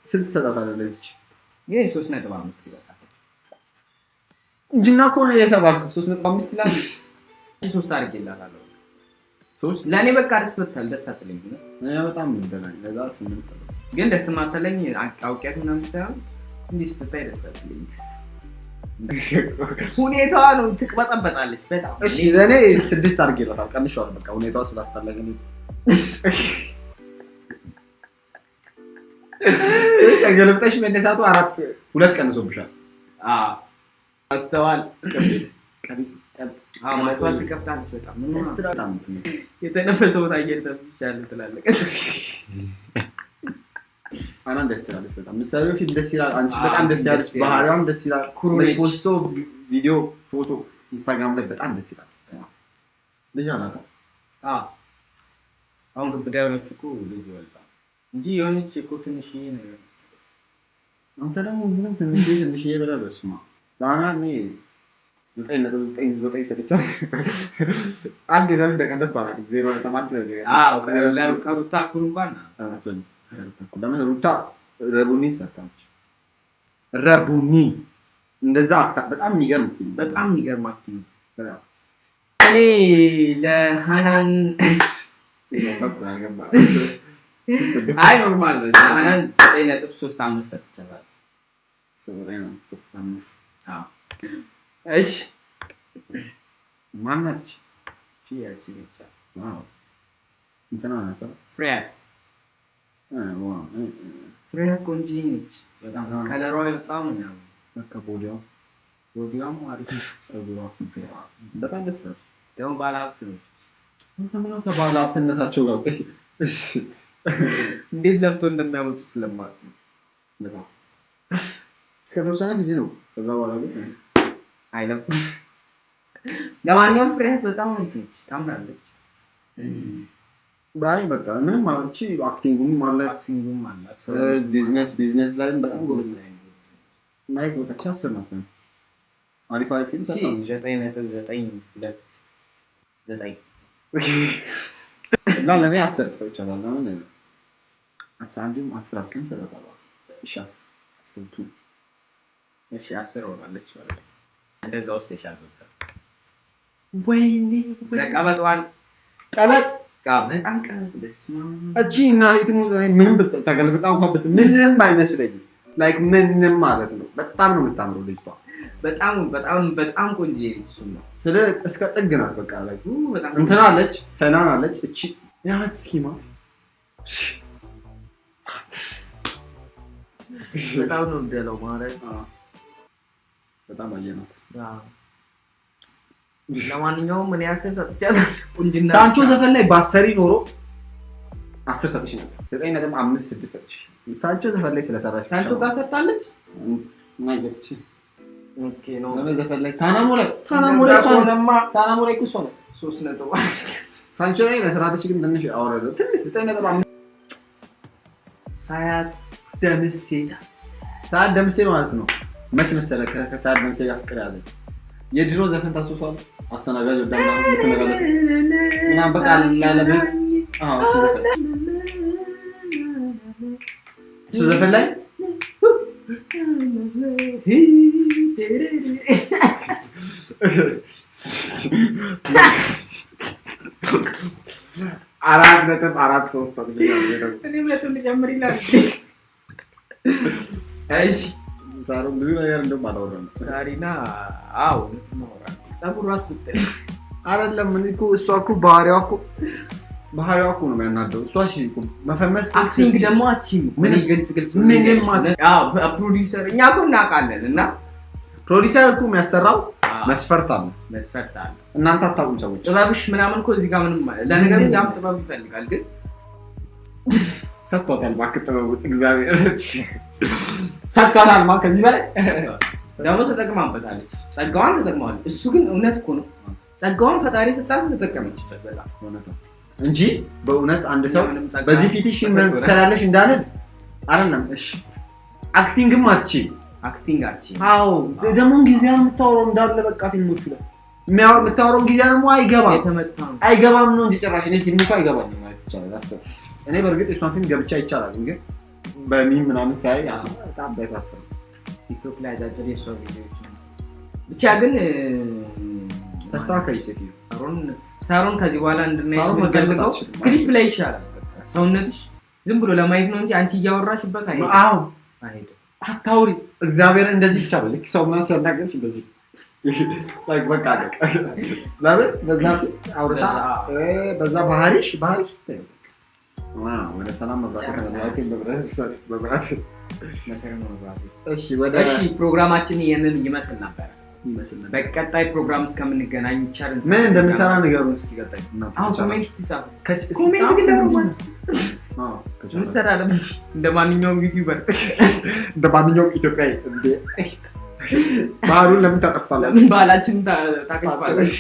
ስንት ሰጣታለህ ለዚህ ይሄ 3.5 ይበቃል እንጂና እኮ ነው የተባልከው 3.5 ይላል 3 አድርጌላታለሁ 3 ለኔ በቃ ደስ በታል ደስ አትለኝ እኔ በጣም እንደናኝ ለዛ 8 ሰጣ ግን ደስ ማተለኝ አውቂያት ምናምን ሳይሆን እንዲህ ስትታይ ደስ አትለኝ ሁኔታዋ ነው ትቅበጠበጣለች በጣም እሺ ለኔ 6 አድርጌላታል ቀንሻው በቃ ሁኔታዋ ስላስጠላኝ ተገልብጠሽ መነሳቱ 2 ቀንሶብሻል አስተዋል ማስተዋል ተቀብጣለች በጣም በጣም የተነፈሰው አየር ተብቻለሁ ትላለች አናን ደስ ትላለች በጣም ምሳሌ ፊት ደስ ይላል አንቺ በጣም ደስ ያለሽ ባህሪዋም ደስ ይላል ፖስቶ ቪዲዮ ፎቶ ኢንስታግራም ላይ በጣም ደስ ይላል ልጅ አላታ አሁን ግብዳዮች እኮ ልጅ ወልዳ እንጂ የሆነች እኮ ትንሽዬ ነው የሚመስለው አንተ ደግሞ ምንም ትንሽዬ በላ በስማ ዳና እኔ 9.9 ሰጥቻ አንድ ለምን ተቀንደስ ባላ 0.1 ነው ለሩታ ኩሩባና ለምን ሩታ ረቡኒ ሰርታለች። ረቡኒ እንደዛ በጣም የሚገርም በጣም የሚገርም አክቲንግ በጣም እኔ ለሃናን አይ ኖርማል ነው። ሃናን 9.35 ሰጥቻለሁ። 9.35 አዎ። እሺ ማናች ቺያቺ ብቻ ዋው እንትና ናት ፍሬያት ፍሬያት ቆንጆ ነች በጣም ከለሯ በጣም ነው በቃ ቦዲያም አሪፍ ጸጉሯ በጣም ደስ ይላል። ደግሞ ባለሀብት ነች። ምንድነው ከባለሀብትነታቸው ጋር እሺ እንዴት ለፍቶ እንደሚያመጡ ስለማውቅ በጣም እስከተወሰነ ጊዜ ነው። ከዛ በኋላ ግን አይለፍም። ለማንኛውም ፍሬያት በጣም አሪፍ ነች፣ ታምራለች። ባይ በቃ ምንም ማለት አክቲንጉም አላት ቢዝነስ ላይ በጣም ጎበዝ ነው። ማይክ በቃ ቻስር ነው። አሪፍ ፊልም ሰጣ 9.92 እና ለኔ 10 ሰጥቻለሁ። ለምን 11 10 ሰጥቻለሁ። እሺ 10 እሺ 10 ሆናለች ማለት ነው። እንደዛ ውስጥ ይሻላል። ወይኔ ዘቀበጧን ቀበጥ በጣም ቀበጥ ደስማ እጂ እና ምንም ተገልብጣ እንኳን ምንም አይመስለኝም። ላይክ ምንም ማለት ነው። በጣም ነው የምታምረው ልጅቷ። በጣም ቆንጆ ልጅ ነው። ስለ እስከ ጥግ ናት። በቃ ላይ እንትና አለች፣ ፈናን አለች። እቺ ያት ስኪማ በጣም ነው እንደለው ማለት በጣም አየናት። ለማንኛውም ምን ያሰብ ሰጥቻለሁ። ቁንጅና ሳንቾ ዘፈን ላይ ባሰሪ ኖሮ 10 ሰጥሽ ነበር። 9.5 6 ሰጥሽ። ሳንቾ ዘፈን ላይ ስለሰራች ሳንቾ ጋር ሰርታለች። ናይገርች ኦኬ ነው። ዘፈን ላይ ታናሞ ላይ ኩሶ ነው 3 ነጥብ ሳንቾ ላይ መስራትሽ ግን ትንሽ አወረደ። ትንሽ 9.5 ሳያት ደምሴ ማለት ነው። መች መሰለህ ከሳያት ደምሴ ጋር ፍቅር ያዘኝ። የድሮ ዘፈን ታስታውሳለህ? አስተናጋጅ ወዳና ተነጋገረ ምናምን በቃ ላለበ እሱ ዘፈን ላይ አራት ነጥብ 4.3 እኔም ለቱን ልጨምር ይላል። እሺ ሳሮን ብዙ ነገር እንደውም አላወራም። ሳሪና አዎ እንተማወራ ጸጉር ራስ ብትል አይደለም ምን እኮ እሷ እኮ ባህሪዋ እኮ ነው የሚያናደው። እሷ እሺ እኮ መፈመስ አክቲንግ ደግሞ አትችይም። ምን ግልጽ ምንም ማለት አዎ ፕሮዲዩሰር እኛ እኮ እናውቃለን። እና ፕሮዲዩሰር እኮ የሚያሰራው መስፈርት አለ። እናንተ አታውቁም ሰዎች። ጥበብሽ ምናምን እኮ እዚህ ጋር ምንም ለነገሩ ያም ጥበብ ይፈልጋል። ግን ሰጥቷታል። እባክህ ጥበቡ እግዚአብሔር ሰጥቷታል። ማን ከዚህ በላይ ደግሞ ተጠቅማበታለች። ጸጋዋን ተጠቅማለች። እሱ ግን እውነት እኮ ነው። ጸጋዋን ፈጣሪ ሰጣት ተጠቀመችበት በጣም እውነት ነው እንጂ በእውነት አንድ ሰው በዚህ ፊትሽ ምን ትሰራለሽ እንዳለ አይደለም። እሺ አክቲንግም አትችይም። አዎ ደግሞ ጊዜውን የምታወራው እንዳለ በቃ ፊልሞቹ ላይ የምታወራው ጊዜ ደግሞ አይገባም ነው እንጂ ጭራሽ እኔ ፊልሙ እኮ አይገባኝም ማለት ይቻላል። አስብ እኔ በእርግጥ እሷን ፊልም ገብቻ ይቻላል፣ ግን በሚም ምናምን ሳይ በጣም ያሳፍራል። ቲክቶክ ላይ አጫጭር የሷ ቪዲዮዎች ብቻ ግን ተስተካከይ ሴት ሳሮን ከዚህ በኋላ እንድናይሽ የምንፈልገው ክሊፕ ላይ ይሻላል። በቃ ሰውነትሽ ዝም ብሎ ለማየት ነው እንጂ አንቺ እያወራሽበት አይሄድም። አታውሪ እግዚአብሔር እንደዚህ ብቻ በልክ ሰው ማለት ሲያናገርሽ እንደዚህ ላይክ በቃ ለምን በዛ ፊት አውርታ በዛ ባህሪሽ ወደ ሰላም መብራት እሺ ፕሮግራማችን ይሄንን ይመስል ነበር። በቀጣይ ፕሮግራም እስከምንገናኝ ቻለን ምን እንደምንሰራ ንገሩን እስኪ። ቀጣይ ኮሜንት ሲጻፍ ኮሜንት ግን ለሮማንስ እንሰራለን እንደ ማንኛውም ዩቲዩበር እንደ ማንኛውም ኢትዮጵያዊ እንደ ባህሉን ለምን ታጠፍታለህ? ለምን ባህላችን ታከሽፋለህ?